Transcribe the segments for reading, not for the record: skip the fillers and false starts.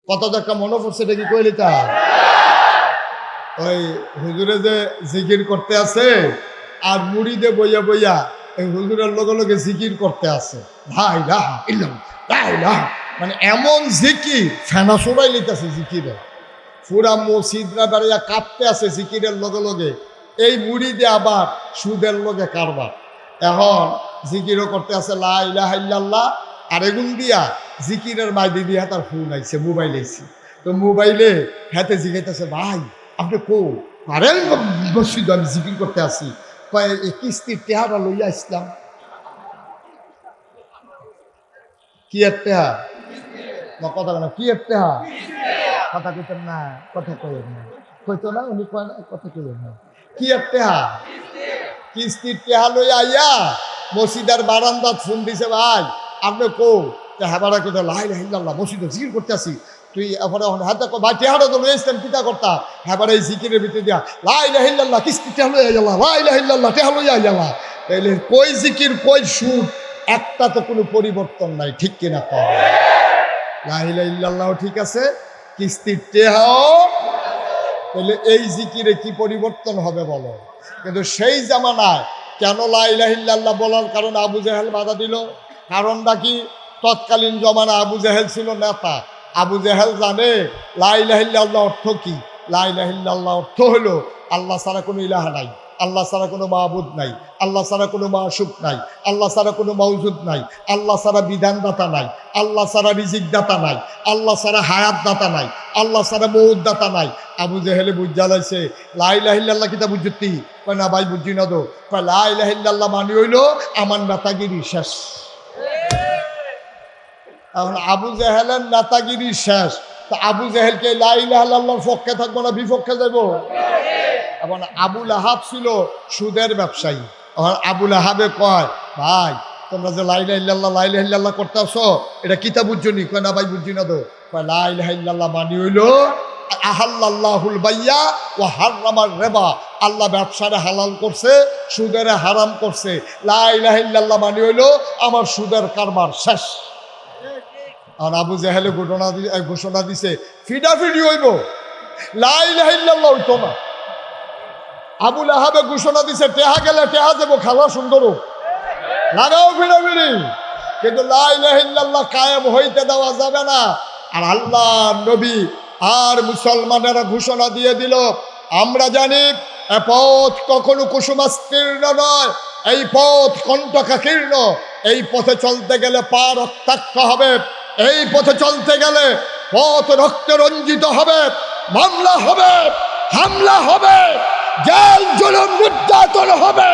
কত দেখা মনে পড়ছে এটা কি কইলি তা ওই হুজুরে যে জিকির করতে আছে আর মুড়িদে বইয়া বইয়া এই হুজুরের লগে লগে জিকির করতে আছে লা ইলাহা ইল্লাল্লাহ লা ইলাহা, মানে এমন জিকির ফেনা সরাই লিতেছে জিকিরে, পুরা মসজিদরা বেড়াইয়া কাঁপতে আছে জিকিরের লগে লগে। এই মুড়িদে আবার সুদের লগে কারবার, এখন জিকিরও করতে আছে লা ইলাহা ইল্লাল্লাহ, আর এগুন দিয়া জিকিরের মাইদি দিয়া তার ফোন আইছে, মোবাইল আইছে, তো মোবাইলে হাতে জিগাইতেছে ভাই আপনি কো আরে মসজিদ আমি জিকির করতে আসি, কয় এই কিস্তির টেহারা লইয়া আসলাম। কি এর টেহা না কথা না, কি এর টেহা কথা কইতেন না, কথা কইেন না, কইতো না উনি কয় না, কথা কইেন না, কি এর টেহা কিস্তির টেহা লইয়া আইয়া মসজিদের বারান্দাত ফোন দিছে ভাই আপনি কো হেবারা কোথাও লাই লাইল্লাহ মসজিদে জিকির করতে আসি, তুই এবারে হাতে ভাই টেহারা তো লই আসতাম কিতা করতা, হেবারে এই জিকিরের ভিতরে দিয়া লাই লাইল্লাহ কিস্তি টেহা লইয়া গেলা লাই লাইল্লাহ টেহা লইয়া গেলা, তাইলে কই জিকির কই সুর একটা তো কোনো পরিবর্তন নাই, ঠিক কিনা কর লা ইলাহা ইল্লাল্লাহ ঠিক আছে, কিস্তির টেহাও, তাহলে এই জিকিরে কি পরিবর্তন হবে বলো। কিন্তু সেই জামানায় কেন লা ইলাহা ইল্লাল্লাহ বলার কারণে আবু জেহেল বাধা দিল, কারণটা কি, তৎকালীন জমানা আবু জেহেল ছিল নেতা, আবু জেহেল জানে লা ইলাহা ইল্লাল্লাহ অর্থ কি, লা ইলাহা ইল্লাল্লাহ অর্থ হলো আল্লাহ ছাড়া কোনো ইলাহা নাই, আল্লাহ ছাড়া কোনো মাহবুদ নাই, আল্লাহ ছাড়া কোনো মাশুক নাই, আল্লাহ ছাড়া কোনো মাউজুদ নাই, আল্লাহ ছাড়া বিধানদাতা নাই, আল্লাহ ছাড়া রিজিকদাতা নাই, আল্লাহ ছাড়া হায়াতদাতা নাই, আল্লাহ ছাড়া মৌদাতা নাই। আবু জেহেলে বুঝা লাইছে লা ইলাহা ইল্লাল্লাহ কিতা বুঝতি, কয় না ভাই বুঝি না তো, কয় লা ইলাহা ইল্লাল্লাহ মানে হইলো আমার নেতাগিরি শেষ। এখন আবু জেহেলের নেতাগিরি শেষ, তা আবু জেহেলকে লা ইলাহা ইল্লাল্লাহর পক্ষে থাকবো না বিপক্ষে যাব। এখন আবুল আহাব ছিল সুদের ব্যবসায়ী, আবুল আহাবে কয় ভাই তোমরা যে লা ইলাহা ইল্লাল্লাহ করতেছো এটা কিতা বুঝছো নি, কয় না ভাই বুঝছি না তো, কয় লা ইলাহা ইল্লাল্লাহ মানে হইলো আহাল্লাহুল বাইয়া ওয়া হারামার রিবা, আল্লাহ ব্যবসারে হালাল করছে সুদেরে হারাম করছে, লা ইলাহা ইল্লাল্লাহ মানে হইলো আমার সুদের কারবার শেষ। আর আবু জেহেলে ঘোষণা দিছে ফিডাফিডি হইব, লা ইলাহা ইল্লাল্লাহ হইতো না। আবুল আহাবে ঘোষণা দিছে টেহা গেলে টেহা দেবো, খেলা সুন্দর লাগাও ফিডাফিডি, কিন্তু লা ইলাহা ইল্লাল্লাহ কায়েম হইতে দেওয়া যাবে না। আর আল্লাহ নবী আর মুসলমানেরা ঘোষণা দিয়ে দিল, আমরা জানি এ পথ কখনো কুসুমাস্তীর্ণ নয়, এই পথ কণ্টকাকীর্ণ, এই পথে চলতে গেলে পা রক্তাক্ত হবে, এই পথে চলতে গেলে পথ রক্তে রঞ্জিত হবে, মামলা হবে, হামলা হবে, জেল জুলুম নির্যাতন হবে,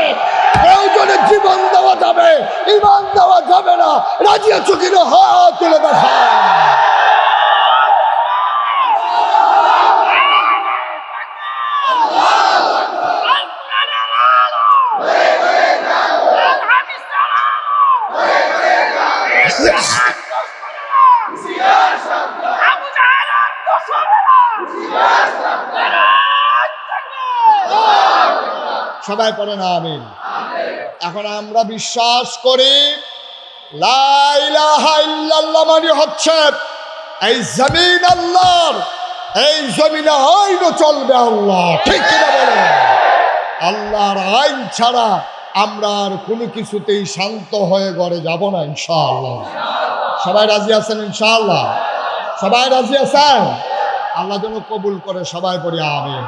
প্রয়োজনে জীবন দেওয়া যাবে, ইমান দেওয়া যাবে না। রাজি আছো কিনা হাত তুলে দেখা। সবাই পড়ে না আমিন। এখন আমরা বিশ্বাস করি লা ইলাহা ইল্লাল্লাহ মানে হচ্ছে এই জমিন আল্লাহর, এই জমিনে আইন চলবে আল্লাহ, ঠিক কিনা বলেন। আল্লাহর আইন ছাড়া আমরা আর কোনো কিছুতেই শান্ত হয়ে ঘরে যাব না ইনশাআল্লাহ। সবাই রাজি আছেন ইনশাআল্লাহ? সবাই রাজি আছেন? আল্লাহ যেন কবুল করে, সবাই পড়ি আমিন।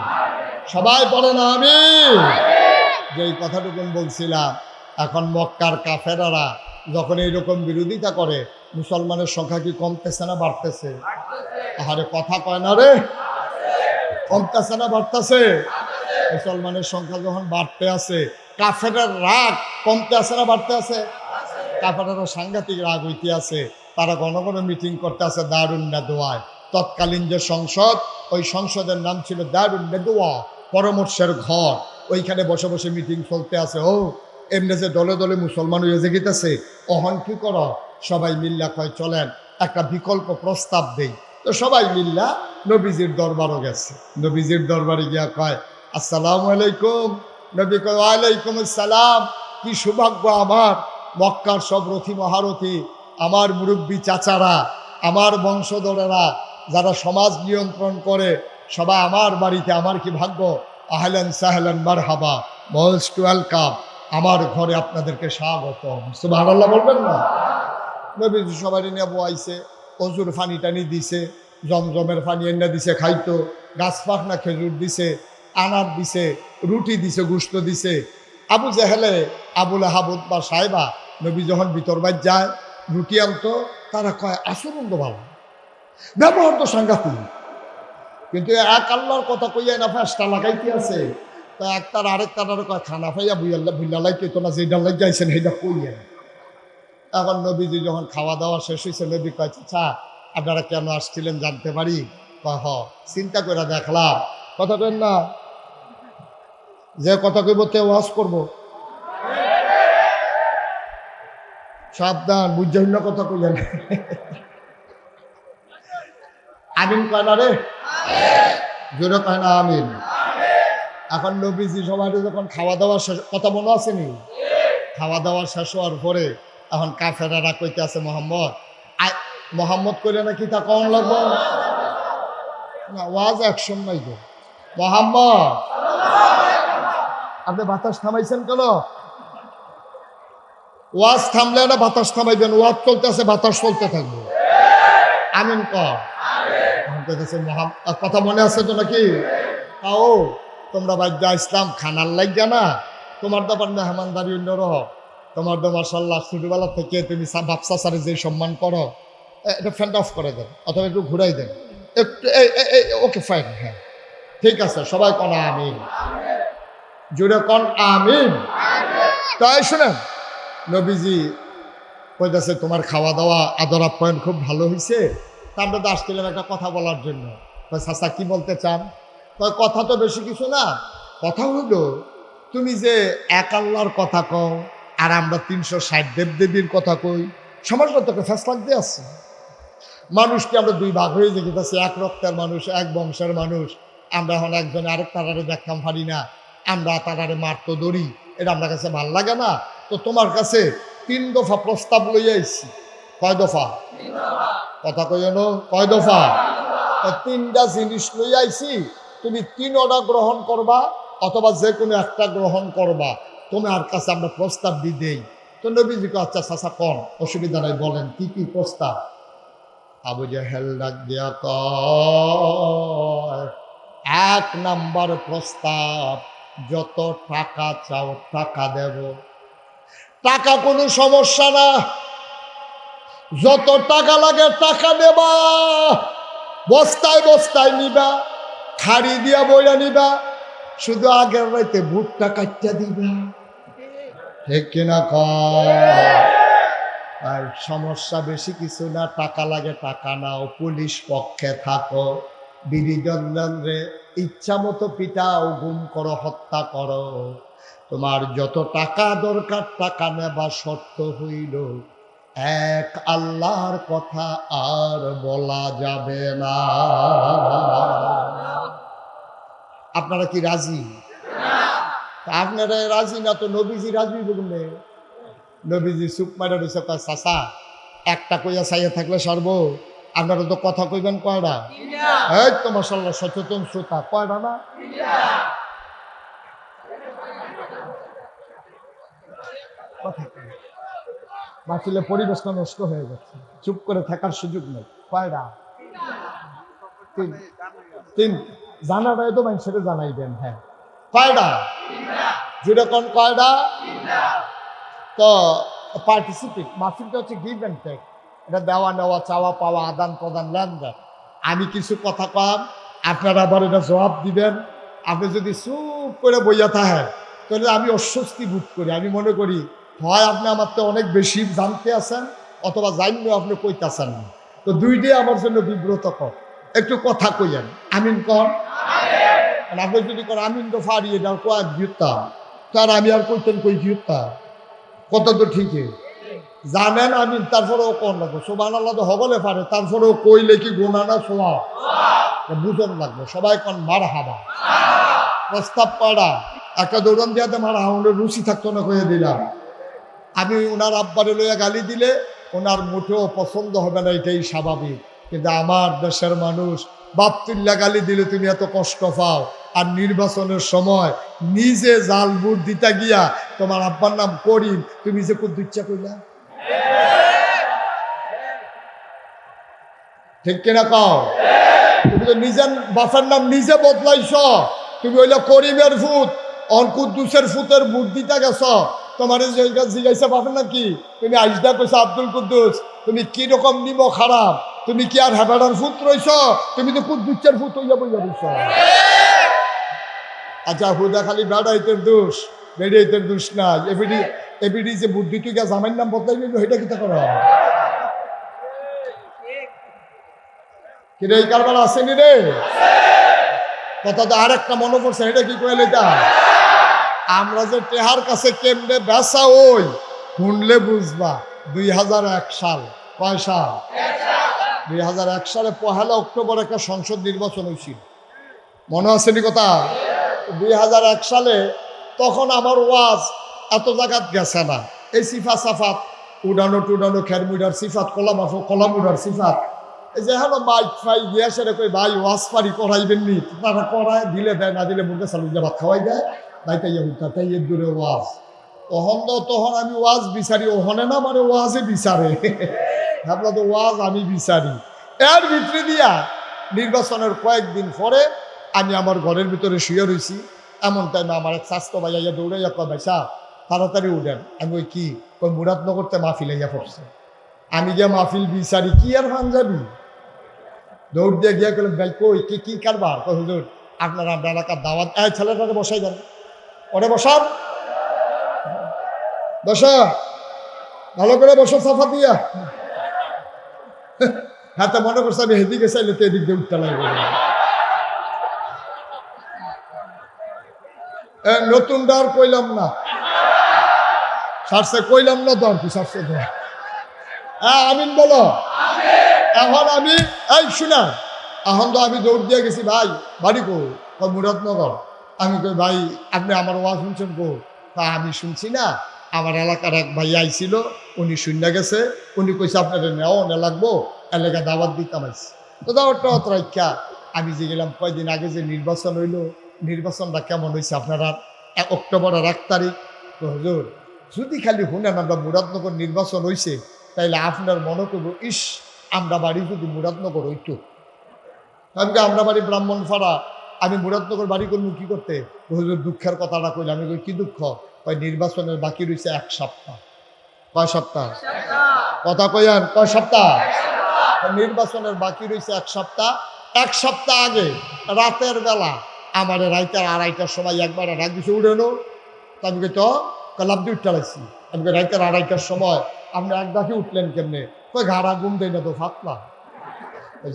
সবাই পড়ে না আমিন। যেই কথাটুকু বলছিলাম, এখন মক্কার কাফেরারা যখন এইরকম বিরোধিতা করে, মুসলমানের সংখ্যা কি কমতেছে না বাড়তেছে? আরে কথা কয় না রে, কমতেছে না বাড়তেছে? মুসলমানের সংখ্যা যখন বাড়তে আছে, কাফেরের রাগ কমতে আছে না বাড়তে আছে? কাফেরেরা সাংঘাতিক রাগ হইতে আছে, তারা ঘন ঘন মিটিং করতে আছে দারুন নেদোয়ায়। তৎকালীন যে সংসদ, ওই সংসদের নাম ছিল দারুন নেদোয়া, পরামর্শের ঘর। ওইখানে বসে বসে মিটিং চলতে আছে। ও এমনি যে দলে দলে মুসলমান হয়ে যে গেতেছে, অহন কি করো? সবাই মিল্লা কয় চলেন একটা বিকল্প প্রস্তাব দেই। তো সবাই মিল্লা নবীজির দরবারও গেছে। নবীজির দরবারে গিয়া কয় আসসালামু আলাইকুম। নবী কয় ওয়ালাইকুম আসসালাম। কি সৌভাগ্য আমার, মক্কার সব রথী মহারথী, আমার মুরব্বী চাচারা, আমার বংশধরেরা যারা সমাজ নিয়ন্ত্রণ করে সবাই আমার বাড়িতে, আমার কি ভাগ্য। আহলান সাহলান মারহাবা, মোস্ট ওয়েলকাম, আমার ঘরে আপনাদেরকে স্বাগত। সুবহানাল্লাহ বলবেন না? নবীজি সবাই নিয়ে বয়াইছে, অজুর পানি টানি দিছে, জমজমের পানি এনে দিছে খাইতো, গাছ পাখনা খেজুর দিছে, আনার দিছে, রুটি দিছে, গুস্ত দিছে। আবু জেহেলে, আবুল আহাবুদ বা সাহেবা নবী যখন ভিতর বাইর যায় রুটি আনতো, তারা কয় আচরণ তো ভালো, ব্যবহার তো সাংঘাতিক, কিন্তু এক আল্লাহর কথা কইয়া না ফাঁসটা লাগাইতে আছে। তা একটার আরেকটার কয় খানা ফাইয়া ভুইয়া লাইতে তো না, যেটা লাগ যাইছেন সেইটা কইয়া। এখন নবীজি যখন খাওয়া দাওয়া শেষ হয়েছে, নবী কয় চা আপনারা কেন আসছিলেন জানতে পারি? কয় হ, চিন্তা করে দেখলাম। কথা কেন না, যে কথা কইব তে ওয়াজ করবো, সাবধান বুঝছেন না কথা কইলেন। আমিন কয় না রে, জোরে কয় না আমিন। এখন নবীজি সবাই যখন খাওয়া দাওয়া শেষ, কথা মনে আছে নি? খাওয়া দাওয়া শেষ হওয়ার পরে এখন কাফেরারা কইতে আছে মোহাম্মদ, মোহাম্মদ কইলে নাকি তা কম লাগবো না, ওয়াজ অ্যাকশন নাই গো। মোহাম্মদ, আপনি বাতাস থামাইছেন কেন? ওয়াজ থামলে না বাতাস থামাইবেন, ওয়াজ চলতে আছে বাতাস চলতে থাকবে। আমিন কর। কথা মনে আছে তো নাকি? তাও তোমরা বাদ্যা ইসলাম খানার লাগিয়া না, তোমার তো আবার মেহমানদারি অন্যরহ। তোমার তো মার্শাল্লাহ ছোটবেলা থেকে তুমি বাপসা সারে যে সম্মান করো, এটা ফ্যান্ড অফ করে দেন অথবা একটু ঘুরাই দেন একটু। ওকে ফাইন, হ্যাঁ ঠিক আছে, সবাই কন আমিন, জুড়ে কন আমিন। তাই শুনেন, নবীজি কইতাছে তোমার খাওয়া দাওয়া আদর আপ্যায়ন খুব ভালো হয়েছে, তা আমরা তো আসছিলাম একটা কথা বলার জন্য। চাচা কি বলতে চান? কথা তো বেশি কিছু না, কথা হইলো তুমি যে এক আল্লাহর কথা কও আর আমরা 360 দেবদেবীর কথা কই, সমাজটা তোকে ফেসলাক দিয়ে আসছে। মানুষকে আমরা দুই ভাগ হয়ে যেতেছি, এক রক্তের মানুষ, এক বংশের মানুষ। আমরা এখন একজনে আরেক তারারে দেখতাম পারি না, আমরা তারারে মারতো দড়ি, এটা আমার কাছে ভাল লাগে না। তো তোমার কাছে 3 দফা প্রস্তাব লইয়া আইছি। কয় দফা? কথা কইনো, কয় দফা? 3টা জিনিস লইয়া আইছি, তুমি 3টা গ্রহণ করবা অথবা যে কোনো একটা গ্রহণ করবা, তোমার কাছে আমরা প্রস্তাব দিয়ে দেই। তো নবীজিকে আচ্ছা চাচা কন, অসুবিধা নাই, বলেন কি কি প্রস্তাব। আবু জাহেল ডাক দিয়া কয়, 1 নাম্বার প্রস্তাব, যত টাকা চাও টাকা দেব। টাকা কোনো সমস্যা না, যত টাকা লাগে টাকা দেবা, বস্তায় বস্তায় নিবা, খাড়ি দিয়া বইয়া নিবা, শুধু আগের রাইতে ভুট্টা কাটটা দিবা। ঠিক কিনা কয়? আর সমস্যা বেশি কিছু না, টাকা লাগে টাকা নাও, পুলিশ পক্ষে থাকো, বিধিদণ্ডে ইচ্ছা মতো পিটাও, গুম করো, হত্যা করো, তোমার যত টাকা দরকার টাকা নেবা, শর্ত হইল এক আল্লাহর কথা আর বলা যাবে না। আপনারা কি রাজি? আপনারা রাজি না তো নবীজি রাজি বললে। নবীজি চুপ মারা রয়েছে, কয় চাচা একটা কইয়া চাইয়া থাকলে সারবো, আপনারা তো কথা কইবেন কয়টা? এই তো মাশাআল্লাহ সচেতন শ্রোতা, কয়টা না? বাঁচলে পরিবেশটা নষ্ট হয়ে যাচ্ছে, চুপ করে থাকার সুযোগ নেই। কয়টা? 3 জানাটাই তো মানুষের জানাইবেন। হ্যাঁ কয়টা? যেটা কোন কয়টা? তো পার্টিসিপেট, মাহফিলটা হচ্ছে গিভ অ্যান্ড টেক, এটা দেওয়া নেওয়া, চাওয়া পাওয়া, আদান প্রদান, লেনদেন। আমি কিছু কথা কম, আপনারা আবার এটা জবাব দিবেন। আপনি যদি চুপ করে বইয়া থাকেন তাহলে আমি অস্বস্তি বোধ করি। আমি মনে করি হয় আপনি আমার তো অনেক বেশি জানতে আছেন, অথবা জানলেও আপনি কইতেছেন না। তো দুইটাই আমার জন্য বিব্রতকর। একটু কথা কইয়েন, আমিন কন। আপনি যদি করেন আমিন তো ফারি, এটা কয়েক দিতাম, তার আমি আর কইতেন কই দিতাম, কথা তো ঠিকই জানেন আমিন, তারপরেও কোন লাগবে। সুবহানাল্লাহ তো হবলে পারে, তারপরেও কইলে কি গুনাহ না সওয়াব? বুঝন লাগবে। সবাই কোন মারহাবা। প্রস্তাব করা একটা দৌড়ান দিয়াতে মারহাবা, রুচি থাকতো না কয়ে দিলাম। আমি ওনার আব্বারে লইয়া গালি দিলে ওনার মুঠেও পছন্দ হবে না, এটাই স্বাভাবিক। কিন্তু আমার দেশের মানুষ বাপতুল্লা গালি দিলে তুমি এত কষ্ট পাও, আর নির্বাচনের সময় নিজে জাল ভোট দিতে গিয়া তোমার আব্বার নাম করিম, তুমি যে কোন ইচ্ছা কইলা, ঠিক কিনা কও? তুমি তো নিজের বাপের নাম নিজে বদলাইছ। তুমি হইলা করিমের ফুত, কুদ্দুসের ফুতের ভোট দিতে গেছ। তোমার জিজ্ঞাসা বাপের নাম কি, তুমি আইসদা কইছ আব্দুল কুদ্দুস। তুমি কি রকম নিব খারাপ, তুমি কি আর হেবাডার ফুত রইছ? তুমি তো কুদ্দুসের ফুত হইয়া বইয়া রইছ। আচ্ছা হুদা খালি বেড়াইতের দোষ, বেড়াইতের দোষ না। এবিডি যে বুদ্ধি তুই জামাইর নাম বদলাই নিল, সেটা কিতা করা কিরে? এই কারবার আসেনি রে কথা তো। আর একটা মনে পড়ছে, এটা কি কইলে তা আমরা যে টেহার কাছে কেমনে বেচা ওই শুনলে বুঝবা। 2001 সাল, কয় সাল? 2001 সালে 1 অক্টোবর একটা সংসদ নির্বাচন হয়েছিল, মনে আসেনি কথা? 2001 সালে তখন আমার ওয়াজ এত জায়গাত গেছে না। এই সিফা সাফাত উডানো টুডানো খেরমুডার সিফাত, কলামুডার সিফাত, এই যে হলো মাইক ফাই গিয়া সেটা কই ভাই ওয়াজ পারি করাইবেন নি, তারা করায় দিলে দেয়, না দিলে মুখে চালু ভাত খাওয়াই দেয়। তাই তাই তাই এর দূরে ওয়াজ তখন আমি ওয়াজ বিচারি, ওহনে না মানে ওয়াজে বিচারে। ভাবলা তো ওয়াজ আমি বিচারি। এর ভিতরে দিয়া নির্বাচনের কয়েকদিন পরে আমি আমার ঘরের ভিতরে শুয়ে রয়েছি। এমন টাইমে আমার এক স্বাস্থ্য ভাইয়া দৌড়াইয়া কয় ভাই সাহ তাড়াতাড়ি উঠেন। আমি ওই কি ওই মুরাদনগরতে মাহফিল আইয়া পড়ছে। আমি গিয়া মাহফিল বিচারি, কি আর পাঞ্জাবি দৌড় দিয়ে গিয়া গেলাম ভাই কই কি কারবার? কই হুজুর আপনারা আপনার এলাকার দাওয়াত, ছেলেটারে বসাই দেন, ওরে বসান, বসা ভালো করে বসো সাফা দিয়া। হ্যাঁ তো মনে করছে আমি হেদিকে চাইলে তো এদিক দিয়ে উঠতে লাগবে। নতুন ডার কইলাম না, সারছে কইলাম না, দর কি সারছে দর। হ্যাঁ আমিন বলো। এখন আমি এই শুনা, এখন তো আমি দৌড় দিয়ে গেছি ভাই বাড়ি কো, মুরাদনগর। আমি কই ভাই আপনি আমার ওয়াজ শুনছেন কো? তা আমি শুনছি না, আমার এলাকার এক ভাই আইছিল, উনি শুনে গেছে, উনি কইছে আপনাদের নেওয়া নে লাগবো, এলাকা দাওয়াত দিতাম আইসি। তো দাওয়াতটা অত রাখা আমি যে গেলাম কয়দিন আগে যে নির্বাচন হইলো, নির্বাচনটা কেমন হয়েছে আপনারা? অক্টোবরের 1 তারিখ। তো হুজুর যদি খালি শুনেন আমরা মুরাদনগর নির্বাচন হয়েছে, তাইলে আপনার মনে করবো ইস আমরা বাড়ি যদি মুরাদনগর হইতো। কারণ কি আমরা বাড়ি ব্রাহ্মণপাড়া, আমি মুরাদনগর বাড়ি করবো কি করতে? হুজুর দুঃখের কথাটা কইলে আমি কই কি দুঃখ? কয় নির্বাচনের বাকি রয়েছে 1 সপ্তাহ। কয় সপ্তাহ? কথা কইয়ান কয় সপ্তাহ? নির্বাচনের বাকি রয়েছে 1 সপ্তাহ। 1 সপ্তাহ আগে রাতের বেলা আমার রাইতের 2:30টার সময় একবার ডাক দিছে উড়েনো। আমি কই তো লাভ দিয়ে উঠতে লাগছি। আমি রাইতের 2:30টার সময় আপনি এক ডাকে উঠলেন কেমনে? কই ঘাড়া ঘুম দেয় না তো ফাতলা,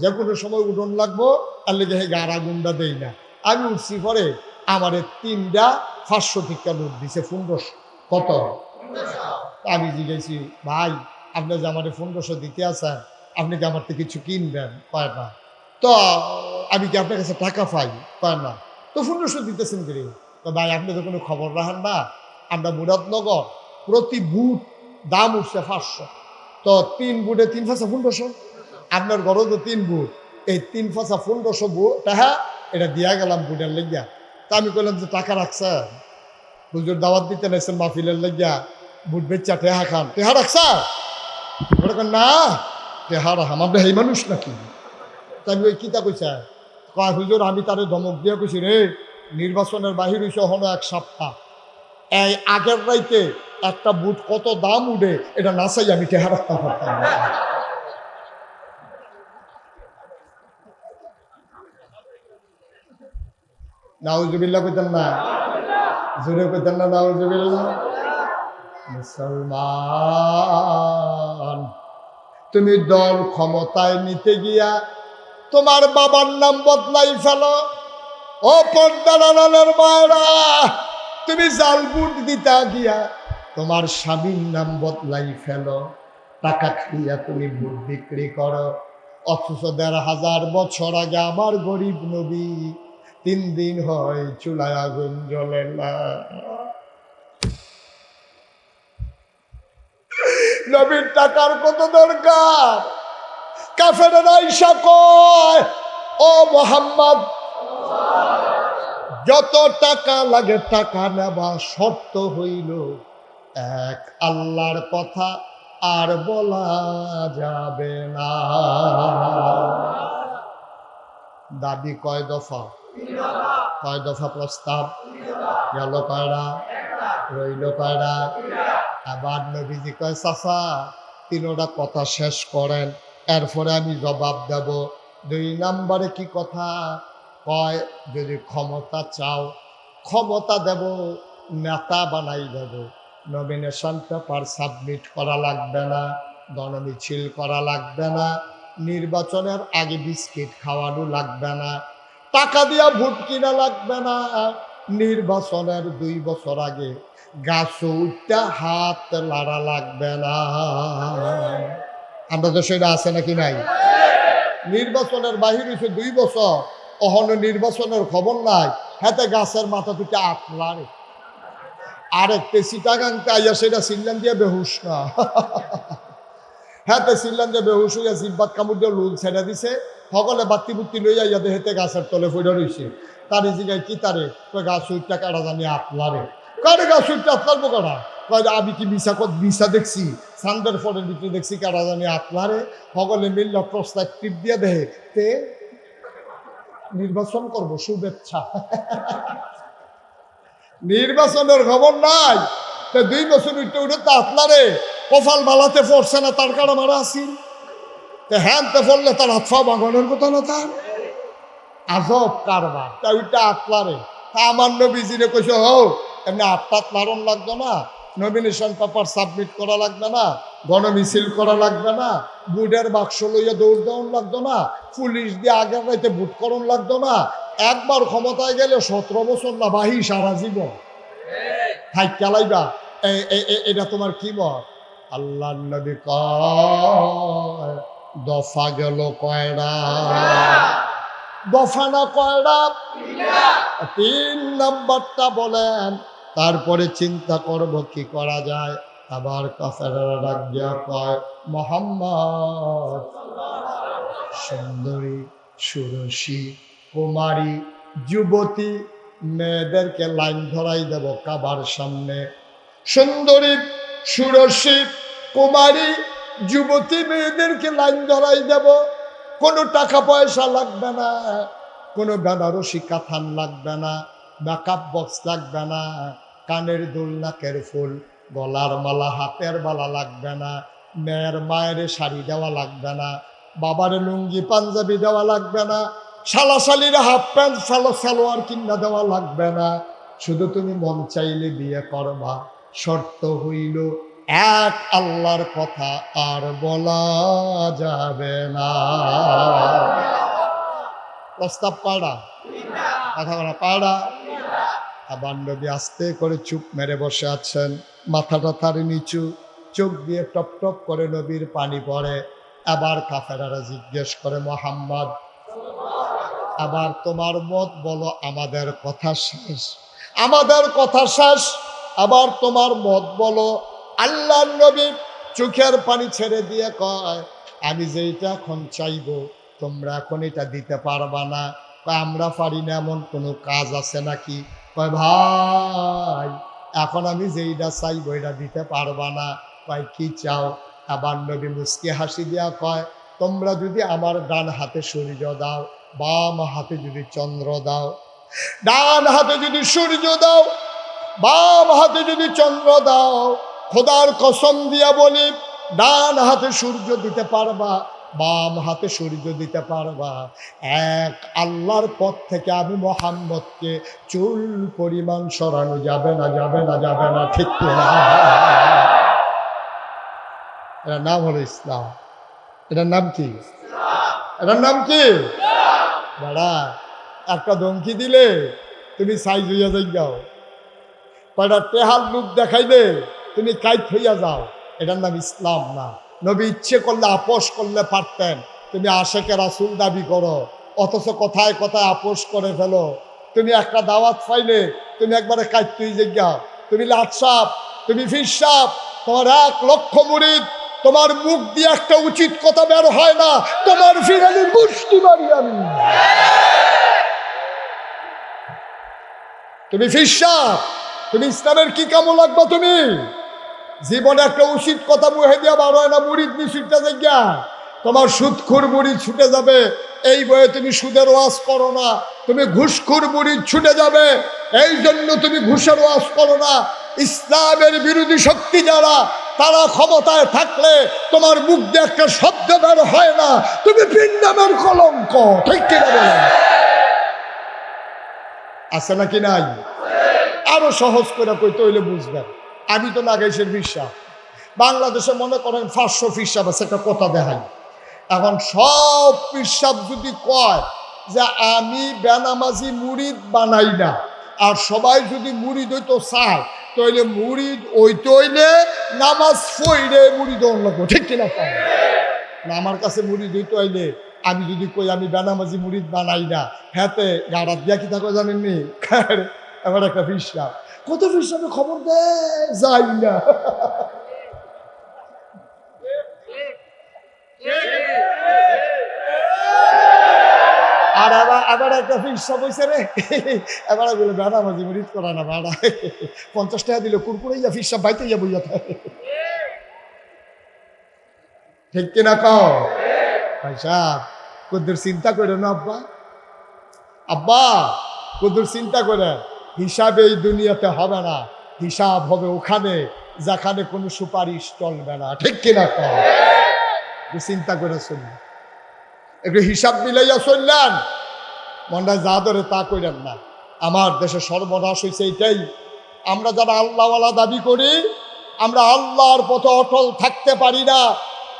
যে কোনো সময় উঠন লাগবো, আর লেগে হে গাড়া গুন্ডা দেই না। আমি উঠছি পরে আমার 3টা 500 টিকা নোট দিছে 1500। কত? আমি জিজ্ঞেছি ভাই আপনি যে আমার 1500 দিতে আছেন, আপনি কি আমার থেকে কিছু কিনবেন? পায় না। তো আমি কি আপনার কাছে টাকা পাই? পায় না। তো 1500 দিতেছেন কি? তো ভাই আপনি তো কোনো খবর রাখেন না, আমরা মুরাদনগর প্রতি বুট দাম উঠছে 500। তো 3 বুটে 3 5 1500, আপনার ঘরও তো 3 বুট, এই 3 5 1500 বুট টাকা এটা দিয়া গেলাম বুটের লেগিয়া। তা আমি কইলাম যে টাকা রাখছেন, হুজুর দাওয়াত দিতে নাইছেন মাহফিলের লেগিয়া, বুট বেচা টেহা খান, টেহা রাখছা? ওরা না টেহা রাখাম, আমরা এই মানুষ নাকি? তা আমি ওই কিতা কইছা? কয় হুজুর আমি তারে ধমক দিয়ে কইছি রে নির্বাচনের বাহির হইছে হলো 1 সপ্তাহ, এই আগের রাইতে একটা বুট কত দাম উঠে এটা না চাই আমি টেহা রাখতে পারতাম না। নাউজুবিল্লাহ কইতেন না, জোরে কইতেন না নাউজুবিল্লাহ। মুসলমান তুমি দল ক্ষমতায় নিতে গিয়া তোমার বাবার নাম বদলাই ফেলো। ও পর্দার মায়েরা, তুমি জাল বুট দিতা গিয়া তোমার স্বামীর নাম বদলাই ফেলো। টাকা খাইয়া তুমি বুট বিক্রি করো, অথচ 1500 বছর আগে আমার গরিব নবী 3 দিন হয় চুলায় আগুন জ্বলে না। নবীর টাকার কত দরকার, কাফেরেরা আইসা কয়, ও মুহাম্মদ, যত টাকা লাগে টাকা নেবা, শর্ত হইল এক, আল্লাহর কথা আর বলা যাবে না। দাবি কয় দফা? কয় দফা প্রস্তাব? গেল কয়টা? রইল কয়টা? আবার নবীজি কয়, চাচা তিনোটা কথা শেষ করেন, এরপরে আমি জবাব দেব। 2 নম্বরে কি কথা? কয়, যদি ক্ষমতা চাও ক্ষমতা দেব, নেতা বানাই দেব, নমিনেশন পেপার সাবমিট করা লাগবে না, গণমিছিল করা লাগবে না, নির্বাচনের আগে বিস্কিট খাওয়ানো লাগবে না, টাকা দিয়া ভোট কিনা লাগবে না, নির্বাচনের 2 বছর আগে গাছ উঠটা হাত লাড়া লাগবে না। আমরা তো সেটা আছে নাকি নাই? নির্বাচনের বাহির হয়েছে 2 বছর, অহনো নির্বাচনের খবর নাই, হাতে গাছের মাথা দুটা আটলারে, আরেক পেশিটাগাংতে আইয়া সেটা সিল্লান দিয়ে বেহুশ না, হাতে সিল্লান দিয়ে বেহুশ হইয়া জিব্বাত কামড় দিয়ে লুল ছেড়ে দিছে, সকলে বাত্তি বুত্তি লইয়া ইয়াতে হেতে গাছের তলে ফুটে রয়েছে। তার জিগায় কি তারে? গাছ উঠটা কাটা জানি আটলারে। কারে গাছ উঠটা আটলারবো কাটা? কয় আমি কি বিছা দেখছি, সান্দের ফলের ভিতরে দেখছি কারা জানি আটলারে। সকলে মিলল প্রস্তাব টিপ দিয়ে দেহে, তে নির্বাচন করব, শুভেচ্ছা। নির্বাচনের খবর নাই, 2 বছর উঠতে উঠে তো আটলারে, কপাল বালাতে পড়ছে না, তার কাটা মারা আসিল, হ্যানতে পড়লে তার হাত পা বাগানোর কথা না, তার আজব কারবার, তাই ওইটা আটলারে। আমার নবীজিরে কইছে, হো এমনি আটটাত লারণ লাগতো না, নমিনেশন পেপার সাবমিট করা লাগবে না, গণমিছিল করা লাগবে না, বুটের বাক্স লইয়া দৌড় দেওয়ান লাগতো না, পুলিশ দিয়ে আগের রাইতে বুট করণ লাগতো না, একবার ক্ষমতায় গেলে 17 বছর না বাহি সারা জীবন হাই চালাইবা। এটা তোমার কি মত? আল্লাহ নবী কয়, দফা গেল কয়টা? দফা না কয়টা? 3 নম্বরটা বলেন, তারপরে চিন্তা করব কি করা যায়। আবার কাফেররা ডাক দিয়া কয়, মুহাম্মদ, সুন্দরী সুরসী কুমারী যুবতী মেয়েদেরকে লাইন ধরাই দেব কাবার সামনে। সুন্দরী সুরসী কুমারী যুবতী মেয়েদেরকে লাইন ধরাই দেব, কোনো টাকা পয়সা লাগবে না, কোনো বেনারসি কাথান লাগবে না, মেকআপ বক্স লাগবে না, কানের দুল নাকের ফুল, গলার মালা হাতের মালা লাগবে না, মেয়ের মায়ের শাড়ি দেওয়া লাগবে না, বাবার লুঙ্গি পাঞ্জাবি দেওয়া লাগবে না, শালাশালির হাফ প্যান্ট সালোয়ার কিনা দেওয়া লাগবে না, শুধু তুমি মন চাইলে বিয়ে করবা, শর্ত হইল এক, আল্লাহর কথা আর বলা যাবে না। প্রস্তাব পাড়া, কথা বলা পাড়া। আবার নবী আস্তে করে চুপ মেরে বসে আছেন, মাথাটা তার নিচু, চোখ দিয়ে টপ টপ করে নবীর পানি পড়ে। আবার কাফেরারা জিজ্ঞেস করে, মুহাম্মদ, আবার তোমার মত বলো, আমাদের কথা শেষ, আমাদের কথা শেষ, আবার তোমার মত বলো। আল্লাহর নবী চোখের পানি ছেড়ে দিয়ে কয়, আমি যেইটা এখন চাইবো তোমরা এখন এটা দিতে পারবা না। আমরা পারি না এমন কোনো কাজ আছে নাকি? কয় ভাই, এখন আমি যেইটা চাইবো এটা দিতে পারবা না। কয় কি চাও? আবার নবী মুস্কি হাসি দিয়া কয়, তোমরা যদি আমার ডান হাতে সূর্য দাও, বাম হাতে যদি চন্দ্র দাও, ডান হাতে যদি সূর্য দাও, বাম হাতে যদি চন্দ্র দাও, খোদার কসম দিয়া বলি, ডান হাতে সূর্য দিতে পারবা, বাম হাতে সূর্য দিতে পারবা, এক আল্লাহর পথ থেকে আমি মুহাম্মদকে চুল পরিমাণ সরানো যাবে না, যাবে না, যাবে না, ঠিক না? এটার নাম হলো ইসলাম। এটার নাম কি? এটার নাম কি? দাঁড়া, একটা ধমকি দিলে তুমি সাইজ হইয়া যাও, কয়টা টেহার লোক দেখাইলে তুমি কাইট হইয়া যাও, এটার নাম ইসলাম না। নবী ইচ্ছে করলে আপোষ করলে পারতেন, তুমি আশেকে রাসূল দাবি করো, অথচ কথায় কথায় আপোষ করে ফেলো। তুমি একটা দাওয়াত পাইলে তুমি একবারে কাইট তুই যাও, তুমি লাট সাপ, তুমি ফির সাপ, তোমার 1 লক্ষ মুরিদ তোমার মুখ দিয়ে একটা উচিত কথা বের হয় না, তোমার ফিরালি মুষ্টি মারি আমি। তুমি ফিরসা, তুমি ইসলামের কি কামো লাগবা? তুমি জীবনে একটা উচিত কথা মুহে দিয়া বার হয় না, মুড়িদ মিছিলটা জায়গা তোমার সুদখোর মুড়িদ ছুটে যাবে। এই বয়ে তুমি সুদের ওয়াজ করো না, তুমি ঘুষখোর মুড়িদ ছুটে যাবে। এই জন্য তুমি ঘুষের ওয়াজ করো না। ইসলামের বিরোধী শক্তি যারা, তারা ক্ষমতায় থাকলে তোমার মুখ দিয়ে একটা শব্দ বের হয় না, তুমি বৃন্দামের কলঙ্ক। ঠিক কিনা বলেন? আছে নাকি নাই? আরো সহজ করে কইতে হইলে বুঝবেন। আমি তো নাগাইশের ফিরসা, বাংলাদেশে মনে করেন 500 ফিরসাব আছে, একটা কথা দেখাই। এখন সব ফিরসাব যদি কয় যে আমি বেনামাজি মুরিদ বানাই না, আর সবাই যদি মুরিদ হইতো চায়, তাইলে মুরিদ হইতে হইলে নামাজ পড়ে মুরিদ লাগবো। ঠিক কিনা? না আমার কাছে মুরিদ হইতে হইলে আমি যদি কই আমি বেনামাজি মুরিদ বানাই না, হ্যাঁতে গাড়াত দিয়া কি থাকো জানেননি? এবার একটা ফিরসাব, কত ফিরসাবে খবর দেয় যাই না। আর আবার একটা ফিরসাব হইছে রে, এবার বলে বেনামাজি মুরিদ করা না ভাড়া 50 টাকা দিলে কুরকুরে ইয়া ফিরসাব বাইতে ইয়া বইয়া থাকে। ঠিক কিনা কও? ভাই সাহেব কদ্দুর চিন্তা করে না আব্বা, আব্বা কদ্দুর চিন্তা করে। হিসাব এই দুনিয়াতে হবে না, হিসাব হবে ওখানে যেখানে কোনো সুপারিশ চলবে না। ঠিক কিনা কও? চিন্তা করে চলবে, একটু হিসাব মিলাইয়া চললেন, মনটা যা ধরে তা করেন না। আমার দেশে সর্বনাশ হয়েছে এইটাই, আমরা যারা আল্লাহওয়ালা দাবি করি, আমরা আল্লাহর পথে অটল থাকতে পারি না।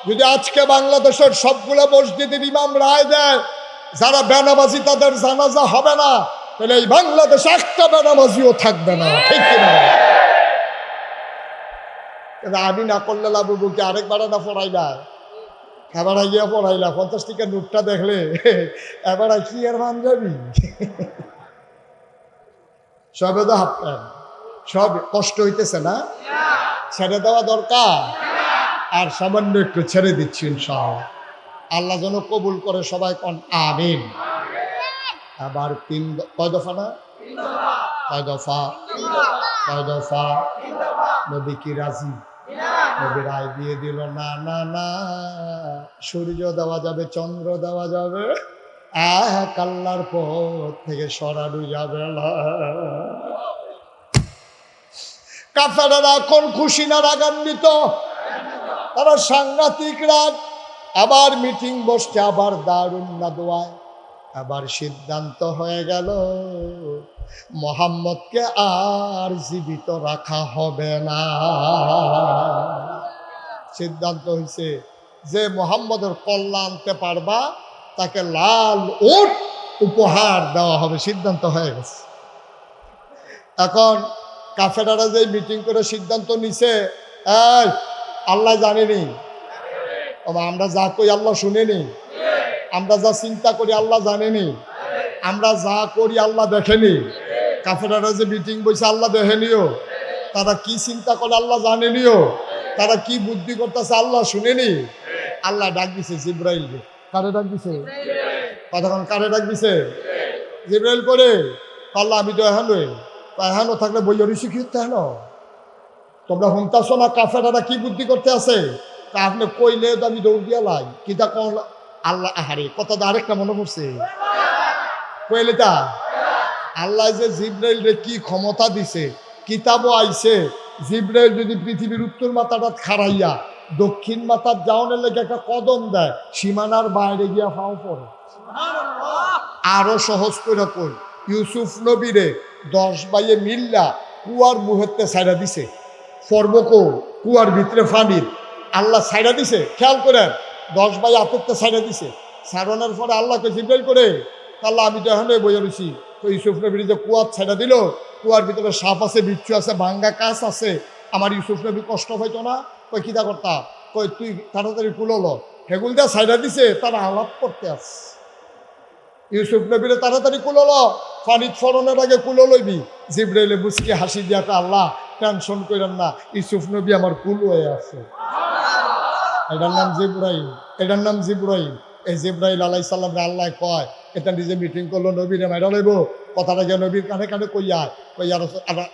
যদি আজকে বাংলাদেশের সবগুলো মসজিদের ইমাম রায় দেয় যারা বেনামাজি তাদের জানাজা হবে না, তাহলে এই বাংলাদেশে একটা বেনামাজিও থাকবে না। ঠিক কিনা? আমি না করলে লাভ কি আরেকবার না পড়াইলা, এবার গিয়া পড়াইলা 50 টাকার নোটটা দেখলে এবার কি আর মান যাবি? সবে তো হাফ প্যান্ট, সব কষ্ট হইতেছে না, ছেড়ে দেওয়া দরকার। আর সামান্য একটু ছেড়ে দিচ্ছি ইনশাআল্লাহ, আল্লাহ যেন কবুল করে। সবাই কোন আমিন। আবার কয় দফা না? কয় দফা? কয় দফা? নবী কি রাজি? নবী রায় দিয়ে দিল, না না না, সূর্য দেওয়া যাবে, চন্দ্র দেওয়া যাবে, এক আল্লাহর পথ থেকে সরানো যাবে না। কাফেররা কোন খুশি না রাগান্বিত, তারা সাংঘাতিক রাগ। আবার মিটিং বসছে, আবার দারুন নাদওয়ায়, আবার সিদ্ধান্ত হয়ে গেল মুহাম্মদকে আর জীবিত রাখা হবে না। সিদ্ধান্ত হয়েছে যে মুহাম্মদের কল্যাণ আনতে পারবা তাকে লাল উট উপহার দেওয়া হবে। সিদ্ধান্ত হয়ে গেছে। এখন কাফেররা যে মিটিং করে সিদ্ধান্ত নিছে, এই আল্লাহ জানেনি, আমরা যা কই আল্লাহ শুনেনি, আমরা যা চিন্তা করি আল্লাহ জানেনি, আমরা যা করি আল্লাহ দেখেনি। কাফেররা যে মিটিং বসে আল্লাহ দেখেনিও, তারা কি চিন্তা করে আল্লাহ জানেনিও, তারা কি বুদ্ধি করতেছে আল্লাহ শুনেনি। আল্লাহ ডাক দিছে জিব্রাইলকে। কারে ডাক দিছে? কতক্ষণ কারে ডাক দিছে? জিব্রাইল করে। আল্লাহ আমি তো এহানো থাকলে বইয়া রইছি কি হেন, তোমরা শুনতেছ না কাফেররা কি বুদ্ধি করতে আছে? আপনি কইলে তো আমি দৌড় দিয়া লাই কিতা কল। আল্লাহ আহারে কথা তো আরেকটা মনে পড়ছে, কইলে তা আল্লাহ যে জিব্রাইল রে কি ক্ষমতা দিছে, কিতাবও আইছে জিব্রাইল যদি পৃথিবীর উত্তর মাথাটা খাড়াইয়া দক্ষিণ মাথার যাওয়ানের লেগে একটা কদম দেয়, সীমানার বাইরে গিয়া ফাও পড়ে। আরো সহজ করে কই, ইউসুফ নবীরে 10 ভাইয়ে মিল্লা কুয়ার মুহূর্তে ছাইড়া দিছে, ফর্বকো কুয়ার ভিতরে ফানির আল্লাহ ছাইড়া দিছে। খেয়াল করেন, 10 ভাই আপত্তে ছাইড়া দিছে। ছাড়ানোর পরে আল্লাহকে জিব্রাইল করে, আল্লাহ আমি তো এখানে বইয়া রয়েছি, তো ইউসুফ নবীর যে কুয়ার ছাইড়া দিল, কুয়ার ভিতরে সাপ আছে, বিচ্ছু আছে, ভাঙ্গা কাছ আছে, আমার ইউসুফ নবী কষ্ট হইতো না? কই কিতা করতা? কই তুই তাড়াতাড়ি কুলোলো, হেগুল দিয়া ছাইড়া দিছে, তারা আলাপ করতে আস। ইউসুফ নবীরে তাড়াতাড়ি কুলোলো, ফানিত ফরনের আগে কুলো লইবি। জিব্রাইলে বুঝকে হাসি দিয়া, আল্লাহ টেনশন করেন না, ইউসুফ নবী আমার কুল হয়ে আছে। এটার নাম জিব্রাইল, এটার নাম জিব্রাইল। এই জিব্রাইল আলাইহিস সালাম আল্লাহ কয় এটা নিজে মিটিং করলো, নবীরে মাইরা লইব। কথাটা গিয়ে নবীর কানে কানে কইয়া কই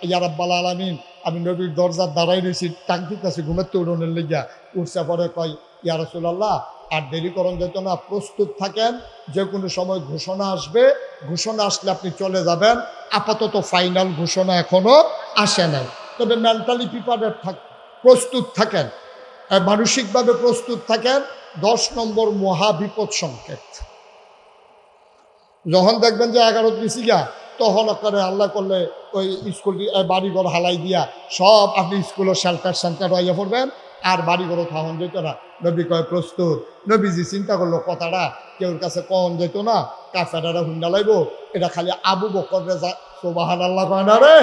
ইয়া রাব্বাল আলামিন, আমি নবীর দরজার দাঁড়াই রয়েছি, টাক দিতেছি ঘুমের উড়নের লেগিয়া। উঠছে পরে কয় ইয়া রাসূলুল্লাহ আর দেরি করন যেত না, প্রস্তুত থাকেন, যে কোনো সময় ঘোষণা আসবে, ঘোষণা আসলে আপনি চলে যাবেন। আপাতত ফাইনাল ঘোষণা এখনো আসে নাই, তবে মেন্টালি প্রিপারেড প্রস্তুত থাকেন, মানসিকভাবে প্রস্তুত থাকেন। 10 নম্বর মহাবিপদ সংকেত। যখন দেখবেন যে 11 দিছি গা, তখন আপনারা আল্লাহ করলে ওই স্কুল বাড়িঘর হালাই দিয়া সব আপনি স্কুলের শেল্টার সেন্টার হইয়া পড়বেন, আর বাড়িঘরও থাকুন যেত না। নবী কয় প্রস্তুত। নবীজি চিন্তা করলো কথাটা কেউর কাছে কম যেত না, কাফেরারা হুন্ডা লাইব, এটা খালি আবু বকরে যা। সুবহানাল্লাহ কয় না রে?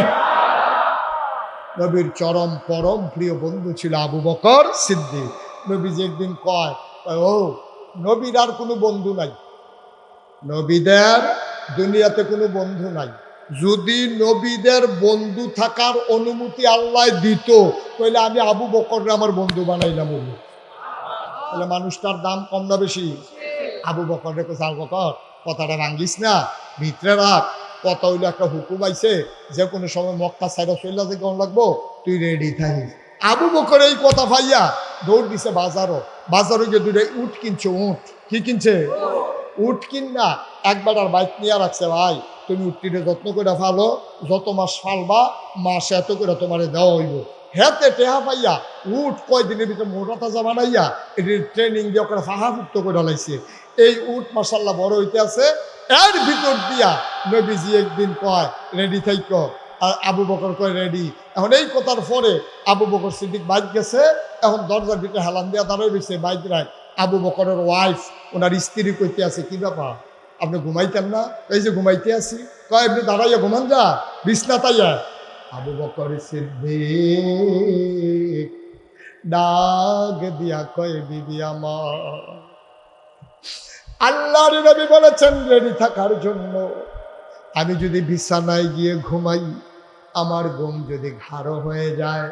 নবীর চরম পরম প্রিয় বন্ধু ছিল আবু বকর সিদ্দিক। নবীজি একদিন কয় ও নবীর আর কোনো বন্ধু নাই, নবীদের দুনিয়াতে কোনো বন্ধু নাই। যদি নবীদের বন্ধু থাকার অনুমতি আল্লাহ দিত, তাহলে আমি আবু বকররে আমার বন্ধু বানাইলাম। তাহলে মানুষটার দাম কম না বেশি? আবু বকররে কইছে আবু বকর কথাটা ভাঙ্গিস না, ভিতরে রাখ। কথা হইলো একটা হুকুম আইছে, যে কোনো সময় মক্কা সাইডা চইলা যে কেমন লাগবো, তুই রেডি থাকিস। আবু বকর এই কথা ভাইয়া দৌড় দিছে বাজারও গিয়ে দুটো উট কিনছে। উট কি কিনছে? উট কিনা একবার আর বাইক নিয়ে রাখছে, ভাই তুমি উটটিরে যত্ন করে ফালো, যত মাস ফালবা মাস এত করে তোমারে দেওয়া হইব। হেতে টেহা পাইয়া উট কয়দিনের ভিতরে মোটা তাজা বানাইয়া এটির ট্রেনিং দিয়ে ওখানে ফাহাভুক্ত করে লাইছে। এই উট মাসাল্লাহ বড় হইতে আছে। এর ভিতর দিয়া নবীজি একদিন কয় রেডি থাইক, আর আবু বকর কয় রেডি। এখন এই কথার পরে আবু বকর সিদ্দিক বাইক গেছে, এখন দরজার ভিতরে হেলান দিয়া দাঁড়াই রয়েছে বাইক রায়। আবু বকরের ওয়াইফ ওনার স্ত্রী কইতে আছে কি ব্যাপার আপনি ঘুমাইতেন না? এই যে ঘুমাইতে আসি। কয় আপনি দাঁড়াইয়া ঘুমান যা বিছনা তাইয়া। আবু বকর সিদ্দিক ডাক দিয়া কয় বিবি আমার, আল্লাহর নবী বলেছেন রেডি থাকার জন্য। আমি যদি বিছানায় গিয়ে ঘুমাই, আমার ঘুম যদি ঘাড় হয়ে যায়,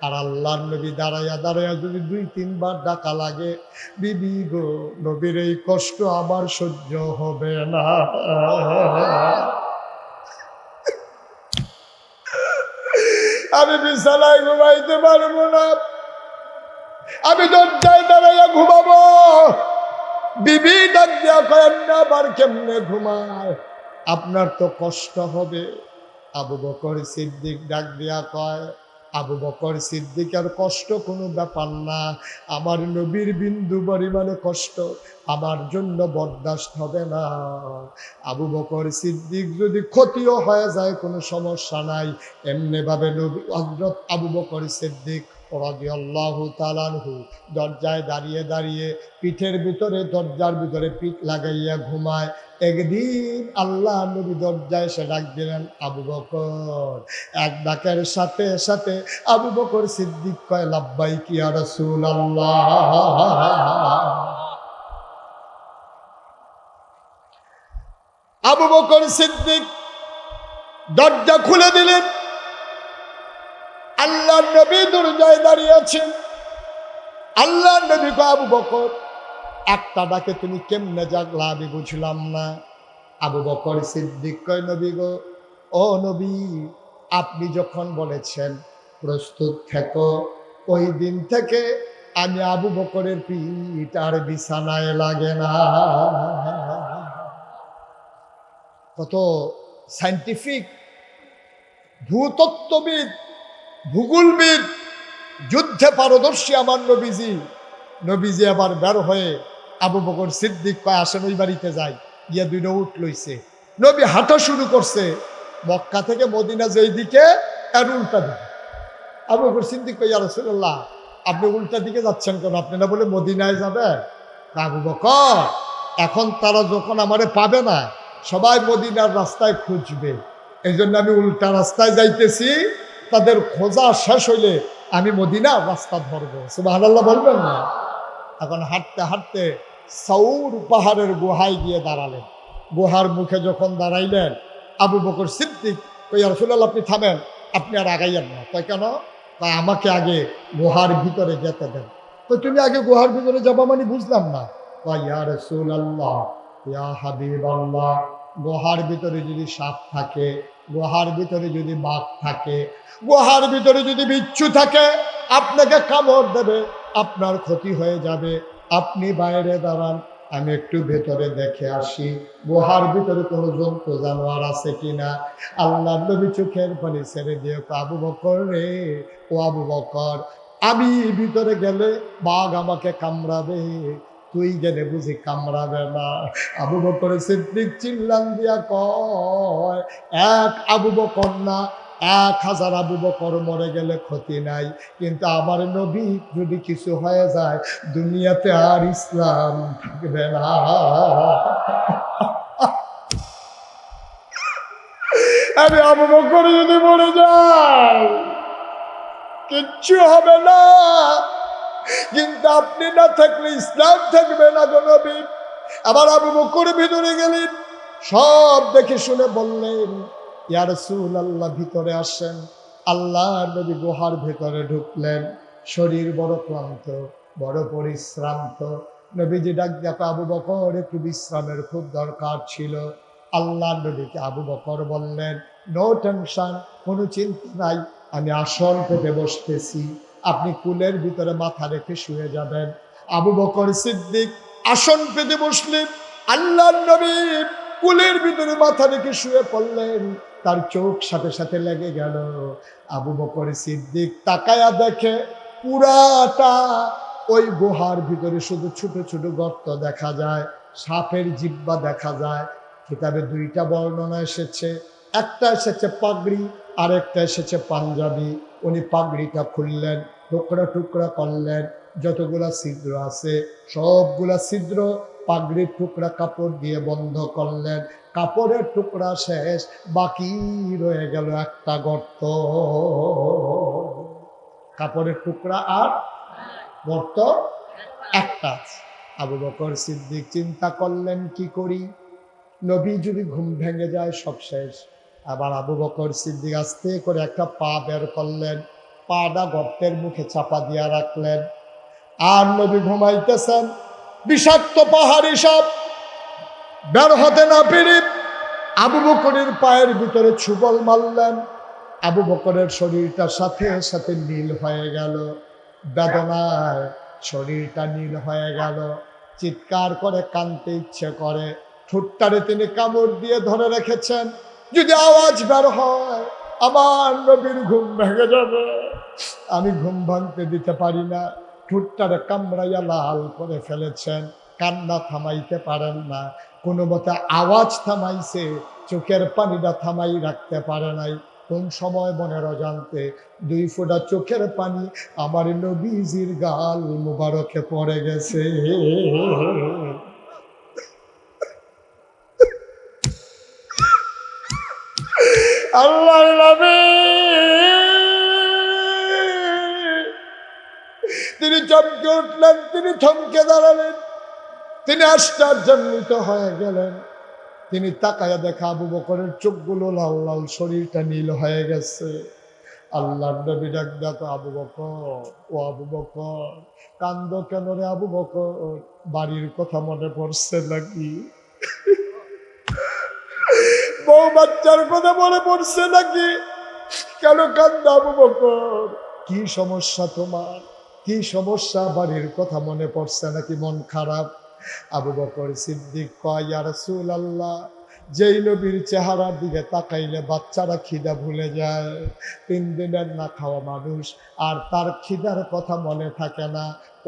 আর আল্লাহর নবী দাঁড়াইয়া দাঁড়াইয়া যদি 2-3 বার ডাকা লাগে, বিবি গো নবীর এই কষ্ট আমার সহ্য হবে না। আমি বিছানায় ঘুমাইতে পারবো না, আমি দরজায় দাঁড়াইয়া ঘুমাবো। বিবি ডাক দিয়া কয় না আবার কেমনে ঘুমায়, আপনার তো কষ্ট হবে। আবু বকর সিদ্দিক ডাক দিয়া কয় আবু বকর সিদ্দিকের কষ্ট কোনো ব্যাপার না, আমার নবীর বিন্দু পরিমাণে কষ্ট আমার জন্য বরদাস্ত হবে না। আবু বকর সিদ্দিক যদি ক্ষতিও হয়ে যায় কোনো সমস্যা নাই। এমনিভাবে নবী হযরত আবু বকর সিদ্দিক রাদিয়াল্লাহু তাআলা আনহু দরজায় দাঁড়িয়ে দাঁড়িয়ে পিঠের ভিতরে দরজার ভিতরে পিঠ লাগাইয়া ঘুমায়। একদিন আল্লাহ নবী দরজায় এসে ডাক দিলেন আবু বকর। এক ডাকের সাথে সাথে আবু বকর সিদ্দিক কয় লাব্বাইক ইয়া রাসূলুল্লাহ। আবু বকর সিদ্দিক দরজা খুলে দিলেন। আল্লাহ নবী দরজায় দাঁড়িয়ে আছেন। আল্লাহ নবী কয় আবু বকর একটা ডাকে তুমি কেমনে জাগলা আমি বুঝলাম না। আবু বকর সিদ্দিক কয় নবী গো, ও নবী আপনি যখন বলেছেন প্রস্তুত থেকো, ওই দিন থেকে আমি আবু বকরের পিঠ আর বিছানায় লাগে না। কত সায়েন্টিফিক, ভূতত্ত্ববিদ, ভূগোলবিদ, যুদ্ধে পারদর্শী আমার নবীজি। নবীজি আবার বের হয়ে আবু বকর সিদ্দিক কয় আসেন ওই বাড়িতে যাই। গিয়া 2টা উট লইছে, নবী হাঁটা শুরু করছে মক্কা থেকে মদিনা যেই দিকে, আর উল্টা দিকে। আবু বকর সিদ্দিক কয় ইয়া রাসূলুল্লাহ আপনি উল্টা দিকে যাচ্ছেন কেন? আপনি না বলে মদিনায় যাবে? আবু বকর এখন তারা যখন আমারে পাবে না, সবাই মদিনার রাস্তায় খুঁজবে, এই জন্য আমি উল্টা রাস্তায় যাইতেছি। তাদের খোঁজা শেষ হইলে আমি মদিনার রাস্তা ধরবো। সুবহানাল্লাহ বলবেন না? এখন হাঁটতে হাঁটতে সাউর পাহাড়ের গুহায় গিয়ে দাঁড়ালেন। গুহার মুখে যখন দাঁড়াইলেন, আবু বকর সিদ্দিক কই ইয়া রাসূলুল্লাহ আপনি থামেন, আপনি আর আগাইয়েন না। কয় কেন? তাই আমাকে আগে গুহার ভিতরে যেতে দেন। তো তুমি আগে গুহার ভিতরে যাবা মানে বুঝলাম না। ইয়া রাসূলুল্লাহ, ইয়া হাবিবাল্লাহ, গুহার ভিতরে যদি সাপ থাকে, গুহার ভিতরে যদি বাঘ থাকে, গুহার ভিতরে যদি বিচ্ছু থাকে, আপনাকে কামড় দেবে, আপনার ক্ষতি হয়ে যাবে। আপনি বাইরে দাঁড়ান, আমি একটু ভেতরে দেখে আসি গুহার ভিতরে কোনো জন্তু জানোয়ার আছে কিনা। আল্লাহ নবী চোখের পানি ছেড়ে দিয়ে, আবু বকর রে, ও আবু বকর, আমি ভিতরে গেলে বাঘ আমাকে কামড়াবে, তুই গেলে বুঝি কামড়াবে না? আবু বকর সিদ্দিক চিল্লান দিয়া কয়, এক আবু বকর না, 1000 আবু বকর মরে গেলে ক্ষতি নাই, কিন্তু আমার নবী যদি কিছু হয়ে যায়, দুনিয়াতে আর ইসলাম থাকবে না। আমি আবু বকর যদি মরে যাই কিচ্ছু হবে না, কিন্তু আপনি না থাকলে ইসলাম থাকবে না গো নবী। আবার আবু বকর ভিতরে গেলেন, সব দেখে শুনে বললেন, ইয়া রাসূলুল্লাহ ভিতরে আসেন। আল্লাহ নবী গুহার ভিতরে ঢুকলেন, শরীর বড় ক্লান্ত, বড় পরিশ্রান্ত। নবীজি ডাক দেখো, আবু বকর একটু বিশ্রামের খুব দরকার ছিল। আল্লাহ নবীকে আবু বকর বললেন, নো টেনশন, কোনো চিন্তা নাই, আমি আসন পেতে বসতেছি, আপনি কুলের ভিতরে মাথা রেখে শুয়ে যাবেন। আবু বকর সিদ্দিক আসন পেতে বসলেন, আল্লাহ নবী কুলের ভিতরে মাথা রেখে শুয়ে পড়লেন। তার চোখ সাথে সাথে লেগে গেল। আবু বকর সিদ্দিক তাকায়া দেখে পুরাটা ওই গুহার ভিতরে শুধু ছোট ছোট গর্ত দেখা যায়, সাপের জিহ্বা দেখা যায়। কিতাবে 2টা বর্ণনা এসেছে, একটা এসেছে পাগড়ি, আর একটা এসেছে পাঞ্জাবি। উনি পাগড়িটা খুললেন, টুকরা টুকরা করলেন, যতগুলা ছিদ্র আছে সবগুলা ছিদ্র পাগড়ির টুকরা কাপড় দিয়ে বন্ধ করলেন। কাপড়ের টুকরা শেষ, বাকি রয়ে গেল একটা গর্ত। কাপড়ের টুকরা আর গর্ত একটা। আবু বকর সিদ্দিক চিন্তা করলেন, কি করি, নবী যদি ঘুম ভেঙে যায় সব শেষ। আবার আবু বকর সিদ্দিক আস্তে করে একটা পা বের করলেন, পাটা গর্তের মুখে চাপা দিয়া রাখলেন। আর নবী ঘুমাইতেছেন, বিষাক্ত পাহাড়ি সাপ বের হতে না পেরে আবু বকরের পায়ের ভিতরে ছুবল মারলেন। আবু বকরের শরীরটা সাথে সাথে নীল হয়ে গেল, বেদনায় শরীরটা নীল হয়ে গেল। চিৎকার করে কাঁদতে ইচ্ছে করে, ঠোঁটটারে তিনি কামড় দিয়ে ধরে রেখেছেন, যদি আওয়াজ বের হয় আমার নবীর ঘুম ভেঙে যাবে, আমি ঘুম ভাঙতে দিতে পারি না। ঠোঁটটারে কামড়াইয়া লাল করে ফেলেছেন, কান্না থামাইতে পারেন না। কোনো মতে আওয়াজ থামাইছে, চোখের পানিটা থামাই রাখতে পারে নাই। কোন সময় মনের অজান্তে 2 ফোঁটা চোখের পানি আমার নবীজির গাল মুবারকে পড়ে গেছে। আল্লাহর নবী তিনি চমকে উঠলেন, তিনি থমকে দাঁড়ালেন, তিনি আশ্চর্যান্বিত হয়ে গেলেন। তিনি তাকায়া দেখা আবু বকরের চোখগুলো লাল লাল, শরীরটা নীল হয়ে গেছে। আল্লাহর নবী ডাক দেখো, আবু বকর, ও আবু বকর, কান্দো কেন রে আবু বকর, বাড়ির কথা মনে পড়ছে নাকি? বউ বাচ্চার কথা মনে পড়ছে নাকি? কেন কান্দো আবু বকর? কি সমস্যা তোমার? কি সমস্যা? বাড়ির কথা মনে পড়ছে নাকি? মন খারাপ? আবু বকর সিদ্দিক কয়, ইয়া রাসূলুল্লাহ, যেই নবীর চেহারার দিকে তাকাইলে বাচ্চারা খিদা ভুলে যায়, 3 দিনের না খাওয়া মানুষ, আর তার খিদার কথা মনে থাকে না,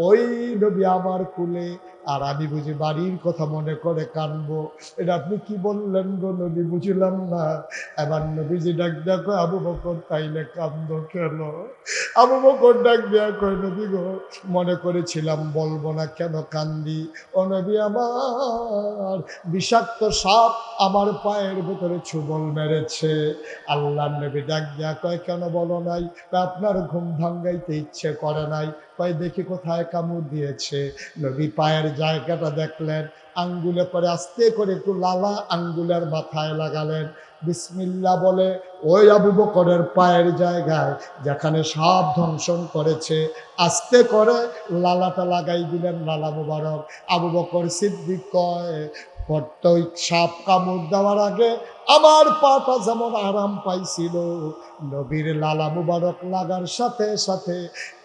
ওই নবী আমার কুলে, আর আমি বুঝি বাড়ির কথা মনে করে কানবো? এটা আপনি কি বললেন গো নবী, বুঝলাম না। এবার নবীজি ডাক দেখো, আবু বকর তাইলে কান্দো কেন? আবু বকর ডাক দেয়া কয়, নবী গো, মনে করেছিলাম বলবো না, কেন কান্দি? ও নবী আমার, বিষাক্ত সাপ আমার পায়ের ভিতরে ছুবল মেরেছে। আল্লাহর নবী ডাক দেয়া কয়, কেন বলো নাই? আপনার ঘুম ভাঙ্গাইতে ইচ্ছে করে নাই। কয়, দেখি কোথায় কামড় দিয়েছে। নবী পায়ের জায়গাটা দেখলেন, আঙ্গুলে করে আস্তে করে একটু লালা আঙ্গুলের মাথায় লাগালেন। বিসমিল্লাহ বলে ওই আবু বকরের পায়ের জায়গায় যেখানে সাপ দংশন করেছে আস্তে করে লালাটা লাগাই দিলেন, লালা মুবারক। আবু বকর সিদ্দিক কয়, ওই সাপ কামড় দেওয়ার আগে আমার পাটা যেমন আরাম পাইছিল, নবীর লালা মুবারক লাগার সাথে সাথে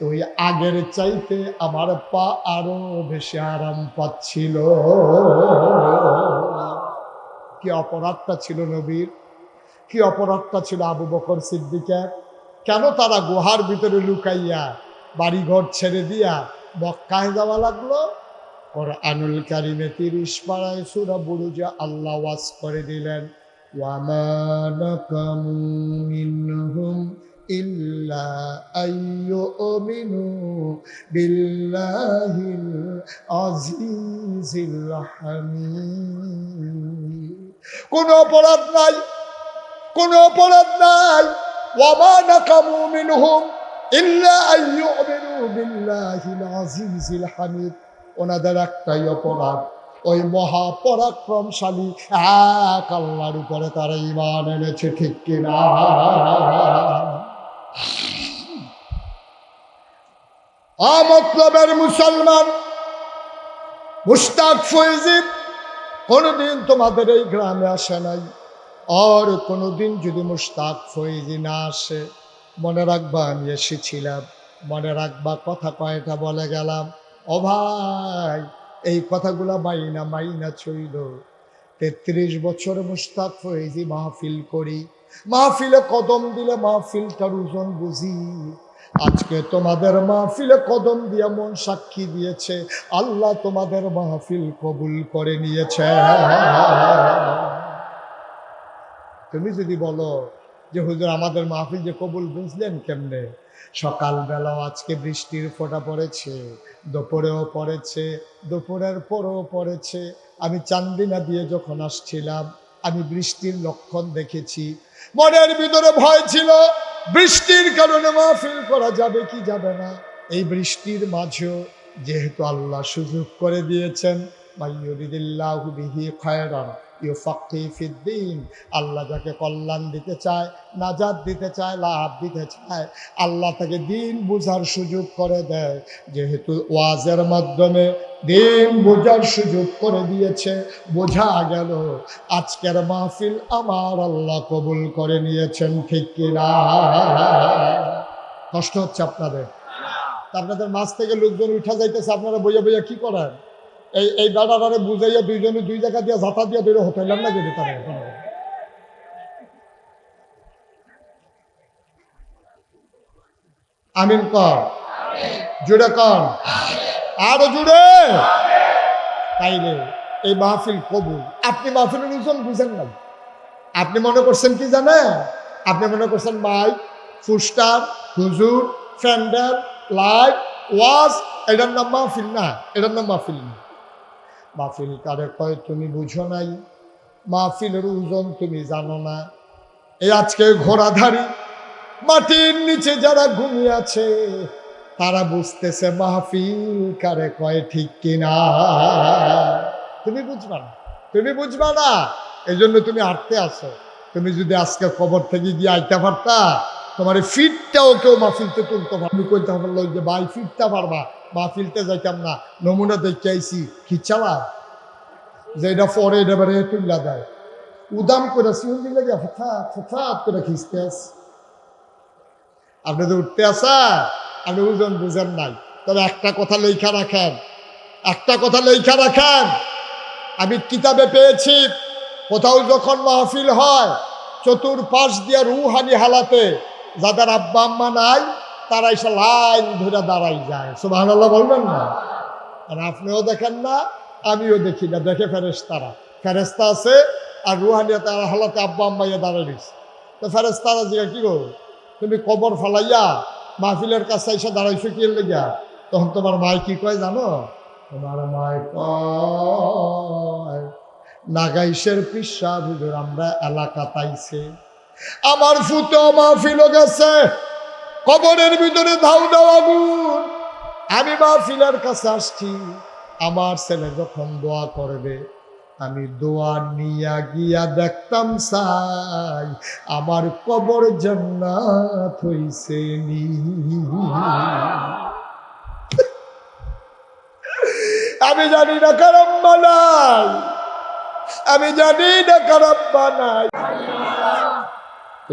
ওই আগের চাইতে আমার পা আরো বেশি আরাম পাচ্ছিল। কি অপরাধটা ছিল নবীর, কি অপরাধটা ছিল আবু বকর সিদ্দিকের। কেন তারা গুহার ভিতরে লুকাইয়া বাড়িঘর ছেড়ে দিয়া মক্কায় যাওয়া লাগলো? কোরআনুল কারিমে ৩০ পারায় সূরা বুরুজে আল্লাহ ওয়াজ করে দিলেন, ওয়ামা নাকামু মিনহুম ইল্লা আইয়ুমিনু বিল্লাহিল আজিজিল হামিদ। কোনো অপরাধ নাই, কোনো অপরাধ নাই। ওয়ামা নাকামু মিনহুম ইল্লা আইয়ুমিনু বিল্লাহিল আজিজিল হামিদ। ওনাদের একটাই অপরাধ, ওই মহাপরাক্রমশালী এক আল্লাহর উপরে তারা ঈমান এনেছে, ঠিক কিনা? আমতলবের মুসলমান মুশতাক ফৈজি কোনোদিন তোমাদের এই গ্রামে আসে নাই, আর কোনোদিন যদি মুশতাক ফৈজি না আসে মনে রাখবা আমি এসেছিলাম, মনে রাখবা কথা কয়টা বলে গেলাম। ও ভাই, এই কথাগুলা মাইনা চইল। ৩৩ বছর মুশতাক ফৈজি মাহফিল করি, মাহফিলে কদম দিলে মাহফিলটার ওজন বুঝি। আজকে তোমাদের মাহফিলে কদম দিয়ে মন সাক্ষী দিয়েছে আল্লাহ তোমাদের মাহফিল কবুল করে নিয়েছে। তুমি যদি বলো যে হুজুর আমাদের মাহফিল যে কবুল বুঝলেন কেমনে? সকালবেলাও আজকে বৃষ্টির ফোঁটা পড়েছে, দুপুরেও পড়েছে, দুপুরের পরেও পড়েছে। আমি চান্দিনা দিয়ে যখন আসছিলাম আমি বৃষ্টির লক্ষণ দেখেছি। মনের ভিতরে ভয় ছিল বৃষ্টির কারণে মাহফিল করা যাবে কি যাবে না। এই বৃষ্টির মাঝেও যেহেতু আল্লাহ সুযোগ করে দিয়েছেন, মাইয়ুরিদিল্লাহু বিহি খায়রান ইউফাক্কিহু ফিদ্দীন, আল্লাহ যাকে কল্যাণ দিতে চায়, নাজাত দিতে চায়, লাভ দিতে চায়, আল্লাহ তাকে দিন বোঝার সুযোগ করে দেয়। যেহেতু ওয়াজের মাধ্যমে দিন বোঝার সুযোগ করে দিয়েছে, বোঝা গেল আজকের মাহফিল আমার আল্লাহ কবুল করে নিয়েছেন, ঠিক কিনা? কষ্ট হচ্ছে আপনাদের? আপনাদের মাঝ থেকে লোকজন উঠা যাইতেছে, আপনারা বইয়া বইয়া কি করেন? এই দাদাটারে বুঝাইয়া দুইজনে দুই জায়গা দিয়ে ঝাঁটা দিয়ে বেরো হতাইলাম না যেতে তারা। আমিন কর, জুড়ে কর, আরো জুড়ে। তাইলে এই মাহফিল কবুল। আপনি মাহফিলের ওজন বুঝেন না। আপনি মনে করছেন কি জানেন? আপনি মনে করছেন মাইক, পোস্টার, হুজুর, ফ্যান্ডার, লাইট, ওয়াজ, এটার নাম মাহফিল না, এটার নাম মাহফিল না। মাহফিল কারে কয় তুমি বুঝো নাই, মাহফিলের ওজন তুমি জানো না। এই আজকে ঘোড়াধারী মাটির নিচে যারা ঘুমিয়ে আছে তারা বুঝতেছে মাহফিল কারে কয়, ঠিক কিনা? তুমি বুঝবা না, তুমি বুঝবা না, এই জন্য তুমি হাঁটতে আসো। তুমি যদি আজকে খবর থেকে গিয়ে আইতে পারতা, তোমার ফিটটাও কেউ মাহফিলতে তুলতে পারবে। তুমি কইতে পারলো যে ভাই ফিটটা পারবা, মাহফিলতে যাইতাম না, নমুনা দেখতে আইসি খিচালা যে এটা পরে এটা বেড়ে তুল্লা দেয়, উদাম করে সিউন্দি লেগে হঠাৎ হঠাৎ করে খিচতে আসে। আপনি তো উঠতে আসা, আপনি ওজন বুঝেন নাই। তবে একটা কথা লেখা রাখেন, একটা কথা লেখা রাখেন, আমি কিতাবে পেয়েছি কোথাও যখন মাহফিল হয় চতুর্পাশ দিয়ে রুহানি হালাতে যাদের আব্বা আম্মা নাই তারা এসে লাইন ধরে দাঁড়াই যায়। সুবহানাল্লাহ বলবেন না? আর আপনিও দেখেন না, আমিও দেখি না, দেখে ফেরেশতারা। ফেরেশতা আছে আর রুহানি তারা হালাতে আব্বা আম্মাইয়া দাঁড়াই দিচ্ছে। তো ফেরেশতারা জিজ্ঞাসা কি গো তুমি কবর ফালাইয়া মাহফিলের কাছে এসে দাঁড়াইছো কি লেগা? তখন তোমার মায় কি কয় জানো? তোমার মায় কয় নাগাইশের পিসা হুজুর আমরা এলাকা পাইছে, আমার ফুটো মাহফিলও গেছে, কবরের ভিতরে ধাউ দাও আগুন, আমি মাহফিলের কাছে আসছি, আমার ছেলে যখন দোয়া করবে আমি দোয়া নিয়া গিয়া দেখতাম চাই আমার কবর জান্নাত হইছে নি। আমি জানি না কারাম্মা নাই, আমি জানি না কারাম্মা নাই।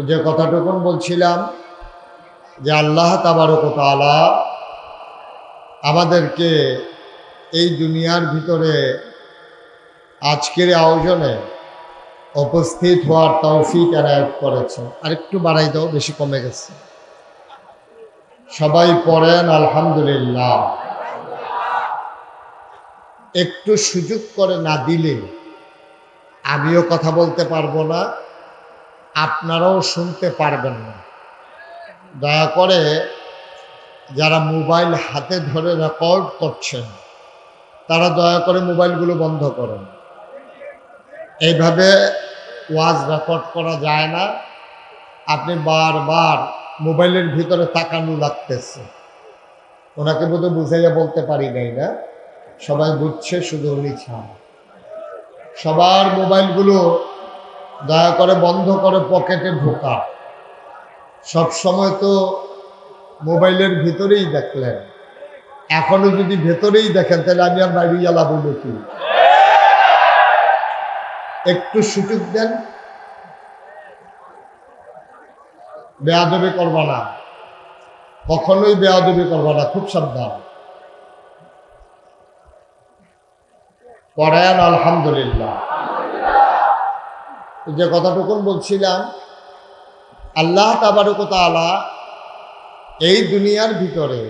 যে কথাটুকুন বলছিলাম যে আল্লাহ তাবারক ওয়া তাআলা আমাদেরকে এই দুনিয়ার ভিতরে আজকের আয়োজনে উপস্থিত হওয়ার তৌফিক এনায়েত করেছেন। আরেকটু বাড়াই দাও, বেশি কমে গেছে। সবাই পড়েন আলহামদুলিল্লাহ। একটু সুযোগ করে না দিলে আমিও কথা বলতে পারবো না, আপনারাও শুনতে পারবেন না। দয়া করে যারা মোবাইল হাতে ধরে রেকর্ড করছেন তারা দয়া করে মোবাইলগুলো বন্ধ করেন। এইভাবে ওয়াজ রেকর্ড করা যায় না। আপনি বারবার মোবাইলের ভিতরে তাকানো লাগতেছে। ওনাকে বোধহয় বুঝাইয়া বলতে পারি নাই না? সবাই বুঝছে, শুধু উনি ছাড়া। সবার মোবাইলগুলো দয়া করে বন্ধ করে পকেটে ঢোকা। সব সময় তো মোবাইলের ভিতরেই দেখলেন, এখনো যদি ভেতরেই দেখেন তাহলে আমি আর বাইরে জ্বালা বলবো কি? একটু সুযোগ দেন, বেয়াদবি করবা না, কখনোই বেয়াদবি করবা না, খুব সাবধান। পড়েন আলহামদুলিল্লাহ। যে কথাটুকুন বলছিলাম, আল্লাহ তাবারক ওয়া তাআলা এই দুনিয়ার ভিতরে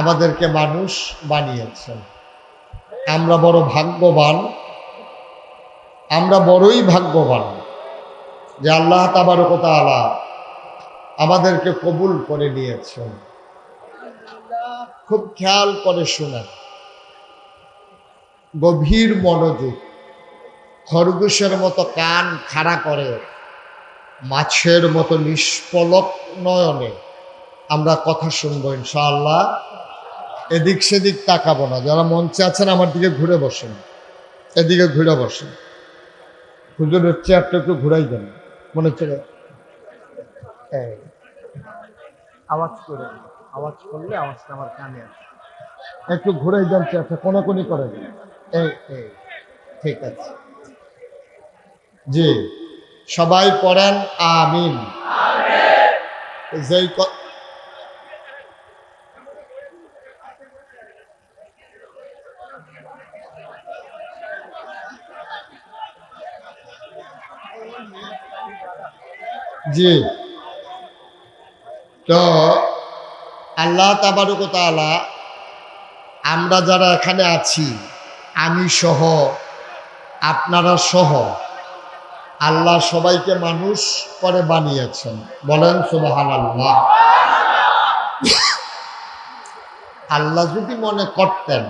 আমাদেরকে মানুষ বানিয়েছেন। আমরা বড় ভাগ্যবান, আমরা বড়ই ভাগ্যবান যে আল্লাহ তাবারক ওয়া তাআলা আমাদেরকে কবুল করে নিয়েছেন। খুব খেয়াল করে শুনেন, গভীর মনোযোগ, খরগোশের মতো কান খাড়া করে মাছের মতো নিষ্পলক নয়নে আমরা কথা শুনবো ইনশাআল্লাহ। এদিক সেদিক তাকাবো না। যারা মঞ্চে আছেন আমার দিকে ঘুরে বসেন, এদিকে ঘুরে বসেন। হুজুরের চেয়ারটা একটু ঘুরাই দেন, মনে হচ্ছে আওয়াজ করে, আওয়াজ করলে আওয়াজটা আমার কানে আসে। একটু ঘুরাই দেন চেয়ারটা, কোনাকুনি করে দেন। এই এই ঠিক আছে জি, সবাই পড়েন আমিন। যেই জি, তো আল্লাহ তাবারক ওয়া তাআলা আমরা যারা এখানে আছি, আমি সহ আপনারা সহ আল্লাহ সবাইকে মানুষ করে বানিয়েছেন। বলেন সুবহানাল্লাহ। আল্লাহ যদি মনে করতেন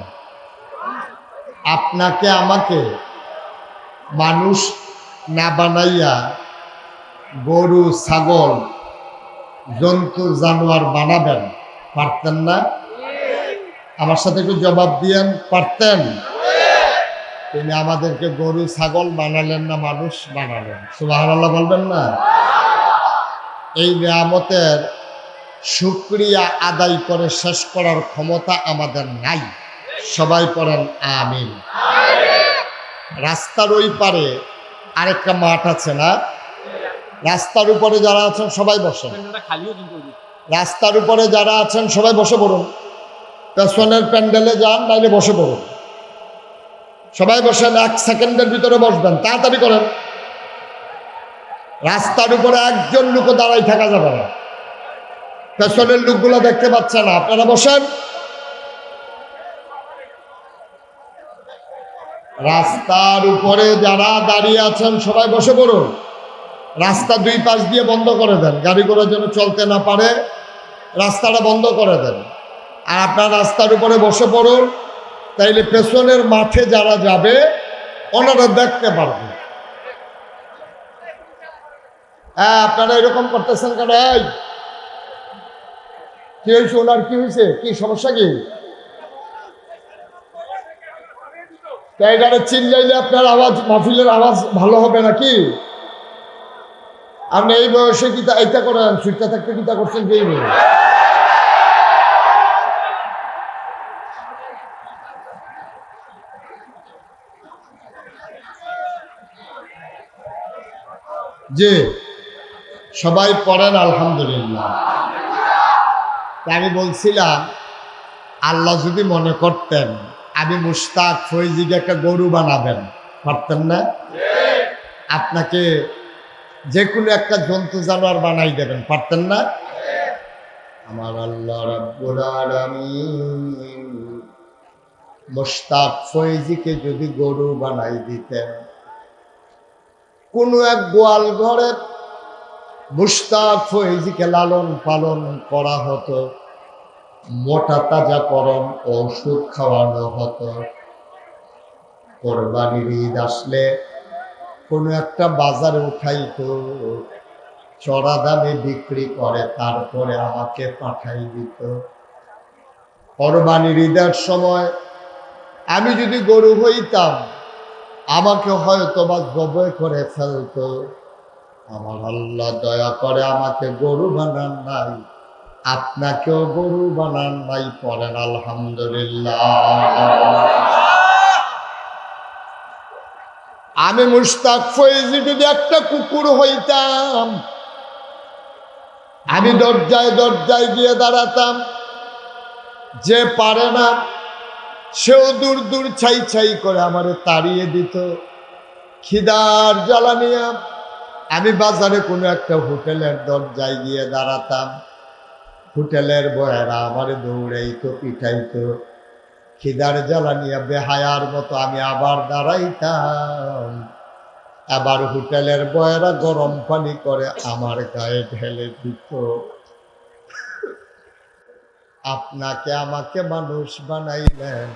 আপনাকে আমাকে মানুষ না বানাইয়া গরু ছাগল জন্তু জানোয়ার বানাবেন, পারতেন না? আমার সাথে একটু জবাব দিয়েন, পারতেন? তিনি আমাদেরকে গরু ছাগল বানালেন না, মানুষ বানালেন। সুবহানাল্লাহ বলবেন না? এই নিয়ামতের শুকরিয়া আদায় করে শেষ করার ক্ষমতা আমাদের নাই। সবাই পড়েন আমিন। রাস্তার ওই পারে আরেকটা মাঠ আছে না? রাস্তার উপরে যারা আছেন সবাই বসেন। রাস্তার উপরে যারা আছেন সবাই বসে পড়ুন। পেছনের প্যান্ডেলে যান, নাইলে বসে পড়ুন। সবাই বসেন, 1 সেকেন্ডের ভিতরে বসবেন, তাড়াতাড়ি করেন। রাস্তার উপরে একজন লোকও দাঁড়াই থাকা যাবে না। পেছনের লোকগুলো দেখতে পাচ্ছে না, আপনারা বসেন। রাস্তার উপরে যারা দাঁড়িয়ে আছেন সবাই বসে পড়ুন। রাস্তা 2 পাশ দিয়ে বন্ধ করে দেন, গাড়ি ঘোড়া যেন চলতে না পারে, রাস্তাটা বন্ধ করে দেন। আর আপনার রাস্তার উপরে বসে পড়ুন, তাইলে পেছনের মাঠে যারা যাবে ওনারা দেখতে পারবে। হ্যাঁ, আপনারা এরকম করতেছেন কেন? কি হয়েছে ওনার? কি হয়েছে? কি সমস্যা? কি তো এটারে চিল্লাইলে আপনার আওয়াজ, মাহফিলের আওয়াজ ভালো হবে নাকি? আপনি এই বয়সে কিতা এইটা করেন, সুইটটা থাকতে কিতা করছেন কি? যে সবাই পড়েন আলহামদুলিল্লাহ। আমি বলছিলাম আল্লাহ যদি মনে করতেন আমি মুশতাক ফৈজিকে একটা গরু বানাবেন, পারতেন না? আপনাকে যে কোনো একটা জন্তু জানোয়ার বানাই দেবেন, পারতেন না? আমার আল্লাহ রাব্বুল আলামিন মুশতাক ফৈজিকে যদি গরু বানাই দিতেন, কোনো এক গোয়াল ঘরে মুশতাক ফৈজিকে লালন পালন করা হতো, মোটা তাজা করম ওষুধ খাওয়ানো হতো। কোরবানির ঈদ আসলে কোনো একটা বাজারে উঠাইতো, চড়া দামে বিক্রি করে তারপরে আমাকে পাঠাই দিত। কোরবানির ঈদের সময় আমি যদি গরু হইতাম, আমাকে হয়তো বা জবাই করে ফেলতো। আমার আল্লাহ দয়া করে আমাকে গরু বানান নাই, আপনাকেও গরু বানান নাই, পড়েন আলহামদুলিল্লাহ। আমি মুশতাক ফৈজি যদি একটা কুকুর হইতাম, আমি দরজায় দরজায় গিয়ে দাঁড়াতাম, যে পারে না সেও দূর দূর ছাই ছাই করে আমারে তাড়িয়ে দিত। খিদার জ্বালা নিয়ে আমি বাজারে কোনো একটা হোটেলের দরজায় গিয়ে দাঁড়াতাম, হোটেলের বয়েরা আমারে দৌড়াইতো, পিঠাইতো। খিদার জ্বালা নিয়ে বেহায়ার মতো আমি আবার দাঁড়াইতাম, আবার হোটেলের বয়েরা গরম পানি করে আমার গায়ে ঢেলে দিত। আপনাকে আমাকে মানুষ বানাইলেন,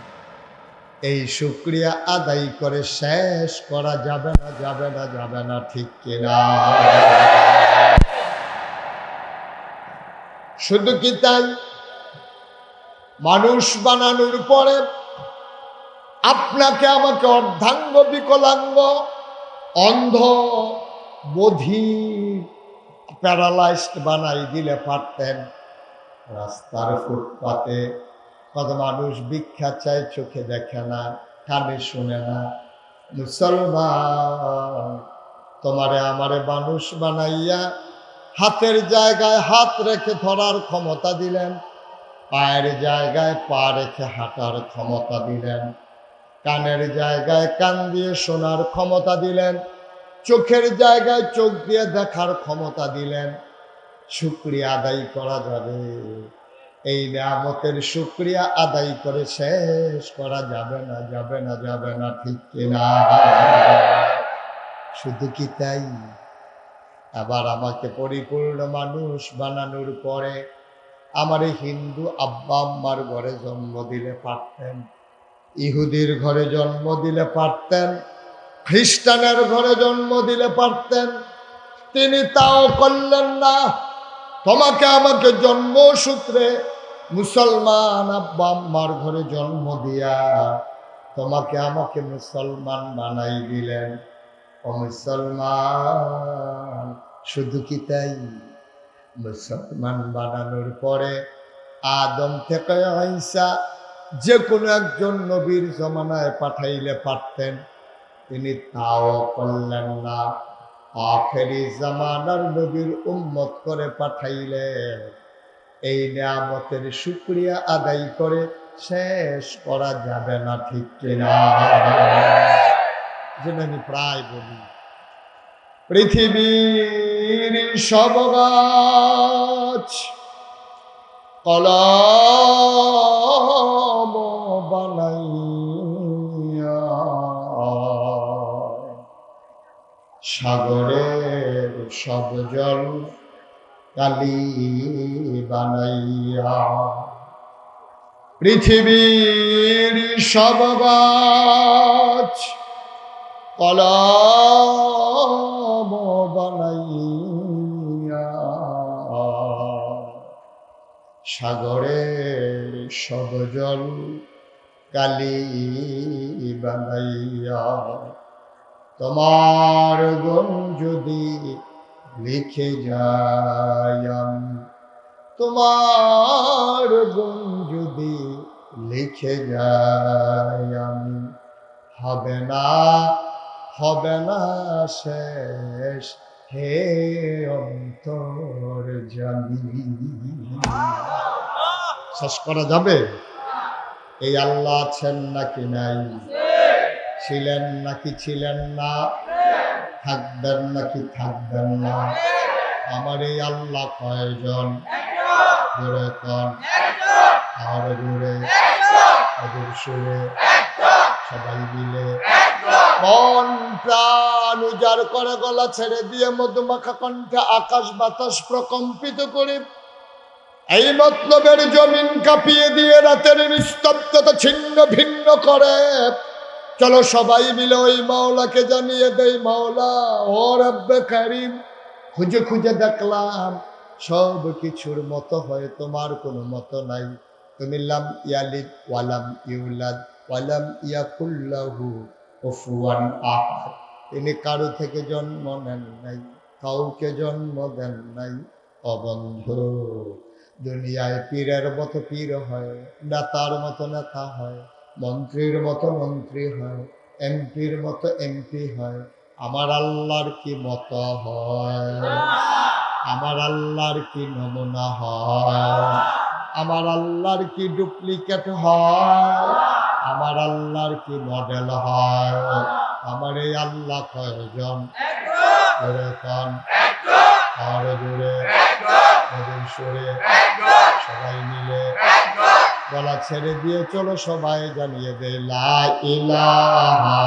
এই শুকরিয়া আদায় করে শেষ করা যাবে না, যাবে না, যাবে না, ঠিক কিনা? শুধু কি তাই, মানুষ বানানোর পরে আপনাকে আমাকে অর্ধাঙ্গ বিকলাঙ্গ, অন্ধ, বধির, প্যারালাইজড বানাই দিলে পারতেন। রাস্তার ফুটপাতে কত মানুষ ভিক্ষা চায়, চোখে দেখে না, কানে শুনে না। মুসলমান, তোমারে আমারে মানুষ বানাইয়া হাতের জায়গায় হাত রেখে ধরার ক্ষমতা দিলেন, পায়ের জায়গায় পা রেখে হাঁটার ক্ষমতা দিলেন, কানের জায়গায় কান দিয়ে শোনার ক্ষমতা দিলেন, চোখের জায়গায় চোখ দিয়ে দেখার ক্ষমতা দিলেন। শুকরিয়া আদায় করা যাবে? এই নিয়ামতের শুকরিয়া আদায় করে শেষ করা যাবে না, যাবে না, যাবে না, ঠিক কিনা? শুধু কি তাই, আবার আমাকে পরিপূর্ণ মানুষ বানানোর পরে আমার হিন্দু আব্বা আম্মার ঘরে জন্ম দিলে পারতেন, ইহুদির ঘরে জন্ম দিলে পারতেন, খ্রিস্টানের ঘরে জন্ম দিলে পারতেন। তিনি তাও করলেন না। তোমাকে আমাকে জন্মসূত্রে মুসলমান আব্বা আম্মার ঘরে জন্ম দিয়া তোমাকে আমাকে মুসলমান বানাই দিলেন। ও মুসলমান, শুধু কি তাই, মুসলমান বানানোর পরে আদম থেকে ঈসা যে কোনো একজন নবীর জমানায় পাঠাইলে পারতেন, তিনি তাও করলেন না। আখেরি জামানার নবীর উম্মত করে পাঠাইলেন। এই নিয়ামতের শুকরিয়া আদায় করে শেষ করা যাবে না, ঠিক কিনা? যেন আমি প্রায় বলি, পৃথিবীর সব গাছ কলম বানাইয়া, সাগরের সব জল কালি বানাইয়া, পৃথিবীর সব গাছ কলম বানাইয়া, সাগরের সব জল কালি বানাইয়া তোমার গুণ যদি লিখে যাই আমি, তোমার গুণ যদি লিখে যাই আমি, হবে না শেষ হে অন্তর জানি। শেষ করা যাবে? এই আল্লাহ আছেন নাকি নাই? ছিলেন নাকি ছিলেন না? থাকবেন নাকি থাকবেন না? আমার এই আল্লাহ কয়জন? জোরে কন, আর জোরে, ওদের সুরে, সবাই মিলে মন প্রাণ উজাড় করে গলা ছেড়ে দিয়ে মধুমাখা কণ্ঠে আকাশ বাতাস প্রকম্পিত করে এই মতলবের জমিন কাঁপিয়ে দিয়ে রাতের নিস্তব্ধতা ছিন্ন ভিন্ন করে চলো সবাই মিলে ওই মাওলাকে জানিয়ে দেই, মাওলা ও রব্বে কারীম, খুঁজে খুঁজে দেখলাম সব কিছুর মতো হয় তোমার কোনো মতো নাই। তুমি লাম ইয়ালিদ ওয়ালাম ইউলাদ ওয়ালাম ইয়াকুল লাহু কুফুয়ান আহাদ। তিনি কারো থেকে জন্ম নেন নাই, কাউকে জন্ম দেন নাই। অবন্ধু, দুনিয়ায় পীরের মতো পীর হয়, নেতার মতো নেতা হয়, মন্ত্রীর মতো মন্ত্রী হয়, এমপির মতো এমপি হয়। আমার আল্লাহর কি মতো হয়? আমার আল্লাহর কি নমুনা হয়? আমার আল্লাহর কি ডুপ্লিকেট হয়? আমার আল্লাহর কি মডেল হয়? আমার এই আল্লাহ কয়জন? জোরে কন, আর জোরে, ওদের সুরে, সবাই মিলে গলা ছেড়ে দিয়ে চলো সবাই জানিয়ে দে লা ইলাহা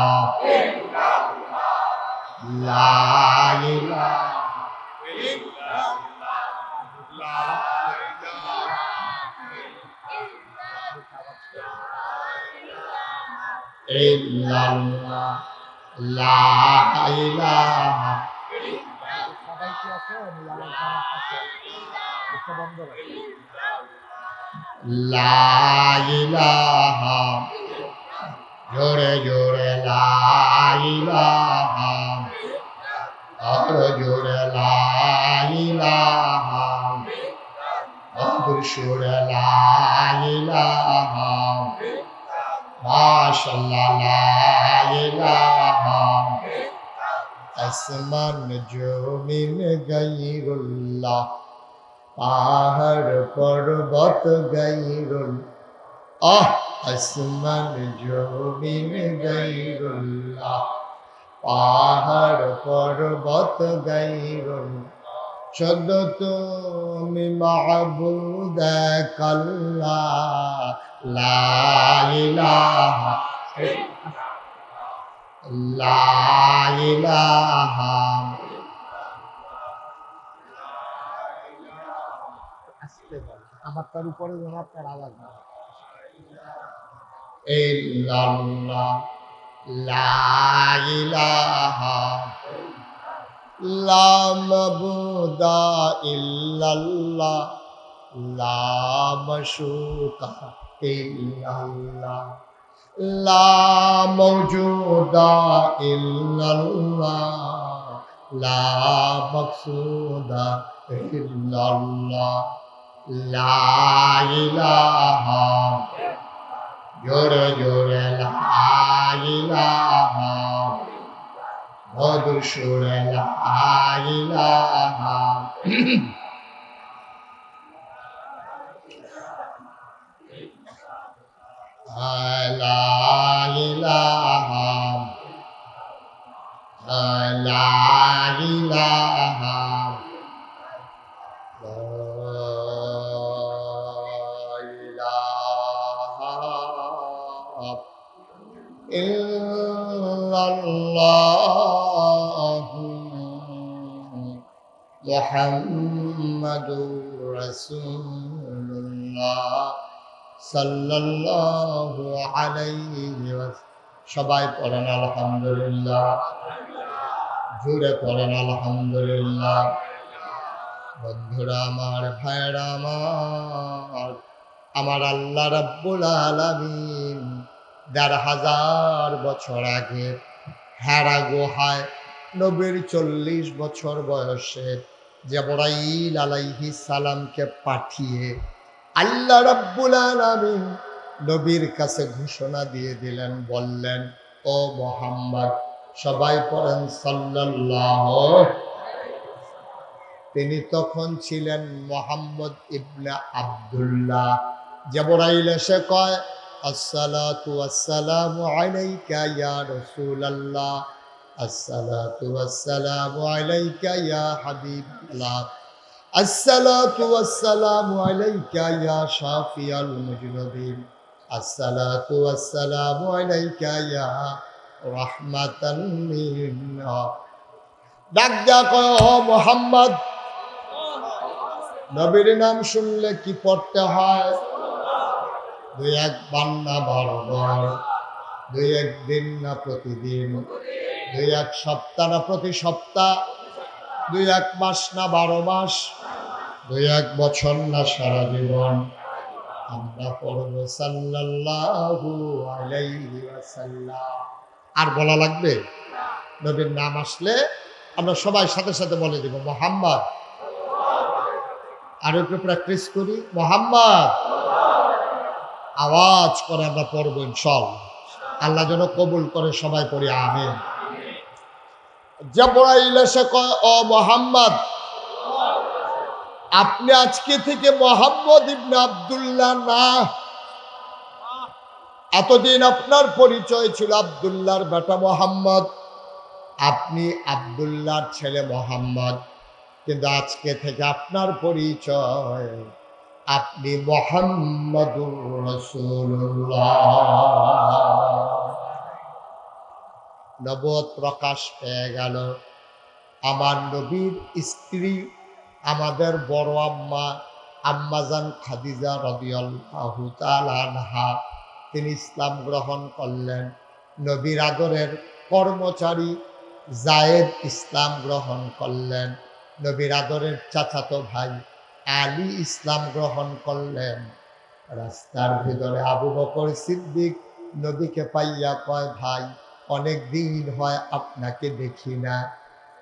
লা ইলাহা ইল্লাল্লাহ লা ইলাহা। সবাই কি আছে লা ইলাহা, জোরে জোরে লা ইলাহা, আরো জোরে লা ইলাহা, মধুর সুরে লা ইলাহা, মাশাআল্লাহ লা ইলাহা। আসমান জমিন গায়রুল্লাহ, পাহাড় পর্বত গায়রুল্লাহ, আসমান জমিন গায়রুল্লাহ, পাহাড় পর্বত গায়রুল্লাহ। শুধু তুমি মাবুদ এক আল্লাহ, লা ইলাহা লা ইলাহা। আমার তার উপরে যেন আপনার আওয়াজ না। ইল্লাল্লাহ লা ইলাহা লা মাবুদা ইল্লাল্লাহ লা মাশুকা ইল্লাল্লাহ লা মাওজুদা ইল্লাল্লাহ লা মাকসুদা ইল্লাল্লাহ লা ইলাহা, জোরে জোরে লা ইলাহা, মধুর সুরে লা ইলাহা। লা ইলাহা লা ইলাহা ইল্লাল্লাহু মুহাম্মাদুর রাসূলুল্লাহ সাল্লাল্লাহু আলাইহি ওয়াসাল্লাম। সবাই পড়েন আলহামদুলিল্লাহ, জোরে পড়েন আলহামদুলিল্লাহ। বন্ধুরা আমার, ভাইরা আমার, আমার আল্লাহ রাব্বুল আলামিন ১,৫০০ বছর আগে হেরা গুহায় নবীর ৪০ বছর বয়সে জিবরাইল আলাইহিস সালামকে পাঠিয়ে আল্লাহ রাব্বুল আলামিন নবীর কাছে ঘোষণা দিয়ে দিলেন, বললেন, ও মুহাম্মদ, সবাই পড়েন সাল্লাল্লাহু। তিনি তখন ছিলেন মুহাম্মদ ইবনে আব্দুল্লাহ। জিবরাইল এসে কয়, আসসালাতু ওয়াসসালামু আলাইকা ইয়া রাসূলুল্লাহ, আসসালাতু ওয়াসসালামু আলাইকা ইয়া হাবিবাল্লাহ, আসসালাতু ওয়াসসালামু আলাইকা ইয়া শাফিয়াল মুজনিবিন, আসসালাতু ওয়াসসালামু আলাইকা ইয়া রাহমাতাল লিল আলামিন। ডাক দেয়া কয়, ও মুহাম্মদ, নবীর নাম শুনলে কি পড়তে হয়? ২-১ বার না ১২ বার, ২-১ দিন না প্রতিদিন, ২-১ সপ্তাহ না প্রতি সপ্তাহ, ২-১ মাস না ১২ মাস, ২-১ বছর না সারা জীবন আমরা পড়ব সাল্লাল্লাহু আলাইহি ওয়াসাল্লাম। আর বলা লাগবে? নবীর নাম আসলে আমরা সবাই সাথে সাথে বলে দেব মুহাম্মদ। আর একটু প্র্যাকটিস করি, মুহাম্মদ। আওয়াজ করে আমরা পড়ব ইনশাআল্লাহ। আল্লাহ যেন কবুল করে, সবাই পড়ি আমিন। জিবরাইল এসে কয়, ও মুহাম্মদ, আপনি আজকে থেকে মুহাম্মদ ইবনে আব্দুল্লাহ না। এতদিন আপনার পরিচয় ছিল আব্দুল্লাহর বেটা মুহাম্মদ, আপনি আব্দুল্লাহর ছেলে মুহাম্মদ, কিন্তু আজকে থেকে আপনার পরিচয় আপনি মুহাম্মাদুর রাসূলুল্লাহ। নবুয়ত প্রকাশ পেয়ে গেল। আমার নবীর স্ত্রী, আমাদের বড় আম্মা আম্মাজান খাদিজা রাদিয়াল্লাহু তাআলা আনহা, তিনি ইসলাম গ্রহণ করলেন। নবীর আদরের কর্মচারী জায়েদ ইসলাম গ্রহণ করলেন। নবীর আদরের চাচাতো ভাই আলী ইসলাম গ্রহণ করলেন। রাস্তার ভিতরে আবু বকর সিদ্দিক নবীকে পাইয়া কয়, ভাই, অনেক দিন হয় আপনাকে দেখি না।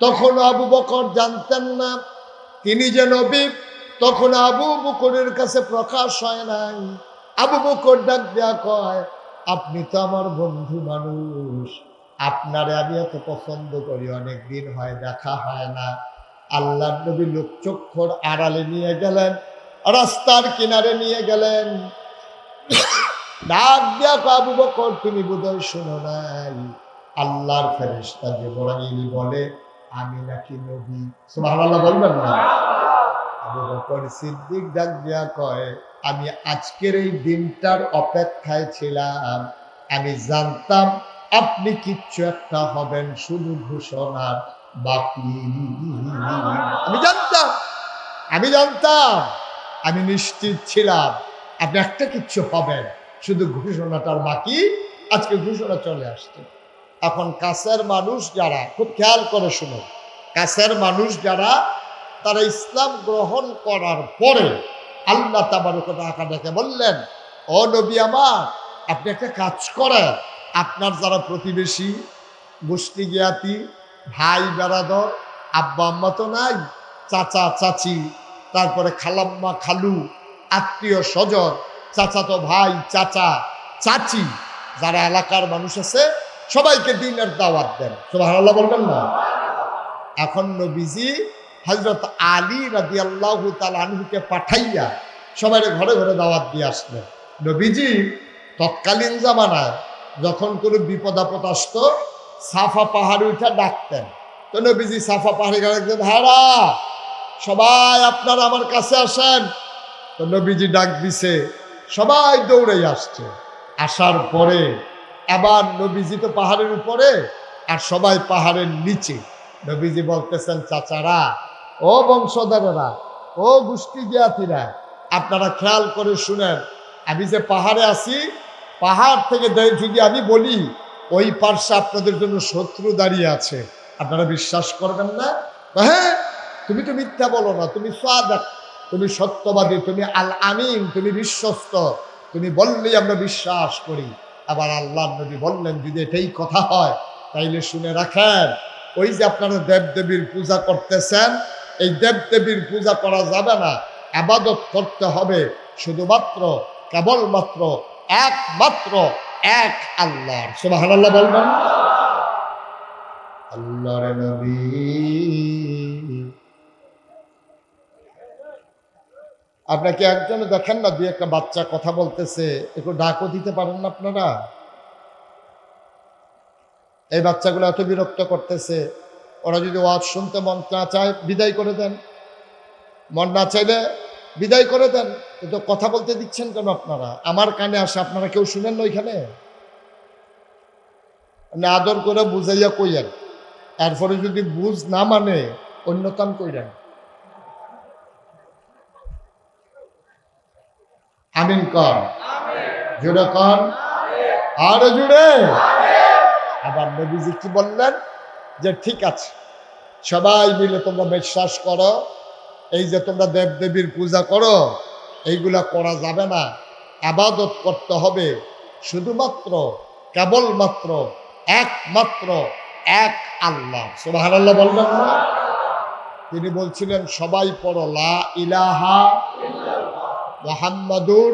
তখন আবু বকর জানতেন না তিনি যে নবী, তখন আবু বকরের কাছে প্রকাশ হয় নাই। আবু বকর ডাক দেয়া কয়, আপনি তো আমার বন্ধু মানুষ, আপনারে আমি এত পছন্দ করি, অনেক দিন হয় দেখা হয় না। আল্লাহর নবী লোকচক্ষুর আড়ালে নিয়ে গেলেন, রাস্তার কিনারে নিয়ে গেলেন। ডাক দেয়া কয়, আবু বকর, তুমি বোধহয় শোনো নাই, আল্লাহর ফেরেশতা জিবরাইল বলে আমি নাকি নবী। সুবহানাল্লাহ বলবেন না? আবু বকর সিদ্দিক ডাক দেয়া কয়, আমি আজকের এই দিনটার অপেক্ষায় ছিলাম। আমি জানতাম আপনি কিচ্ছু একটা হবেন, শুধু ঘোষণার বাকি। আমি জানতাম, আমি নিশ্চিত ছিলাম আপনি একটা কিচ্ছু হবেন, শুধু ঘোষণাটার বাকি। আজকে ঘোষণা চলে আসছে। এখন কাছের মানুষ যারা, খুব খেয়াল করে শুনো, কাছের মানুষ যারা, তারা ইসলাম গ্রহণ করার পরে আল্লাহ তাবারক ওয়া তাআলা ডেকে বললেন, ও নবী আমার, আপনি একটা কাজ করেন, আপনার যারা প্রতিবেশী, গোষ্ঠী জ্ঞাতি, ভাই বেরাদর, আব্বা আম্মা তো নাই, চাচা চাচি, তারপরে খালাম্মা খালু, আত্মীয় স্বজন, চাচাতো ভাই চাচা চাচি, যারা এলাকার মানুষ আছে, সবাইকে দিনের দাওয়াত দেন। সুবহানাল্লাহ বলবেন না? এখন নবীজি হযরত আলী রাদিয়াল্লাহু তাআলা আনহুকে পাঠাইয়া সবাই ঘরে ঘরে দাওয়াত দিয়ে আসলেন। নবীজি তৎকালীন জামানায় যখন কোনো বিপদ আপদ আসতো, সাফা পাহাড়ে উঠে ডাকতেন। তো নবীজি সাফা পাহাড়ে ডাকতেন, হারা সবাই আপনারা আমার কাছে আসেন। তো নবীজি ডাক দিছে, সবাই দৌড়ে আসছে। আসার পরে এবার নবীজি তো পাহাড়ের উপরে আর সবাই পাহাড়ের নিচে। নবীজি বলতেছেন, চাচারা, ও বংশধরেরা, ও গোষ্ঠী জ্ঞাতিরা, আপনারা খেয়াল করে শুনেন, আমি যে পাহাড়ে আছি, পাহাড় থেকে যদি আমি বলি ওই পার্শ্বে আপনাদের জন্য শত্রু দাঁড়িয়ে আছে, আপনারা বিশ্বাস করবেন না? হ্যাঁ, তুমি তো মিথ্যা বলো না, তুমি সাদিক, তুমি সত্যবাদী, তুমি আল আমিন, তুমি বিশ্বস্ত, তুমি বললেই আমরা বিশ্বাস করি। আবার আল্লাহ নবী বললেন যদি এটাই কথা হয় তাইলে শুনে রাখেন, ওই যে আপনারা দেবদেবীর পূজা করতেছেন, এই দেবদেবীর পূজা করা যাবে না, আবাদত করতে হবে শুধুমাত্র কেবলমাত্র একমাত্র এক আল্লাহর। সুবহানাল্লাহ বলবেন। আল্লাহর নবী আপনাকে একজনে দেখেন না, দুই একটা বাচ্চা কথা বলতেছে, একটু ডাকও দিতে পারেন না আপনারা? এই বাচ্চাগুলো এত বিরক্ত করতেছে, ওরা যদি ওয়াজ শুনতে মন না চায় বিদায় করে দেন, মন না চাইলে বিদায় করে দেন, কিন্তু কথা বলতে দিচ্ছেন কেন আপনারা? আমার কানে আসে, আপনারা কেউ শুনেন না ওইখানে? আপনি আদর করে বুঝাইয়া কইয়েন, এরপরে যদি বুঝ না মানে অন্যতম কইরেন। আমিন কর, জুড়ে কর, আরো জুড়ে। আবার নবীজি কি বললেন যে ঠিক আছে সবাই মিলে তোমরা বিশ্বাস করো, এই যে তোমরা দেবদেবীর পূজা করো এইগুলা করা যাবে না, আবাদত করতে হবে শুধুমাত্র কেবলমাত্র একমাত্র এক আল্লাহ। সুবহানাল্লাহ বলবেন না? তিনি বলছিলেন সবাই পড়ো লা ইলাহা মুহাম্মাদুর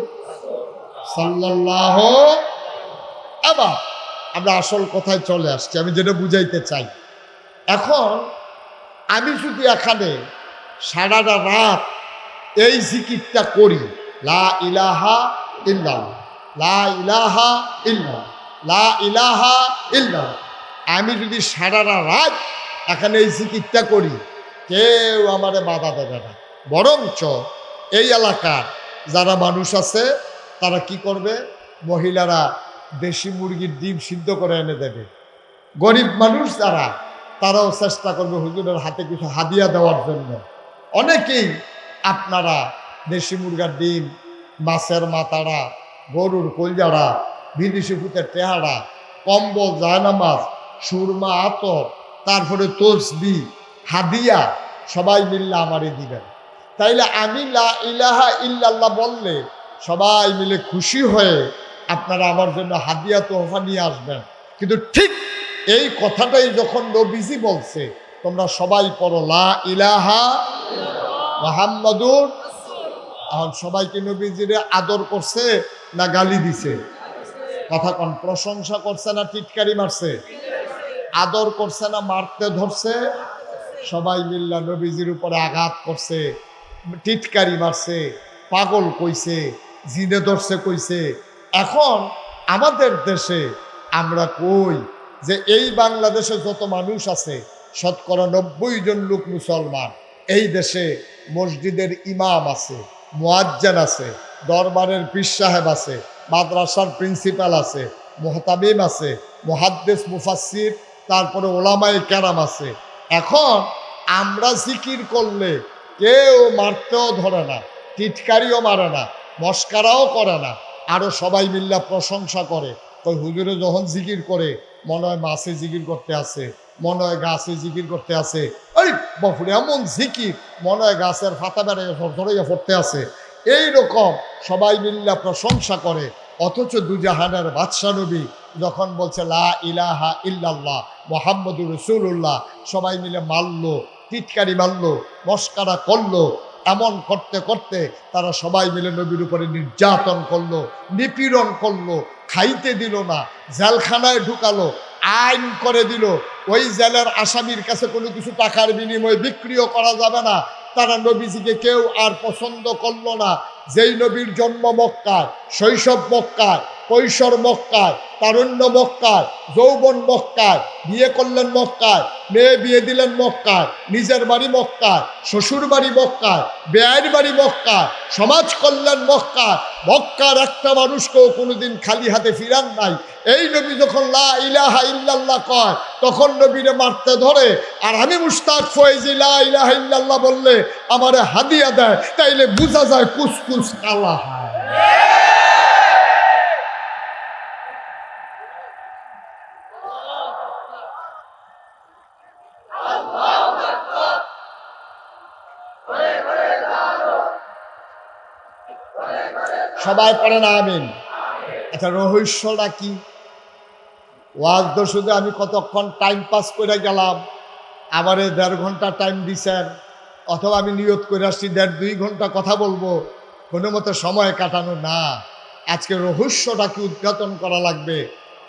সাল্লাল্লাহু। আবার আমরা আসল কথায় চলে আসছি, আমি যেটা বুঝাইতে চাই। এখন আমি যদি এখানে সারাটা রাত এই জিকিরটা করি, লা ইলাহা ইল্লাল্লাহ, লা ইলাহা ইল্লাল্লাহ, লা ইলাহা ইল্লাল্লাহ, আমি যদি সারাটা রাত এখানে এই জিকিরটা করি, কেউ আমারে বাধা দেবে না। বরঞ্চ এই এলাকার যারা মানুষ আছে তারা কি করবে, মহিলারা দেশি মুরগির ডিম সিদ্ধ করে এনে দেবে। গরিব মানুষ যারা, তারাও চেষ্টা করবে হুজুরের হাতে কিছু হাদিয়া দেওয়ার জন্য। অনেকেই আপনারা দেশি মুরগার ডিম, মাছের মাথাড়া, গরুর কলজাড়া, বিদেশি ফুতের টেহারা, কম্বল, জায়নামাজ, সুরমা, আতর, তারপরে তসবি, হাদিয়া সবাই মিললে আমারে দিবেন। তাইলে আমি লা ইলাহা ইল্লাল্লাহ বললে সবাই মিলে খুশি হয়ে আপনারা আমার জন্য হাদিয়া তোহফা নিয়ে আসবেন। কিন্তু ঠিক এই কথাটাই যখন নবীজি বলছে তোমরা সবাই পড়ো লা ইলাহা মুহাম্মাদুর, এখন সবাইকে নবীজিরে আদর করছে না গালি দিছে? কথা কোন? প্রশংসা করছে না টিটকারি মারছে? আদর করছে না মারতে ধরছে? সবাই মিল্লা নবীজির উপরে আঘাত করছে, টিটকারি মারছে, পাগল কইছে, জিনে ধরছে কইছে। এখন আমাদের দেশে আমরা কই যে এই বাংলাদেশে যত মানুষ আছে শতকরা 90 জন লোক মুসলমান। এই দেশে মসজিদের ইমাম আছে, মুয়াজ্জিন আছে, দরবারের পীর সাহেব আছে, মাদ্রাসার প্রিন্সিপাল আছে, মুহতামিম আছে, মুহাদ্দিস মুফাসসির, তারপরে ওলামায়ে কেরাম আছে। এখন আমরা জিকির করলে কেউ মারতেও ধরে না, টিটকারিও মারে না, মস্কারাও করে না, আরও সবাই মিল্লা প্রশংসা করে। ওই হুজুরে যখন জিকির করে মনে হয় মাছে জিকির করতে আছে, মনে হয় গাছে জিকির করতে আছে, ওই বাপুরে এমন জিকির মনে হয় গাছের ফাতা বেড়ে ধরাইয়া পড়তে আছে। এইরকম সবাই মিল্লা প্রশংসা করে। অথচ দুজাহানের বাদশা নবী যখন বলছে লা ইলাহা ইল্লাল্লাহ মুহাম্মাদুর রাসূলুল্লাহ, সবাই মিলে মারলো, টিটকারি মারলো, মস্কারা করলো। এমন করতে করতে তারা সবাই মিলে নবীর উপরে নির্যাতন করলো, নিপীড়ন করলো, খাইতে দিল না, জেলখানায় ঢুকালো, আইন করে দিল ওই জেলের আসামির কাছে কোনো কিছু টাকার বিনিময়ে বিক্রিও করা যাবে না। তারা নবীজিকে কেউ আর পছন্দ করলো না। যেই নবীর জন্ম মক্কায়, শৈশব মক্কায়, কৈশোর মক্কায়, তারুণ্য মক্কায়, যৌবন মক্কায়, বিয়ে করলেন মক্কায়, মেয়ে বিয়ে দিলেন মক্কায়, নিজের বাড়ি মক্কায়, শ্বশুর বাড়ি মক্কায়, বেয়ার বাড়ি মক্কায়, সমাজ করলেন মক্কায়, মক্কার একটা মানুষকেও কোনোদিন খালি হাতে ফিরান নাই। এই নবী যখন লা ইলাহা ইল্লাল্লাহ কয় তখন নবীরে মারতে ধরে। আর আমি মুশতাক ফয়েজি লা ইলাহা ইল্লাল্লাহ বললে আমারে হাদিয়া দেয়, তাইলে বোঝা যায় কুসকুস কালা হয়। সবাই পড়ে না আমিন। আচ্ছা, রহস্যটা কি? ওয়াজ তো শুধু আমি কতক্ষণ টাইম পাস করে গেলাম, আবার 1.5 ঘন্টা টাইম দিছেন, অথবা আমি নিয়ত করে আসছি 1.5-2 ঘন্টা কথা বলবো, কোনো মতো সময় কাটানো না। আজকে রহস্যটাকে উদ্ঘাটন করা লাগবে।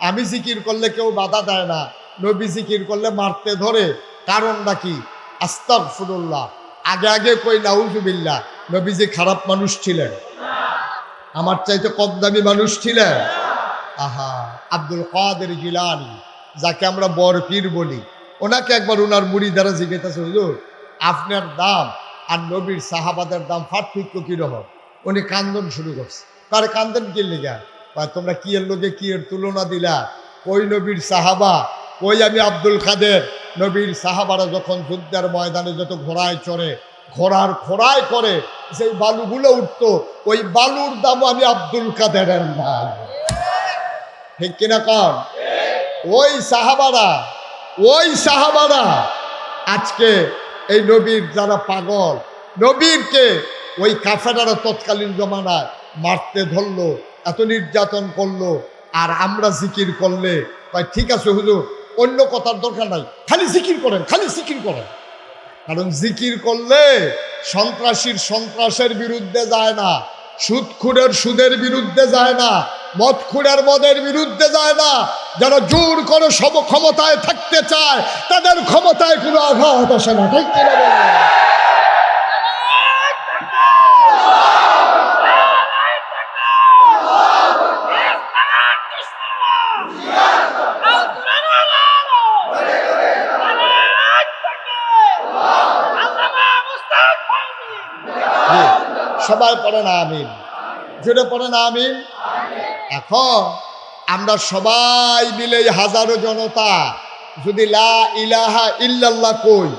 আমি জিকির করলে কেউ বাধা দেয় না, নবী জিকির করলে মারতে ধরে। কারণটা কি? আস্তাগফিরুল্লাহ। আগে আগে কই নাউজুবিল্লাহ। নবীজি খারাপ মানুষ ছিলেন? আমার চাইতে কম দামি মানুষ ছিলেন? আহা, আব্দুল কাদের জিলানী, যাকে আমরা বরপীর বলি, ওনাকে একবার ওনার মুড়িদারা জিজ্ঞেস, হুজুর আপনার দাম আর নবীর সাহাবাদের দাম পার্থক্য কিরকম? উনি কান্দন শুরু করছে। কারে কান্দন কি লিগা? তোমরা কি এর লোকে কি এর তুলনা দিলা? ওই নবীর সাহাবা, ওই আমি আব্দুল কাদের। নবীর সাহাবারা যখন যুদ্ধের ময়দানে যত ঘোড়ায় চড়ে, ঘোড়ার খোড়ায় করে সেই বালুগুলো উঠতো, ওই বালুর দামও আমি আব্দুল কাদেরের নাই। ঠিক কিনা কন? ওই সাহাবারা আজকে এই নবীর যারা পাগল, নবীরকে ওই কাফেরারা তৎকালীন জমানায় মারতে ধরলো, এত নির্যাতন করলো। আর আমরা জিকির করলে ভাই ঠিক আছে হুজুর, অন্য কথার দরকার নাই, খালি জিকির করেন, খালি জিকির করেন। কারণ জিকির করলে সন্ত্রাসের বিরুদ্ধে যায় না, সুদখুরের সুদের বিরুদ্ধে যায় না, মদখুরের মদের বিরুদ্ধে যায় না। যারা জোর করে সব ক্ষমতায় থাকতে চায়, তাদের ক্ষমতায় কোনো আঘাত আসে না। ঠিক কিনা বলেন? সবাই পড়ে না আমিন, জোরে পড়ে না আমিন। এখন আমরা সবাই মিলে হাজারো জনতা যদি লা ইলাহা ইল্লাল্লাহ কই,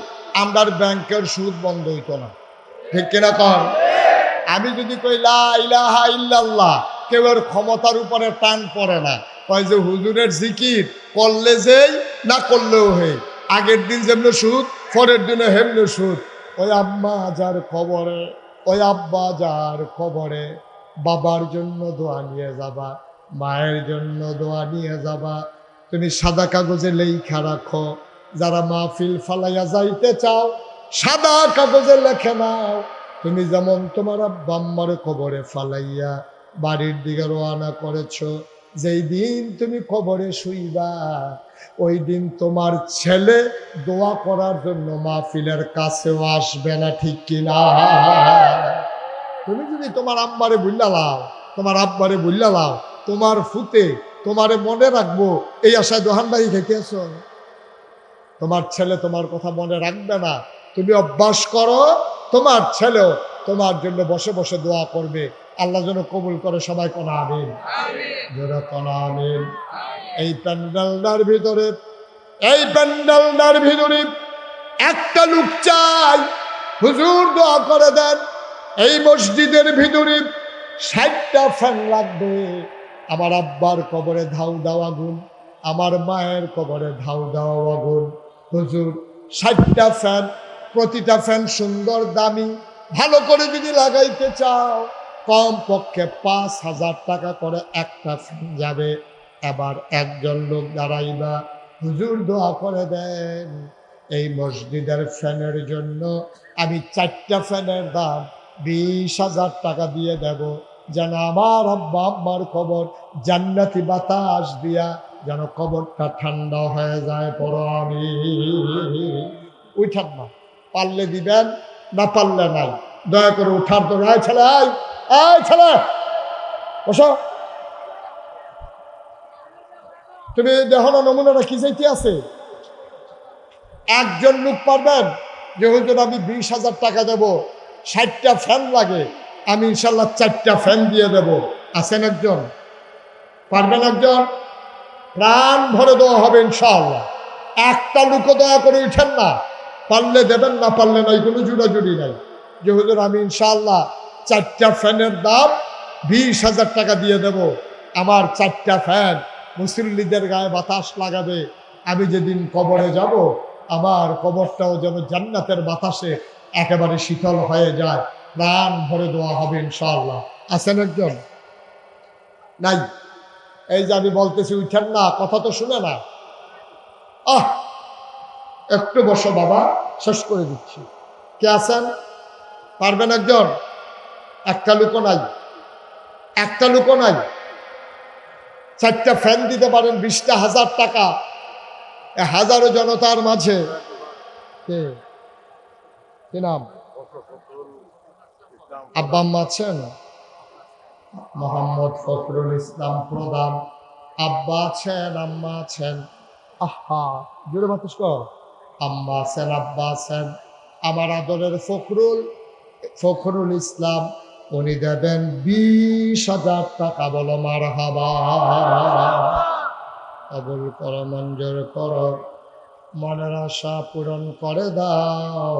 আমরার ব্যাংকের সুদ বন্ধ হইতো না। ঠিক কিনা কন? আমি যদি কই লা ইলাহা ইল্লাল্লাহ, কেউ এর ক্ষমতার উপরে টান পড়ে না। কয় যে হুজুরের জিকির করলে যেই, না করলেও হে, আগের দিন যেমনি সুদ, পরের দিনে হেমনি সুদ। ওই আম্মা যার খবরে, ওই আব্বা যার খবরে, বাবার জন্য দোয়া নিয়ে যাবা, মায়ের জন্য দোয়া নিয়ে যাবা। তুমি সাদা কাগজে লেখা রাখো, যারা মাহফিল ফালাইয়া যাইতে চাও সাদা কাগজে লেখে নাও। তুমি যেমন তোমার আব্বা আম্মার কবরে ফালাইয়া বাড়ির দিকে রওনা করেছো, যেই দিন তুমি কবরে শুইবা, ওই দিন তোমার ছেলে দোয়া করার জন্য মাহফিলের কাছেও আসবে না। ঠিক কিনা? তুমি যদি তোমার আম্মারে ভুল্লা লাও, তোমার আব্বারে ভুল্লা লাও, তোমার ফুতে তোমারে মনে রাখবো এই আশায় দোহানবাড়ি খেতেছ, তোমার ছেলে তোমার কথা মনে রাখবে না। তুমি অভ্যাস করো, তোমার ছেলেও তোমার জন্য বসে বসে দোয়া করবে। আল্লাহ যেন কবুল করে। সবাই কোনা আমিন, যারা কোনা আমিন। এই প্যান্ডেলটার ভিতরে একটা লোক চাই, হুজুর দোয়া করে দেন। এই মসজিদের ভিতরে 60টা ফ্যান লাগবে। আমার আব্বার কবরে ধাউ দাও আগুন, আমার মায়ের কবরে ধাউ দাও আগুন। হুজুর 60টা ফ্যান, প্রতিটা ফ্যান সুন্দর দামি, ভালো করে যদি লাগাইতে চাও কম পক্ষে 5,000 টাকা করে একটা ফ্যান যাবে। এবার একজন লোক দাঁড়াইবা, হুজুর দোয়া করে দেন এই মসজিদের ফ্যানের জন্য আমি 4টা ফ্যানের দাম 20,000 টাকা দিয়ে দেব, যেন আমার আব্বা আম্মার কবর জান্নাতি বাতাস দিয়া যেন কবরটা ঠান্ডা হয়ে যায়। পড়ো আমি উঠান না, পারলে দিবেন, না পারলে নাই। দয়া করে উঠার তো আয় ছেলে, আয় ছেলে বসো। তুমি দেখো না নমুনাটা কি চাইতে আছে। একজন লোক পারবেন যে হুজুর আমি 20,000 টাকা দেবো, 60টা ফ্যান লাগে, আমি ইনশাল্লাহ 4টা ফ্যান দিয়ে দেব। আছেন একজন? পারবেন একজন? প্রাণ ভরে দেওয়া হবে ইনশাআল্লাহ। একটা লোকও দয়া করে উঠেন না, পারলে দেবেন, না পারলে নাই, কোনো জুড়াজুড়ি নাই। যে হুজুর আমি ইনশাআল্লাহ 4টা ফ্যানের দাম 20,000 টাকা দিয়ে দেব, আমার 4টা ফ্যান মুসল্লিদের গায়ে বাতাস লাগাবে। আমি যেদিন কবরে যাব আমার কবরটাও যেন জান্নাতের বাতাসে একেবারে শীতল হয়ে যায়। প্রাণ ভরে দেওয়া হবে ইনশাআল্লাহ। আছেন একজন? নাই? এই যে আমি বলতেছি উঠেন না, কথা তো শুনে না। আহ, একটু বসো বাবা, শেষ করে দিচ্ছি। কে আছেন? পারবেন একজন? একটা লোকও নাই, একটা লোকও নাই। 4টা ফ্যান দিতে পারেন, 20টা 1000 টাকা। হাজারো জনতার মাঝে কে কি নাম? আব্বা আম্মা আছেন? মোহাম্মদ ফখরুল ইসলাম প্রধান। আব্বা আছেন, আম্মা আছেন? আহা, জোরে বাতাস কর। আম্মা আছেন, আব্বা আছেন। আমার আদরের ফখরুল ইসলাম, উনি দেবেন 20,000 টাকা। বলো মারহাবা। কবুল করো, মঞ্জুর করো, মনের আশা পূরণ করে দাও,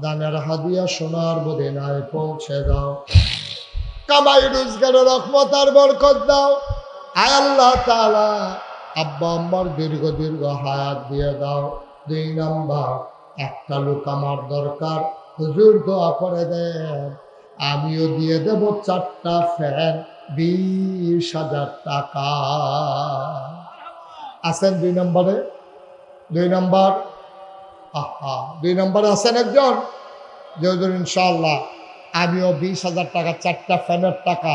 দানের হাদিয়া সোনার মদিনায় পৌঁছে দাও, কামাই রোজগারের রহমত আর বরকত দাও। আয় আল্লাহ তাআলা, আব্বা আম্মার দীর্ঘ দীর্ঘ হায়াত দিয়ে দাও। 2 নাম্বার, একটা লোক আমার দরকার, হুজুর দোয়া করে দেন, আমিও দিয়ে দেব 4টা ফ্যান, 20,000 টাকা। আছেন 2 নম্বরে? 2 নম্বর, আহা, 2 নম্বরে আছেন একজন? যে হুজুর ইনশাআল্লাহ আমিও 20,000 টাকা, 4টা ফ্যানের টাকা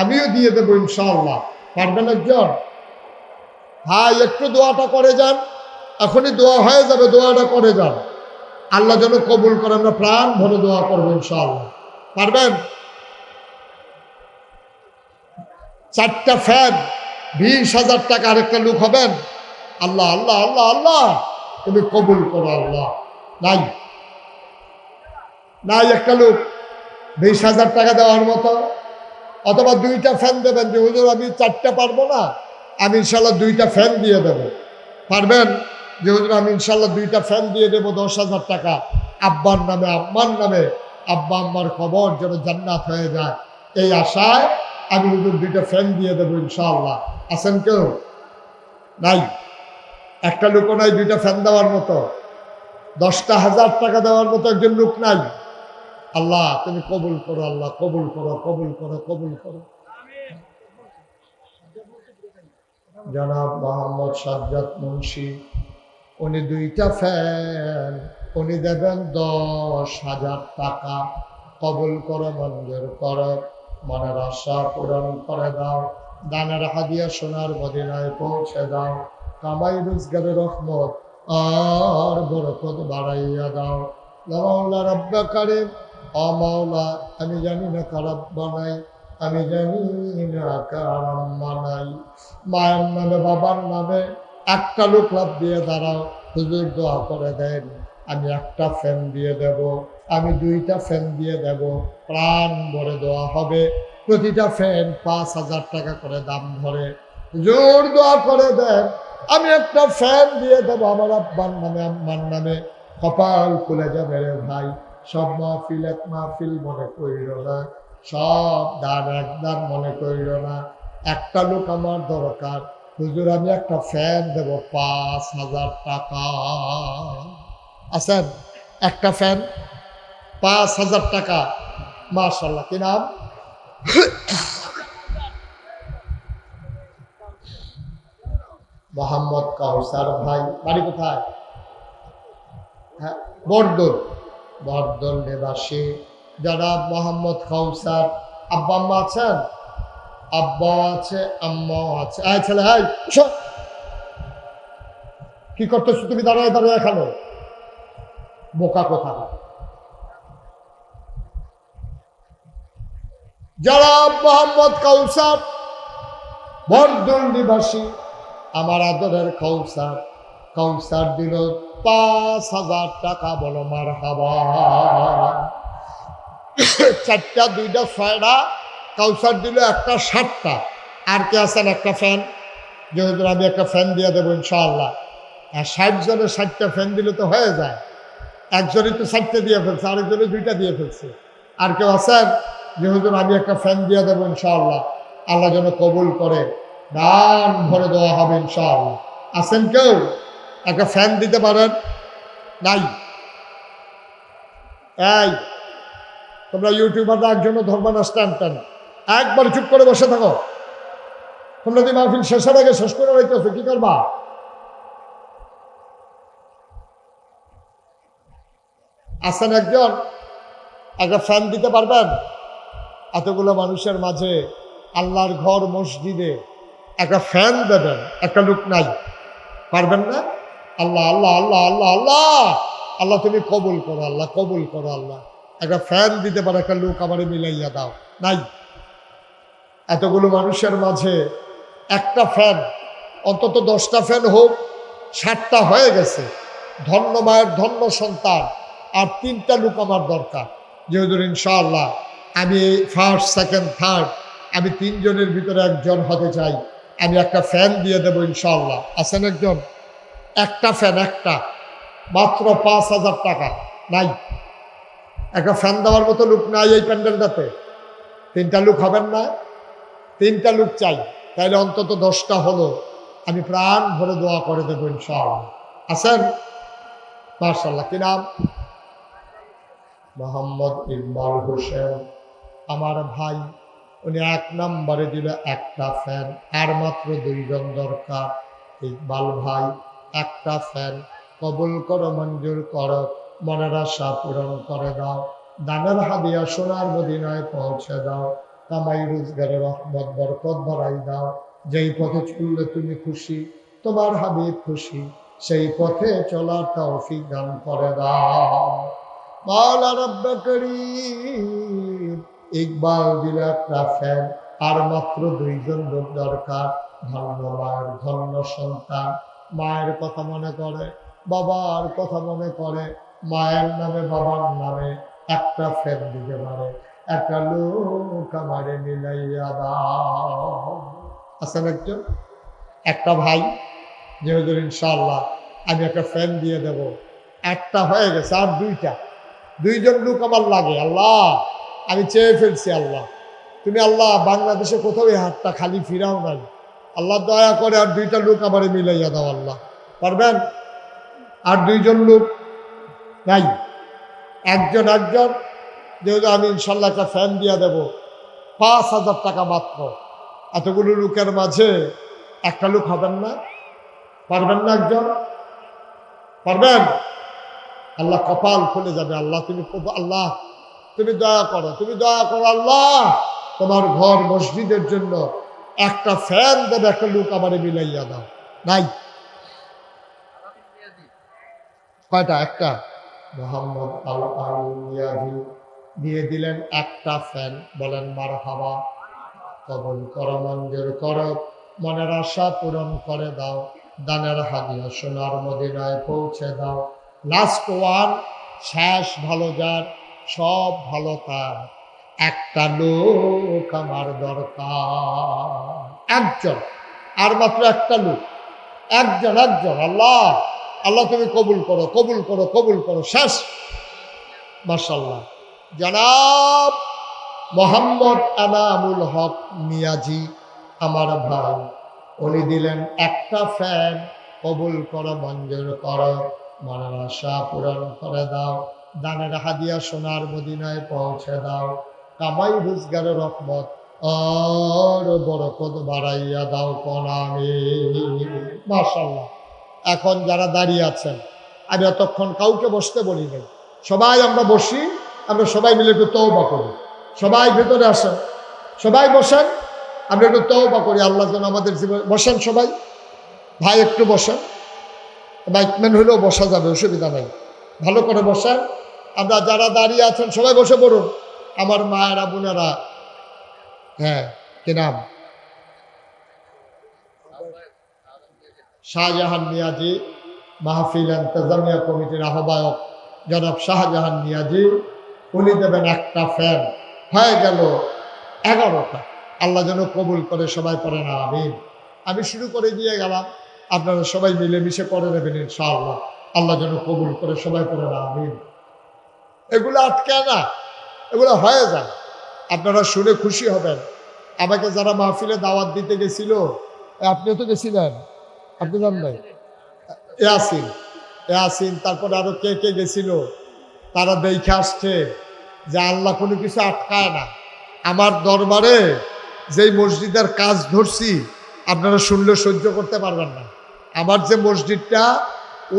আমিও দিয়ে দেবো ইনশাআল্লাহ। পারবেন একজন? ভাই একটু দোয়াটা করে যান, এখনই দোয়া হয়ে যাবে, দোয়াটা করে যান, আল্লাহ যেন কবুল করে। আমরা প্রাণ ভরে দোয়া করবো ইনশাআল্লাহ। পারবেন? 4টা ফ্যান, 20,000 টাকা। আরেকটা লোক হবেন? আল্লাহ আল্লাহ আল্লাহ আল্লাহ, তুমি কবুল করো আল্লাহ। নাই, নাই একটা লোক 20,000 টাকা দেওয়ার মতো। অথবা 2টা ফ্যান দেবেন, যে হুজুর আমি 4টা পারবো না, আমি ইনশাল্লাহ 2টা ফ্যান দিয়ে দেবো। পারবেন? যে হুজুর আমি ইনশাল্লাহ 2টা ফ্যান দিয়ে দেবো 10,000 টাকা, আব্বার নামে আম্মার নামে, আব্বা আম্মার খবর যেন জান্নাত হয়ে যায়, এই আশায় আমি হুজুর 2টা ফ্যান দিয়ে দেবো ইনশাআল্লাহ। আছেন কেউ? নাই, একটা লোকও নাই 2টা ফ্যান দেওয়ার মতো, 10,000 টাকা দেওয়ার মতো একজন লোক নাই। আল্লাহ তুমি কবুল করো, আল্লাহ কবুল করো, কবুল করো, কবুল করো। জনাব মোহাম্মদ সাজ্জাদ মুন্সি, উনি 2টা ফ্যান, উনি দেবেন 10,000 টাকা। কবুল করো, মঞ্জুর করো, মনের আশা পূরণ করে দাও, দানের হাদিয়া সোনার মদিনায় পৌঁছে দাও, কামাই রোজগারের রহমত আর বরকত বাড়াইয়া দাও। মাওলা রব্বে কারিম, ও মাওলা, আমি জানি না কার আব্বা নাই, আমি জানি না কার আম্মা নাই, মায়ের নামে বাবার নামে একটা লোক লাভ দিয়ে দাঁড়াও, হুজুর দোয়া করে দেন, আমি 1টা ফ্যান দিয়ে দেব, আমি 2টা ফ্যান দিয়ে দেব, প্রাণ ভরে দেওয়া হবে। প্রতিটা ফ্যান 5,000 টাকা করে দাম ধরে। হুজুর দোয়া করে দেন, আমি 1টা ফ্যান দিয়ে দেবো আমার আব্বার নামে আম্মার নামে। কপাল খুলে যাবে রে ভাই। সব মাহফিল এক মাহফিল মনে করিল না, সব দান এক দান মনে করিল না। একটা লোক আমার দরকার, হুজুর আমি 1টা ফ্যান দেব 5,000 টাকা। আছেন? 1টা ফ্যান 5,000 টাকা। মাশাআল্লাহ, কি নাম? মোহাম্মদ কাউসার ভাই, বাড়ি কোথায়? হ্যাঁ, বরদল, বরদল নিবাসী জনাব মোহাম্মদ কাউসার। আব্বা আম্মা আছেন? আব্বাও আছে, আম্মাও আছে। আয় ছেলে, হাই, কি করতেছো তুমি? দাঁড়ায় দাঁড়ায় এখানে, বোকা কোথা। জনাব মোহাম্মদ কাউসার, বরদল নিবাসী, আমার আদরের কাউসার। কাউসার দিল 5,000 টাকা। বলো মারহাবা। 4টা, 2টা, 6টা কাউসার দিল, 1টা 7টা। আর কে আছেন 1টা ফ্যান? যে হুজুর আমি 1টা ফ্যান দিয়ে দেবো ইনশাআল্লাহ। আর 60 জনের 60টা ফ্যান দিলে তো হয়ে যায়। একজনই তো 4টে দিয়ে ফেলছে, আরেকজনে 2টা দিয়ে ফেলছে। আর কেউ আছেন? যে হুজুর আমি 1টা ফ্যান দিয়ে দেবো ইনশাআল্লাহ, আল্লাহ যেন কবুল করে, দান ভরে দেওয়া হবে ইনশাআল্লাহ। আছেন কেউ? 1টা ফ্যান দিতে পারেন? নাই। এই তোমরা ইউটিউবাররা একজনও ধরবা না, স্ট্যান্ড, একবার চুপ করে বসে থাকো। তোমরা যদি মাহফিল শেষের আগে শেষ করে রইতেছো, কি করবা? আসেন একজন, একটা ফ্যান দিতে পারবেন? এতগুলো মানুষের মাঝে আল্লাহর ঘর মসজিদে একটা ফ্যান দেবেন, একটা লোক নাই, পারবেন না? আল্লাহ আল্লাহ আল্লাহ আল্লাহ আল্লাহ আল্লাহ, তুমি কবুল করো আল্লাহ, কবুল করো আল্লাহ, একটা ফ্যান দিতে পারো, একটা লোক আমারে মিলাইয়া দাও, নাই। এতগুলো মানুষের মাঝে একটা ফ্যান, অন্তত 10টা ফ্যান হোক, 7টা হয়ে গেছে, ধন্য মায়ের ধন্য সন্তান, আর 3টা লোক আমার দরকার। যেহেতু ইনশাআল্লাহ আমি ফার্স্ট সেকেন্ড থার্ড, আমি 3 জনের ভিতরে একজন হতে চাই, আমি একটা ফ্যান দিয়ে দেবো ইনশাআল্লাহ। আছেন একজন? একটা ফ্যান, একটা, মাত্র 5,000 টাকা। নাই, একটা ফ্যান দেওয়ার মতো লোক নাই এই প্যান্ডেলটাতে। 3টা লোক হবেন না? 3টা লোক চাই, তাইলে অন্তত 10টা হলো, আমি প্রাণ ভরে দোয়া করে দেবো ইনশাআল্লাহ। আছেন? মাশাআল্লাহ। কি নাম? মোহাম্মদ ইকবাল হোসেন, আমার ভাই। উনি 1 নম্বরে দিল একটা ফ্যান, আর মাত্র 2 জন দরকার। ইকবাল ভাই, একটা ফ্যান কবুল করো, মঞ্জুর করো, মনের আশা পূরণ করে দাও, দানের হাদিয়া সোনার মদিনায় পৌঁছে দাও, কামাই রোজগারের রহমত বরকত বাড়াই দাও। যেই পথে চললে তুমি খুশি, তোমার হাবিব খুশি, সেই পথে চলার তৌফিক দান করে দাও। মাওলা রব্বে করিম, ইকবাল দিল একটা ফ্যান, আর মাত্র 2 জন লোক দরকার। ধন্য মায়ের ধন্য সন্তান, মায়ের কথা মনে করে, বাবার কথা মনে করে, মায়ের নামে বাবার নামে একটা ফ্যান দিতে পারে, একটা লোক আমারে মিলাইয়া দাও। আছেন একজন? একটা ভাই, যেহেতু ইনশাআল্লাহ আমি একটা ফ্যান দিয়ে দেব, একটা হয়ে গেছে, আর 2টা, 2 জন লোক আমার লাগে। আল্লাহ, আমি চেয়ে ফেলছি আল্লাহ, তুমি আল্লাহ বাংলাদেশে কোথাও এই হাতটা খালি ফিরাও নাই, আল্লাহ দয়া করে আর 2টা লোক আমারে মিলাইয়া দাও আল্লাহ। পারবেন? আর 2 জন লোক নাই, একজন, যেহেতু আমি ইনশাল্লাহ একটা ফ্যান দিয়ে দেব, 5,000 টাকা মাত্র। এতগুলো লোকের মাঝে একটা লোক হবেন না? পারবেন না একজন? পারবেন? আল্লাহ কপাল খুলে যাবে। আল্লাহ তুমি, আল্লাহ তুমি দয়া করো, তুমি দয়া করো আল্লাহ, তোমার ঘর মসজিদের জন্য একটা ফ্যান দেবে, একটা লোক আমারে মিলাইয়া দাও। নাই, কয়টা? একটা। মোহাম্মদ আল আলিয়াহি দিয়ে দিলেন একটা ফ্যান। বলেন মারহাবা। কবুল করো, মঞ্জুর করো, মনের আশা পূরণ করে দাও, দানের হাদিয়া সোনার মদিনায় পৌঁছে দাও। লাস্ট ওয়ান, শেষ ভালো যার, সব ভালো তার, একটা লোক আমার দরকার। একজন, আর মাত্র একটা লোক, একজন, একজন। আল্লাহ, আল্লাহ তুমি কবুল করো, কবুল করো, কবুল করো। শেষ। মাশাআল্লাহ। জনাব মোহাম্মদ এনামুল হক মিয়াজি, আমার ভাই, উনি দিলেন একটা ফ্যান। কবুল করো, মঞ্জুর করো, মনের আশা পূরণ করে দাও, দানের হাদিয়া সোনার মদিনায় পৌঁছে দাও, কামাই রোজগারের রহমত আর বরকত বাড়াইয়া দাও কোন আমিন। মাশাআল্লাহ। এখন যারা দাঁড়িয়ে আছেন, আমি এতক্ষণ কাউকে বসতে বলি নাই, সবাই আমরা বসি, আমরা সবাই মিলে একটু তওবা করি। সবাই ভেতরে আসেন, সবাই বসেন, আমরা একটু তওবা করি আল্লাহ যেন আমাদের জীবনে। বসেন সবাই, ভাই একটু বসেন, বাইকম্যান হলেও বসা যাবে, অসুবিধা নাই, ভালো করে বসেন। আমরা যারা দাঁড়িয়ে আছেন সবাই বসে পড়ুন, আমার মায়েরা বোনেরা। হ্যাঁ, কি নাম? শাহজাহান মিয়াজি, মাহফিল ইন্তজামিয়া কমিটির আহ্বায়ক জনাব শাহজাহান মিয়াজি, উনি দেবেন একটা ফ্যান। হয়ে গেল 11টা। আল্লাহ যেন কবুল করে, সবাই পড়েন আমিন। আমি শুরু করে দিয়ে গেলাম, আপনারা সবাই মিলেমিশে পড়ে নেবেন ইনশাআল্লাহ। আল্লাহ যেন কবুল করে, সবাই পড়েন আমিন। এগুলো আটকে না, এগুলো হয়ে যায়, আপনারা শুনে খুশি হবেন। আমাকে যারা মাহফিলে দাওয়াত দিতে গেছিল, আপনিও তো গেছিলেন, আপনি জান নাই? ইয়াসিন, ইয়াসিন, তারপরে আরো কে কে গেছিল, তারা দেখে আসছে যে আল্লাহ কোনো কিছু আটকায় না। আমার দরবারে যেই মসজিদের কাজ ধরছি, আপনারা শুনলে সহ্য করতে পারবেন না। আমার যে মসজিদটা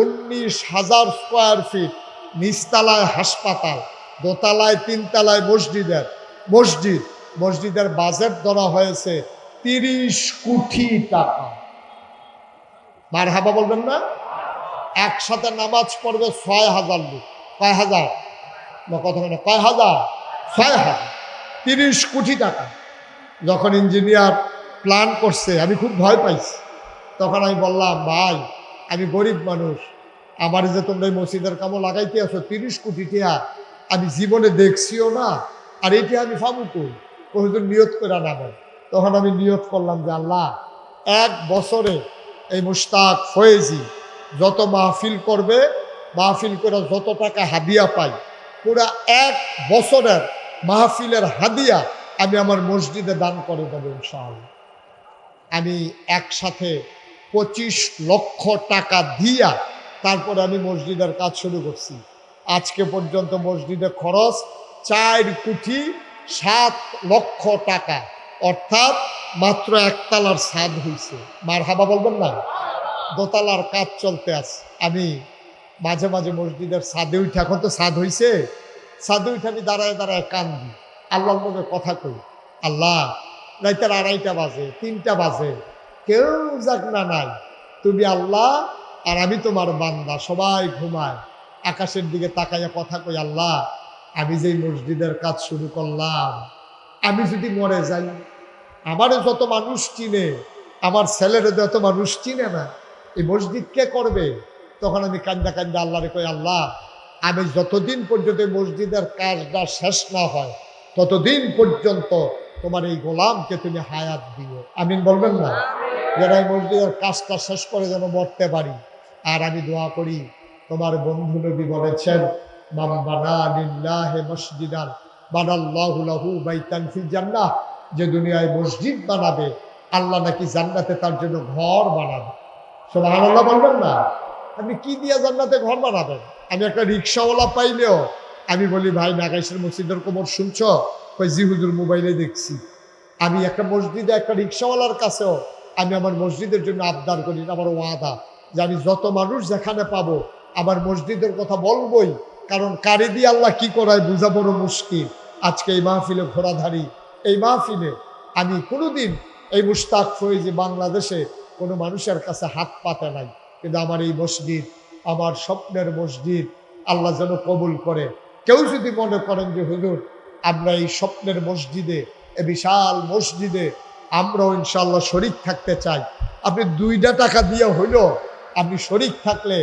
19,000 স্কোয়ার ফিট, নিচতলায় হাসপাতাল, দোতলায় 3 তলায় মসজিদের বাজেট ধরা হয়েছে 30 কোটি টাকা। মারহাবা বলবেন না? একসাথে নামাজ পড়বে 6,000 লোক। কয় হাজার? কথা মানে কয় হাজার? 6,000। 30 কোটি টাকা। যখন ইঞ্জিনিয়ার প্ল্যান করছে আমি খুব ভয় পাইছি। তখন আমি বললাম, ভাই আমি গরিব মানুষ, আমার যে তোমরা এই মসজিদের কামও লাগাইতে আছো 30 কোটি টাকা আমি জীবনে দেখছিও না, আর এটি আমি পাবো কই? হুজুর নিয়ত করে নামেন। তখন আমি নিয়ত করলাম যে আল্লাহ, 1 বছরে এই মুশতাক ফয়েজি যত মাহফিল করবে, মাহফিল করে যত টাকা হাদিয়া পাই, পুরা 1 বছরের মাহফিলের হাদিয়া আমি আমার মসজিদে দান করে দেবো ইনশাআল্লাহ। আমি একসাথে 25 লক্ষ টাকা দিয়া তারপরে আমি মসজিদের কাজ শুরু করছি। আজকে পর্যন্ত মসজিদে খরচ 4 কোটি 7 লক্ষ টাকা, অর্থাৎ মাত্র 1 তলার ছাদ হয়েছে। মারহাবা বলবেন না? দোতলার কাজ চলতে আছে। আমি মাঝে মাঝে মসজিদের ছাদে উঠে, এখন তো ছাদ হয়েছে, ছাদে উঠে আমি দাঁড়ায় দাঁড়ায় কান্দি, আল্লাহর মধ্যে কথা কই, আল্লাহ রাইতের 2:30টা বাজে, 3টা বাজে, কেউ যাক না নাই, তুমি আল্লাহ আর আমি তোমার বান্দা, সবাই ঘুমায়, আকাশের দিকে তাকাইয়া কথা কই, আল্লাহ আমি যেই মসজিদের কাজ শুরু করলাম, আমি যদি মরে যাই, আমারও যত মানুষ চিনে, আমার ছেলেরও যত মানুষ চিনে না, এই মসজিদ কে করবে? তখন আমি কান্দা কান্দা আল্লাহরে কই, আল্লাহ আমি যতদিন পর্যন্ত মসজিদের কাজটা শেষ না হয় ততদিন পর্যন্ত তোমার এই গোলামকে তুমি হায়াত দিও। আমিন বলবেন না? যেন এই মসজিদের কাজটা শেষ করে যেন মরতে পারি। আর আমি দোয়া করি, তোমার বন্ধু নবী বলেছেন, মান বানা লিল্লাহি মসজিদান বানাল্লাহু লাহু বাইতান ফিল জান্নাহ, যে দুনিয়ায় মসজিদ বানাবে আল্লাহ নাকি জান্নাতে তার জন্য ঘর বানাবে। সুবহানাল্লাহ বলবেন না? আপনি কি দিয়ে জান্নাতে ঘর বানাবেন? আমি একটা রিক্সাওয়ালা পাইলেও আমি বলি, ভাই নাগাইশের মসজিদের খবর শুনছ? কই জি হুজুর, মোবাইলে দেখছি। আমি একটা মসজিদে একটা রিক্সাওয়ালার কাছেও আমি আমার মসজিদের জন্য আবদার করি, আমার ওয়াদা যে আমি যত মানুষ যেখানে পাবো আমার মসজিদের কথা বলবই, কারণ কারে দিয়ে আল্লাহ কি করায় বোঝা বড় মুশকিল। আজকে এই মাহফিলে ঘোরাধারি, এই মাহফিলে আমি কোনোদিন এই মুশতাক ফয়েজি বাংলাদেশে কোনো মানুষের কাছে হাত পাতে নাই, কিন্তু আমার এই মসজিদ আমার স্বপ্নের মসজিদ, আল্লাহ যেন কবুল করে। কেউ যদি মনে করেন যে হুজুর আমরা এই স্বপ্নের মসজিদে, এই বিশাল মসজিদে আমরাও ইনশাআল্লাহ শরিক থাকতে চাই, আপনি 2টা টাকা দিয়ে হইল আপনি শরিক থাকলে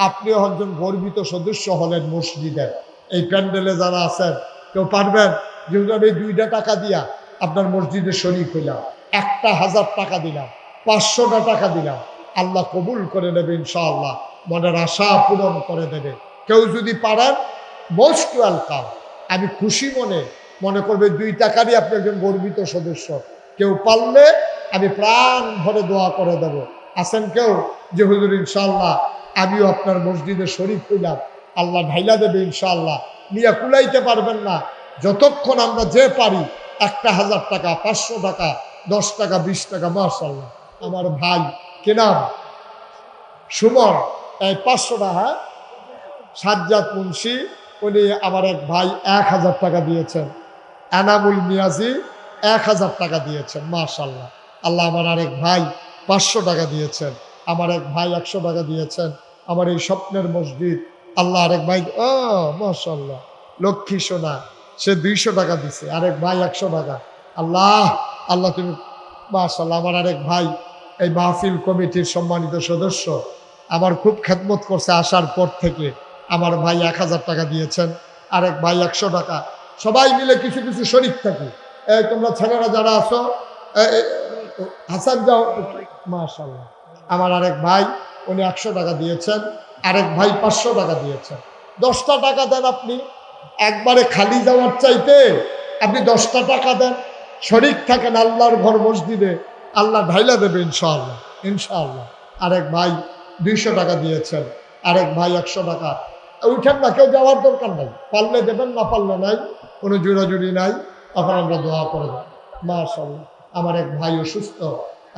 আপনিও একজন গর্বিত সদস্য হলেন মসজিদের। এই প্যান্ডেলে যারা আছেন কেউ পারবেন যে আমি 2টা টাকা দিয়া আপনার মসজিদে শরিক হইলাম, 1,000 টাকা দিলাম, 500টা টাকা দিলাম, আল্লাহ কবুল করে নেবে ইনশাআল্লাহ, মনের আশা পূরণ করে দেবে। কেউ যদি পারেন মোস্ট ওয়েলকাম। আমি খুশি মনে করবে 2 টাকারই আপনি একজন গর্বিত সদস্য। কেউ পারলে আমি প্রাণ ভরে দোয়া করে দেব। আছেন কেউ যে হুজুর ইনশাআল্লাহ আমিও আপনার মসজিদে শরীক হইলাম, আল্লাহ ঢাইলা দেবে ইনশাআল্লাহ। নিয়ে কুলাইতে পারবেন না, যতক্ষণ আমরা যে পারি 1,000 টাকা, 500 টাকা, 10 টাকা, 20 টাকা, মাশাআল্লাহ। আমার ভাই কে নাম? সুমন, এই 500 টাকা। সাজ্জাদ মুন্সি, উনি আমার এক ভাই 1,000 টাকা দিয়েছেন। এনামুল মিয়াজি 1,000 টাকা দিয়েছেন, মাশাআল্লাহ। আল্লাহ আমার আরেক ভাই 500 টাকা দিয়েছেন, আমার এক ভাই 100 টাকা দিয়েছেন। আমার এই স্বপ্নের মসজিদ আল্লাহ আরেক ভাই, ও মাশাআল্লাহ, লক্ষ্মী সোনা, সে 200 টাকা দিছে, আরেক ভাই 100 টাকা। আল্লাহ আল্লাহ তুমি, মাশাআল্লাহ। আমার আরেক ভাই এই মাহফিল কমিটির সম্মানিত সদস্য, আমার খুব খেদমত করছে আসার পর থেকে। আমার ভাই 1,000 টাকা দিয়েছেন, আরেক ভাই 100 টাকা। সবাই মিলে কিছু কিছু শরিক থাকি। এই তোমরা ছেলেরা যারা আছো, হাসান যাও, মাশাআল্লাহ। আমার আরেক ভাই উনি 100 টাকা দিয়েছেন, আরেক ভাই 500 টাকা দিয়েছেন। 10টা টাকা দেন আপনি, একবারে খালি যাওয়ার চাইতে আপনি 10টা টাকা দেন, শরিক থাকেন আল্লাহর ঘর মসজিদে, আল্লাহ ঢাইলা দেবে ইনশাআল্লাহ, ইনশাআল্লাহ। আরেক ভাই 200 টাকা দিয়েছেন, আরেক ভাই 100 টাকা। উঠেন না, কেউ যাওয়ার দরকার নাই, পারলে দেবেন, না পারলে নাই, কোনো জোরাজুরি নাই। এখন আমরা দোয়া করে দেব। মাশাআল্লাহ। আমার এক ভাই অসুস্থ,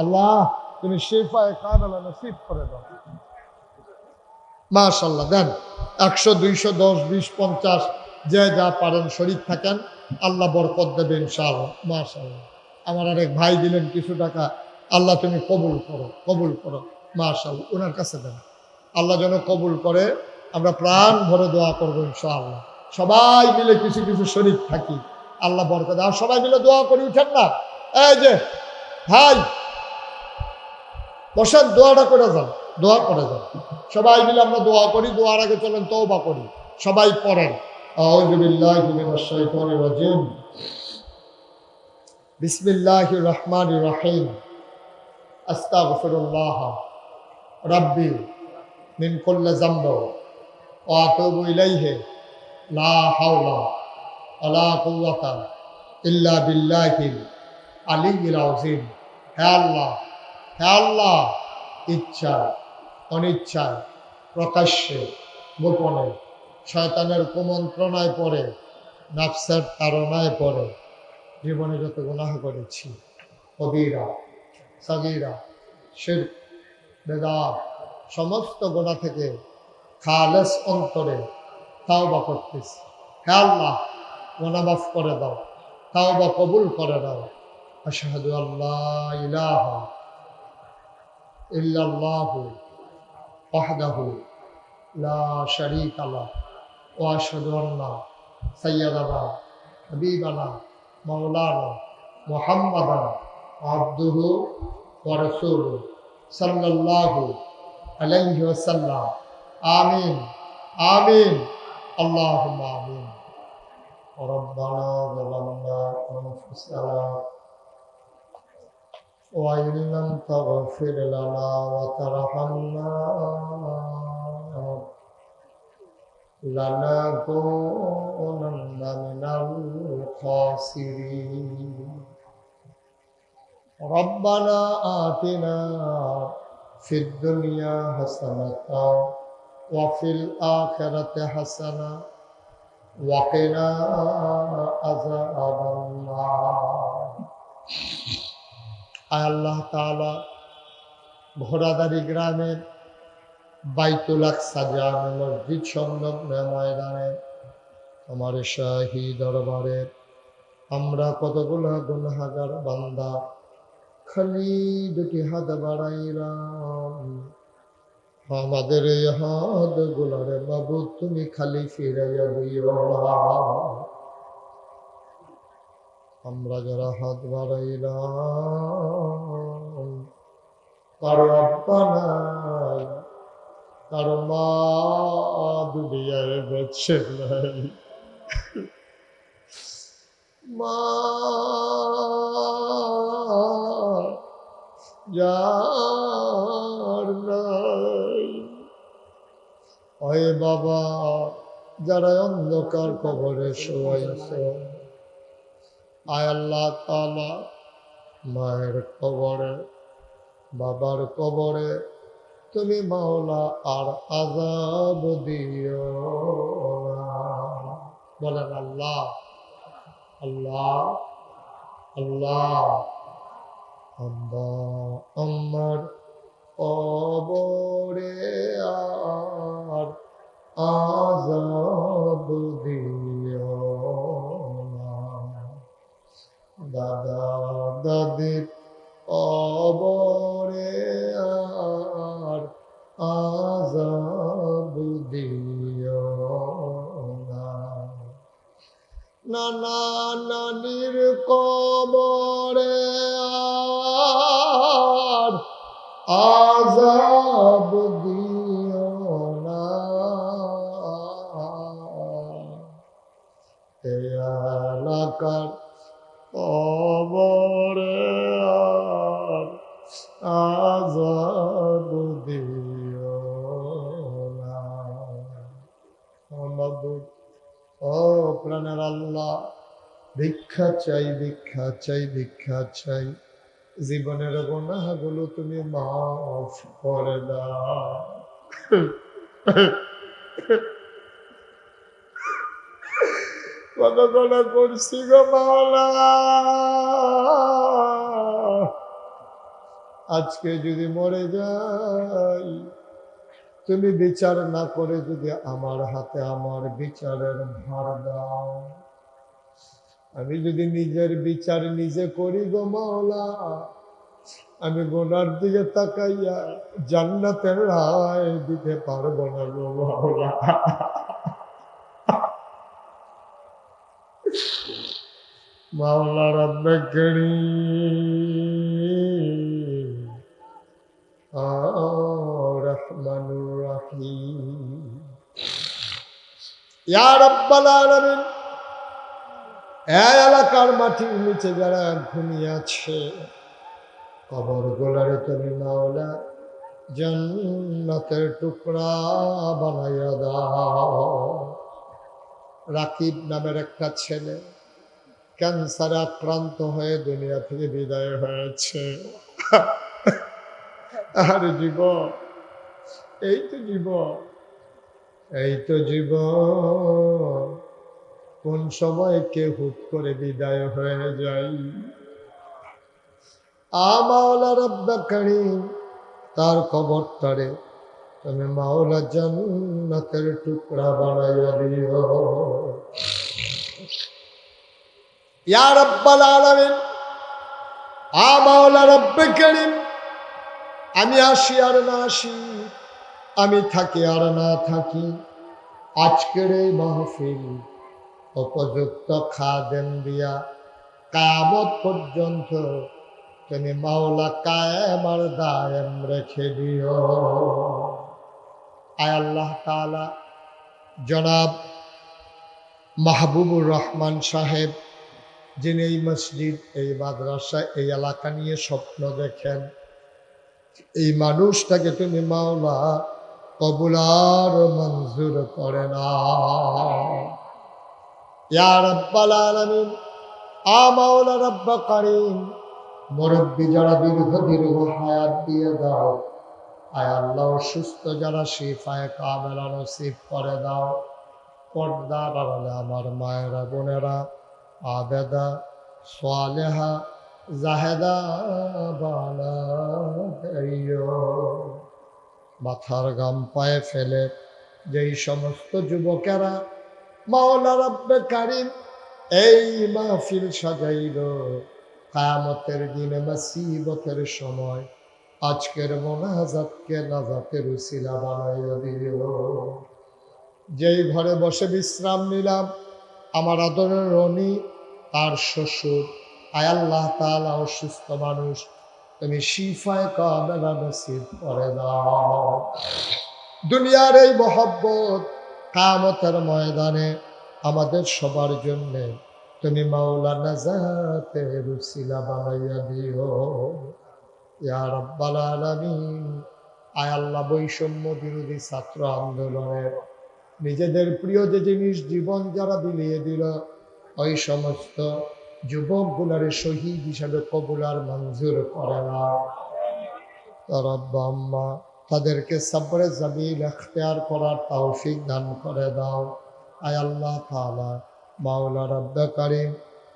আল্লাহ তুমি শিফায়ে কামেলা নসিব করে দাও। মাশাআল্লাহ, দেন 100, 200, 10, 20, 50 যে যা পারেন শরীক থাকেন, আল্লাহ বরকত দেবে ইনশাআল্লাহ। মাশাআল্লাহ, আমার আরেক ভাই দিলেন কিছু টাকা, আল্লাহ তুমি কবুল করো, কবুল করো। মাশাআল্লাহ, ওনার কাছে দেন, আল্লাহ যেন কবুল করে। আমরা প্রাণ ভরে দোয়া করবো ইনশাআল্লাহ। সবাই মিলে কিছু কিছু শরীক থাকি, আল্লাহ বরকত। আর সবাই মিলে দোয়া করি, উঠেন না, এই যে ভাই বসেন, দোয়াটা করে যান, দোয়া করে যান। সবাই মিলে আমরা দোয়া করি। দোয়ার আগে চলেন তওবা করি। সবাই পড়েন, আউযু বিল্লাহি মিনাশ শাইতানির রাজিম, বিসমিল্লাহির রহমানির রহিম, আস্তাগফিরুল্লাহ রাব্বি মিন কুল্লি যামব ওয়া আতুবু ইলাইহি, লা হাওলা ওয়ালা কুওয়াতা ইল্লা বিল্লাহিল আলিয়্যিল আযীম। হে আল্লাহ, হে আল্লাহ, ইচ্ছা অনিচ্ছায়, প্রকাশ্যে গোপনে, শয়তানের কুমন্ত্রণায় পড়ে, নাফসের তাড়নায় পড়ে জীবনে যত গুনাহ করেছি, কবিরা সাগীরা, শিরক, বেদাত, সমস্ত গুনাহ থেকে খালেস অন্তরে তাওবা করতেছি। হে আল্লাহ, গুনাহ মাফ করে দাও, তাওবা কবুল করে দাও। আশহাদু আল্লা ইলাহা ইল্লাল্লাহু ওয়াহদাহু লা শারীকা লাহু ওয়া আশহাদু আন্না সাইয়্যিদানা হাবিবানা মাওলানা মুহাম্মাদান আবদুহু ওয়া রাসূলুহু সাল্লাল্লাহু আলাইহি ওয়াসাল্লাম। আমিন, আমিন, আল্লাহুম্মা আমিন। রব্বানা যালামনা আনফুসানা ওয়া ইন লাম তাগফির লানা ওয়া তারহামনা লানাকুনান্না মিনাল খাসিরিন। রব্বানা আতিনা ফিদ দুনিয়া হাসানাতাও ওয়া ফিল আখিরাতি হাসানা ওয়া কিনা আযাবান নার। আল্লাহ তাআলা ঘোড়াদারি গ্রামের বাইতুল আকসা জামে মসজিদ সংলগ্ন ময়দানে আমার শাহী দরবারে আমরা কতগুলো গুনাহগার বান্দা খালি দুটি হাত বাড়াইলাম। আমাদের এই হাত গুলারে মাবুদ তুমি খালি ফিরাইয়া দিও না। আমরা যারা হাত বাড়াইলাম কারো আব্বা নাই, কারো মা দুনিয়ায় বেঁচে নাই, মা যার নাই, ওই বাবা যারা অন্ধকার কবরে শোয়াইছে, আয় আল্লাহ তাআলা মায়ের কবরে, বাবার কবরে তুমি মাওলা আর আযাব দিও না। বলেন আল্লাহ, আল্লাহ, আল্লাহ। আল্লাহ আমার কবরে আর আযাব দিও না। দাদা দাদির কবরে আর আযাব দিও না। নানা নানির কবরে আর আযাব দিও না। এই এলাকার কবরে আর আযাব দিও না। মাবুদ, ও প্রাণের আল্লাহ, ভিক্ষা চাই, ভিক্ষা চাই, ভিক্ষা চাই। জীবনের গুনাহগুলো তুমি মাফ করে দাও। কত গুনাহ করছি গো মাওলা, আজকে যদি মরে যাই, তুমি বিচার না করে যদি আমার হাতে আমার বিচারের ভার দাও, আমি যদি নিজের বিচার নিজে করি গো মাওলা, আমি গোনার দিকে তাকাইয়া জান্নাতের রায় দিতে পারবো না গো মাওলা। মাওলা রব্বে করিম রহমানুর রহিম, ইয়া রাব্বাল আলামিন, এই এলাকার মাটির নিচে যারা ঘুমিয়ে আছে, কবর গোলারে তুমি মাওলা জান্নাতের টুকরা বানাইয়া দাও। রাকিব নামের একটা ছেলে ক্যান্সারে আক্রান্ত হয়ে দুনিয়া থেকে বিদায় হয়েছে। আর জীবন, এই তো জীবন, এই তো জীবন, কোন সময় কে হুট করে বিদায় হয়ে যায়। মাওলা রব্বে করিম, তার কবরটারে তুমি মাওলা জান্নাতের টুকরা বানাইয়া দিও। ইয়া রাব্বাল আলামিন, মাওলা রব্বে করিম, আমি আসি আর না আসি, আমি থাকি আর না থাকি, আজকের এই মাহফিল উপযুক্ত খাদেম দিয়া কিয়ামত পর্যন্ত তুমি মাওলা কায়েম আর দায়েম রেখে দিও। আয় আল্লাহ তাআলা, জনাব মাহবুবুর রহমান সাহেব, যিনি এই মসজিদ, এই মাদ্রাসা, এই এলাকা নিয়ে স্বপ্ন দেখেন, এই মানুষটাকে তুমি মাওলা কবুল আর মঞ্জুর করে নাও। ইয়া রাব্বাল আলামিন, মাওলা রব্বে করিম, মুরব্বী যারা দীর্ঘ হায়াত দিয়ে দাও। আয় আল্লাহ, সুস্থ যারা শিফায়ে কামেলা নসিব করে দাও। পর্দার আড়ালে আমার মায়েরা, বোনেরা, আবেদা, সালেহা, জাহেদা বানাইও। মাথার গাম পায়ে ফেলে যেই সমস্ত যুবকেরা মাওলা রব্বে করিম এই মাহফিল সাজাইল, কিয়ামতের দিনে মুসিবতের সময় আজকের মোনাজাতকে নাজাতের উসিলা বানাইয়া দিও। যেই ঘরে বসে বিশ্রাম নিলাম, আমার আদরের রনি, তার শ্বশুর, আয় আল্লাহ তাআলা অসুস্থ মানুষ, তুমি শিফায়ে কামেলা নসিব করে দাও। দুনিয়ার এই মহব্বত কিয়ামতের ময়দানে আমাদের সবার জন্য তুমি মাওলা নাজাতের উসিলা বানাইয়া দিও। ইয়া রাব্বাল আলামিন, আয় আল্লাহ, বৈষম্য বিরোধী ছাত্র আন্দোলনের নিজেদের প্রিয় যে জিনিস জীবন যারা বিলিয়ে দিল, ওই সমস্ত যুবকগুলার শহীদ হিসাবে কবুল আর মঞ্জুর করে না। রব্বা আম্মা, তাদেরকে সবরে জামিল ইখতিয়ার করার তৌফিক দান করে দাও। আয় আল্লাহ তাআলা, মাওলা রব্বে করিম,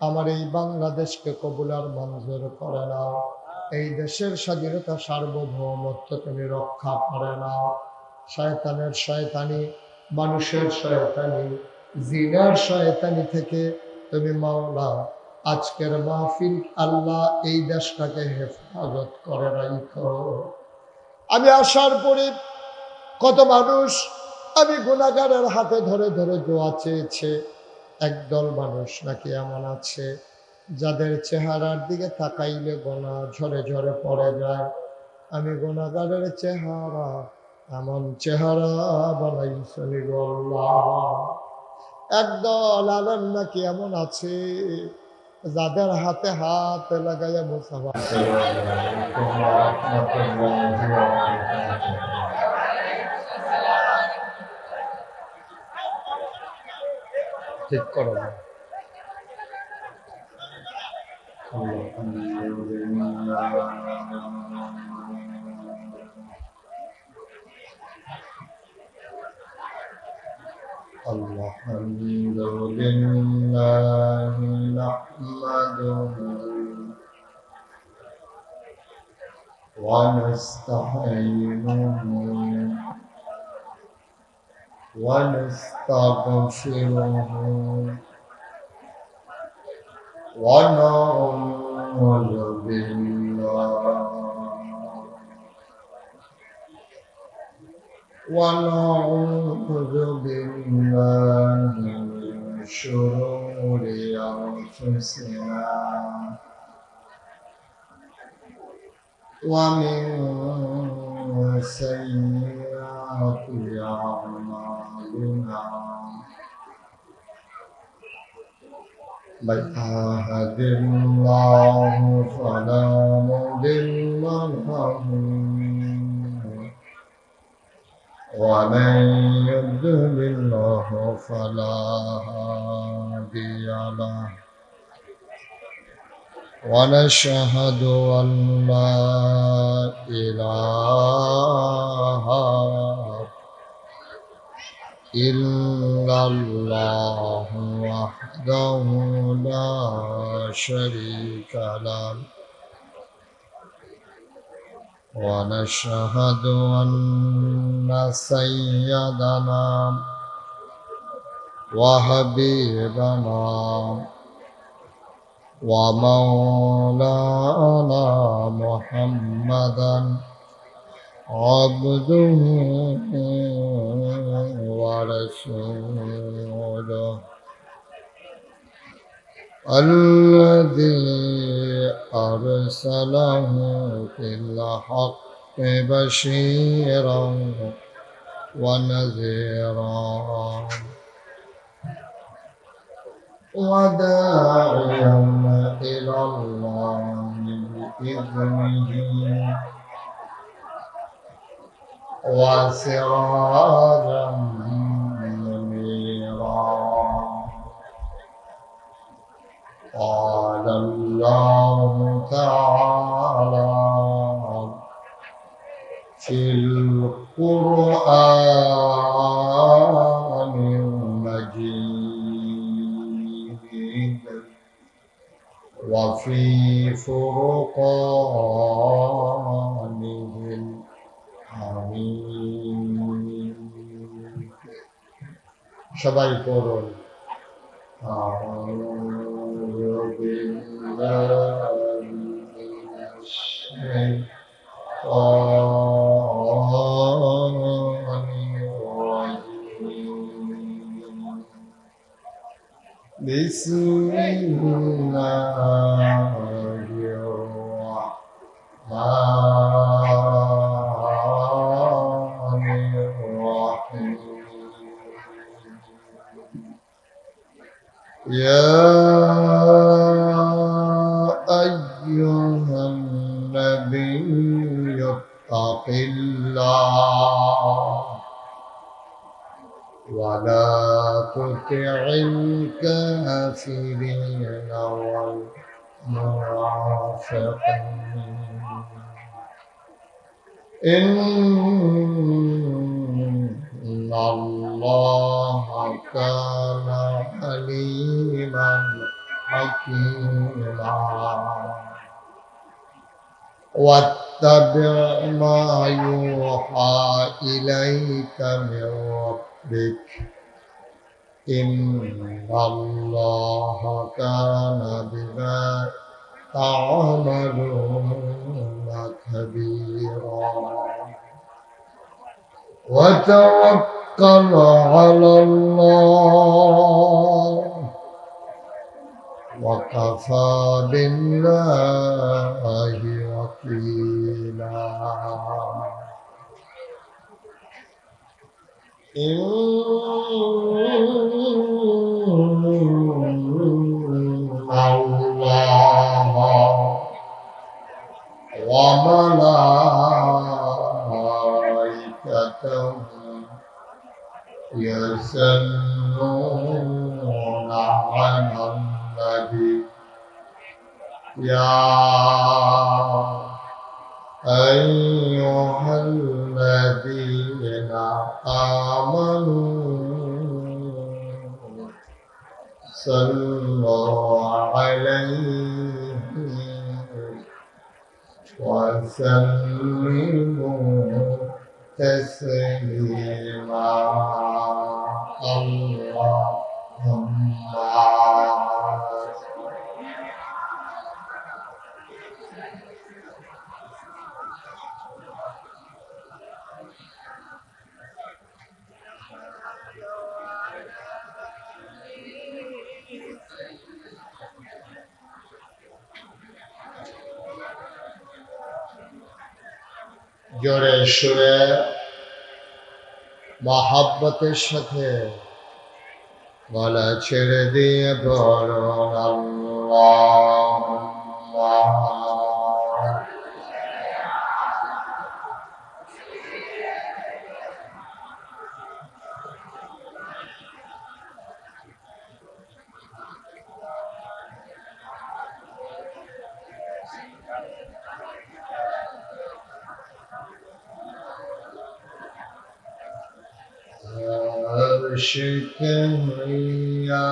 আমার এই বাংলাদেশকে কবুল আর মঞ্জুর করে নাও। এই দেশের স্বাধীনতা সার্বভৌমত্ব তুমি রক্ষা করে নাও। শয়তানের শয়তানি, মানুষের শয়তানি, জিনার শয়তানি থেকে তুমি মাওলা আজকের মাহফিল আল্লাহ এই দেশটাকে হেফাজত করে রাখো। আমি আসার পরে কত মানুষ আমি গুনাহগারের হাতে ধরে ধরে দোয়া চেয়েছে। একদল মানুষ নাকি এমন আছে যাদের চেহারার দিকে তাকাইলে গোনা ঝরে ঝরে পড়ে যায়। আমি গুনাহগারের চেহারা এমন চেহারা বানাইছনি গো আল্লাহ। একদল আলেম নাকি এমন আছে যাদের হাতে হাত লাগাইয়া মুসাফা ঠিক করো না। আলহামদুলিল্লাহ নাহমাদুহু ونستعينه ونستغفره ونعوذ بالله من شرور أنفسنا ومن سيئات أعمالنا من يهد الله فلا مضل له ومن يضلل فلا هادي له ونشهد أن لا إله إلا الله وحده لا شريك له ونشهد أن سيدنا وحبيبنا ومولانا محمدا عبده ورسوله الذي أرسله بالحق بشيرا ونذيرا وداعيا إلى الله بإذنه وسراجا منيرا قال الله تعالى في القرآن المجيد وفي فرقانه الحميد সবাই পড়ুন أعوذ بالله من الشيطان الرجيم بسم الله الرحمن الرحيم يا أيها النبي اتق الله ولا تطع الكافرين والمنافقين إن الله كان عليما حكيما واتبع ما يوحى إليك من ربك إن الله كان بما تعملون خبيرا وتوكل على الله وكفى بالله وكيلا إن الله وملائكته يصلون على النبي يا أيها الذين آمنوا صلوا عليه وسلموا تسليما اللهم জোরে সুরে মহাব্বতের সাথে গলা ছেড়ে দিয়ে বলুন আল্লাহ। আশিক হইয়া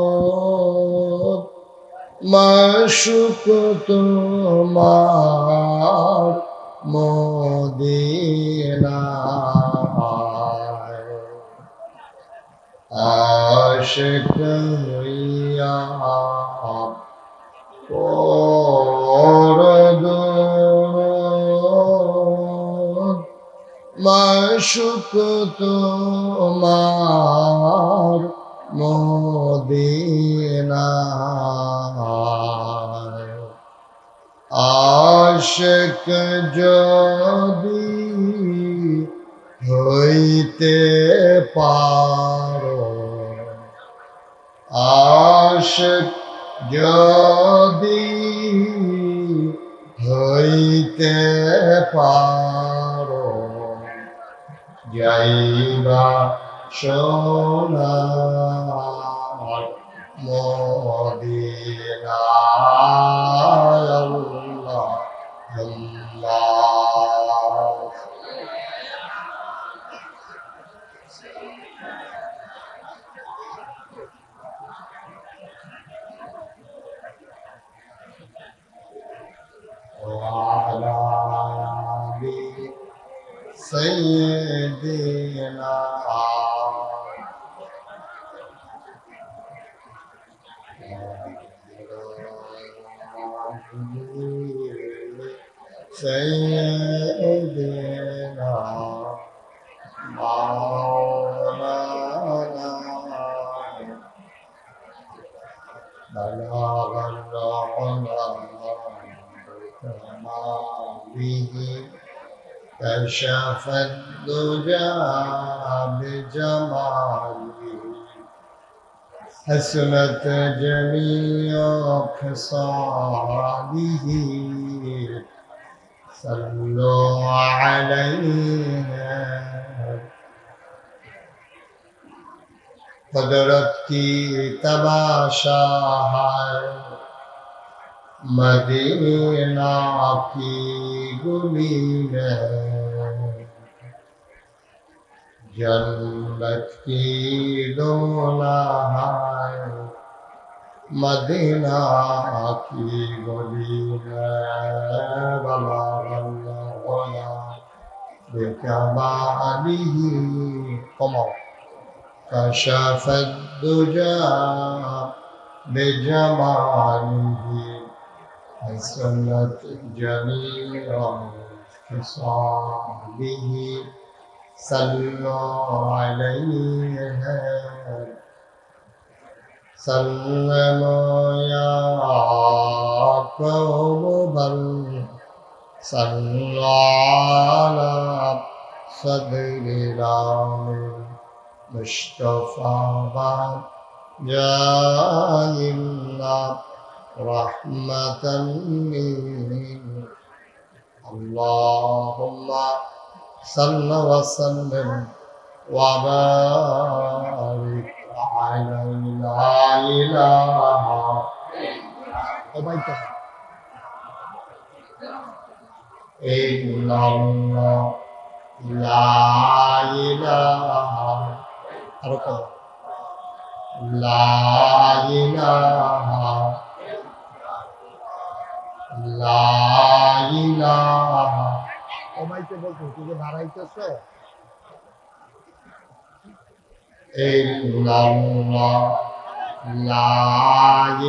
পরদুরুদ মাশুক তোমার মদিনায় আশিক হইয়া পরদুরুদ মাশুক তোমার মদিনায় আশিক যদি হইতে পারো আশিক যদি হইতে পারো যাইবা সোনার মদিনায় আল্লাহ আল্লাহ। وعلى آل سيدنا سيدنا مولانا بلغ العلا به كشف الدجى بجماله حسنت جميع خصاله صلوا عليه قدرت کی تماشا ہے مدینہ کی گلی میں جنت کی ڈولا ہے مدینہ کی گلی میں بلغ العلا بکمالہ قمر كشف الدجى بجماله حسنت جميع خصاله صلوا عليه سلموا يا قوم بل صلوا على صدر العالم مصطفى جاءنا رحمة منه اللهم صل وسلم وبارك على لا إله إلا الله لا إله লা ইলাহা লা ইলাহা। ও মাইকে বলছো তুই যে বাড়াইতেছ ইল্লাল্লাহ লা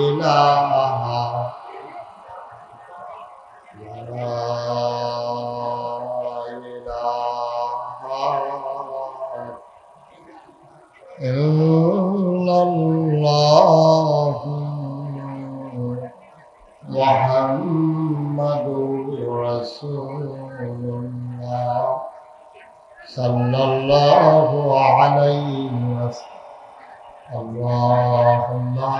ইলাহা লা ইলাহা ইল্লাল্লাহ মুহাম্মাদুর রাসূলুল্লাহ সাল্লাল্লাহু আলাইহি ওয়াসাল্লাম। আল্লাহুম্মা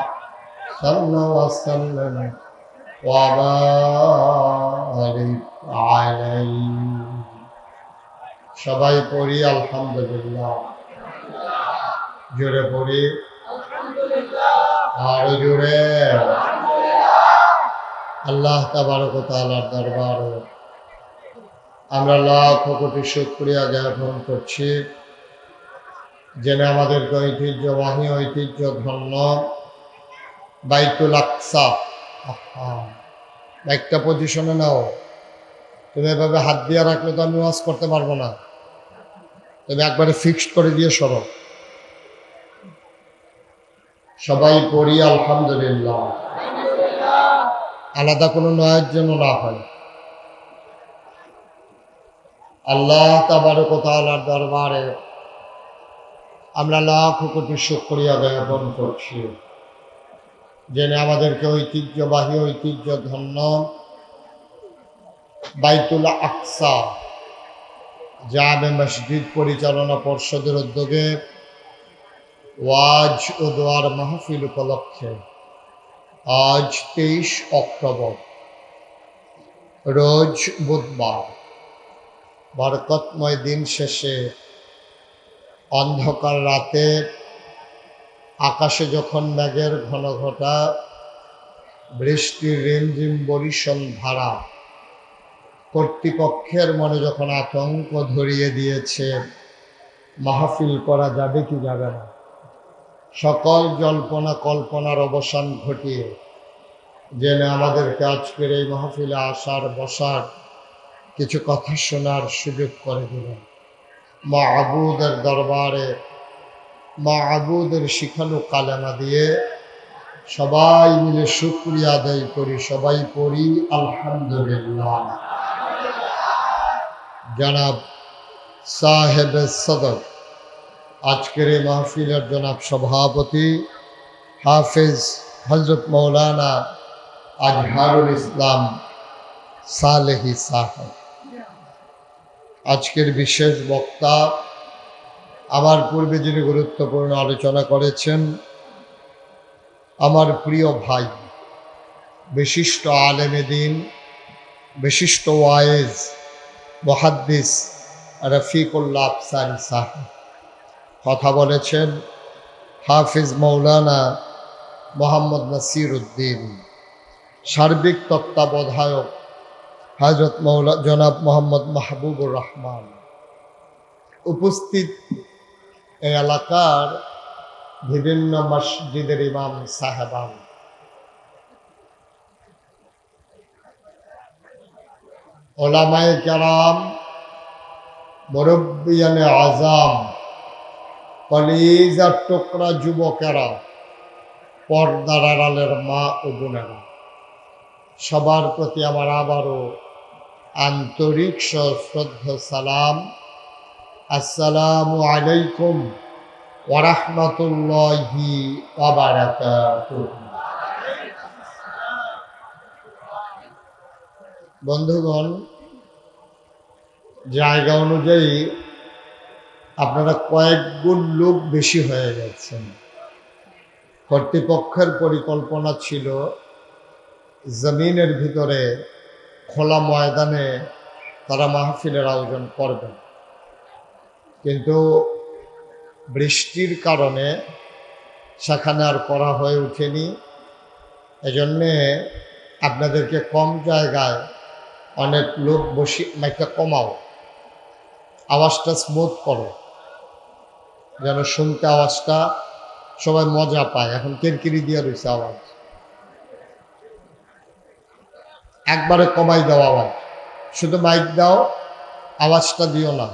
সাল্লি ওয়া সাল্লিম ওয়া বারিক আলাইহি। সবাই পড়ি আলহামদুলিল্লাহ। জোরে পড়ি আরো জোরে। আল্লাহ তাবারক ওয়া তাআলার দরবারে আমরা লাখ কোটি শুকরিয়া জ্ঞাপন করছি, জেনে আমাদেরকে ঐতিহ্যবাহী ঐতিহ্য ধন্য বাইতুল আকসা। একটা পজিশনে নাও, তুমি এভাবে হাত দিয়ে রাখলে তো আমি ওয়াজ করতে পারবো না, তুমি একবারে ফিক্সড করে দিয়ে সরো। সবাই পড়ি আলহামদুলিল্লাহ। আলাদা কোনো নয়ের জন্য না হয়। আল্লাহ তাবারক ওয়া তাআলার দরবারে আমরা লাখ কোটি শুকরিয়া জ্ঞাপন করছি, জেনে আমাদেরকে ঐতিহ্যবাহী ঐতিহ্য ধন্য বাইতুল আকসা জামে মসজিদ পরিচালনা পর্ষদের উদ্যোগে ওয়াজ ও দোয়ার মাহফিল উপলক্ষে আজ 23 অক্টোবর রোজ বুধবার বরকতময় দিন শেষে অন্ধকার রাতে আকাশে যখন মেঘের ঘন ঘটা, বৃষ্টির রিমঝিম বরিশন ধারা কর্তৃপক্ষের মনে যখন আতঙ্ক ধরিয়ে দিয়েছে মাহফিল করা যাবে কি যাবে না, সকল জল্পনা কল্পনার অবসান ঘটিয়ে জেনে আমাদেরকে আজকের এই মাহফিলে আসার বসার কিছু কথা শোনার সুযোগ করে দিলেন। মা'বুদের দরবারে মা'বুদের শিখানো কালেমা দিয়ে সবাই মিলে শুকরিয়া আদায় করি। সবাই পড়ি আলহামদুলিল্লাহ। জনাব সাহেব সদর, আজকের এই মাহফিলের জনাব সভাপতি হাফেজ হজরত মৌলানা আজহারুল ইসলাম সালেহি সাহেব, আজকের বিশেষ বক্তা, আমার পূর্বে যিনি গুরুত্বপূর্ণ আলোচনা করেছেন, আমার প্রিয় ভাই, বিশিষ্ট আলেমে দ্বীন, বিশিষ্ট ওয়াইজ মুহাদ্দিস রফিকুল্লাহ আফসারী সাহেব। কথা বলেছেন হাফিজ মৌলানা মোহাম্মদ নাসির উদ্দিন। সার্বিক তত্ত্বাবধায়ক হযরত জনাব মোহাম্মদ মাহবুবুর রহমান। উপস্থিত এই এলাকার বিভিন্ন মসজিদের ইমাম সাহেবান, ওলামায়ে কেরাম, মুরব্বিয়ানে আজাম, কলিজার টুকরা যুবকেরা, পর্দার আড়ালের মা ও বোনেরা, সবার প্রতি আমার আবারও আন্তরিক শ্রদ্ধা সালাম। আসসালামু আলাইকুম ওয়া রাহমাতুল্লাহি ওয়া বারাকাতুহু। বন্ধুগণ, জায়গা অনুযায়ী আপনারা কয়েক গুণ লোক বেশি হয়ে যাচ্ছেন। কর্তৃপক্ষের পরিকল্পনা ছিল জমিনের ভিতরে খোলা ময়দানে তারা মাহফিলের আয়োজন করবেন, কিন্তু বৃষ্টির কারণে সেখানে আর করা হয়ে ওঠেনি। এজন্যে আপনাদেরকে কম জায়গায় অনেক লোক বসি, মাইকটা কমাও, আওয়াজটা স্মুথ করো যেন শুনতে আওয়াজটা সবাই মজা পায়। এখন কিরকিরি দিয়ে রয়েছে আওয়াজ, একবারে কমাই দাও আওয়াজ, শুধু মাইক দাও, আওয়াজটা দিও না।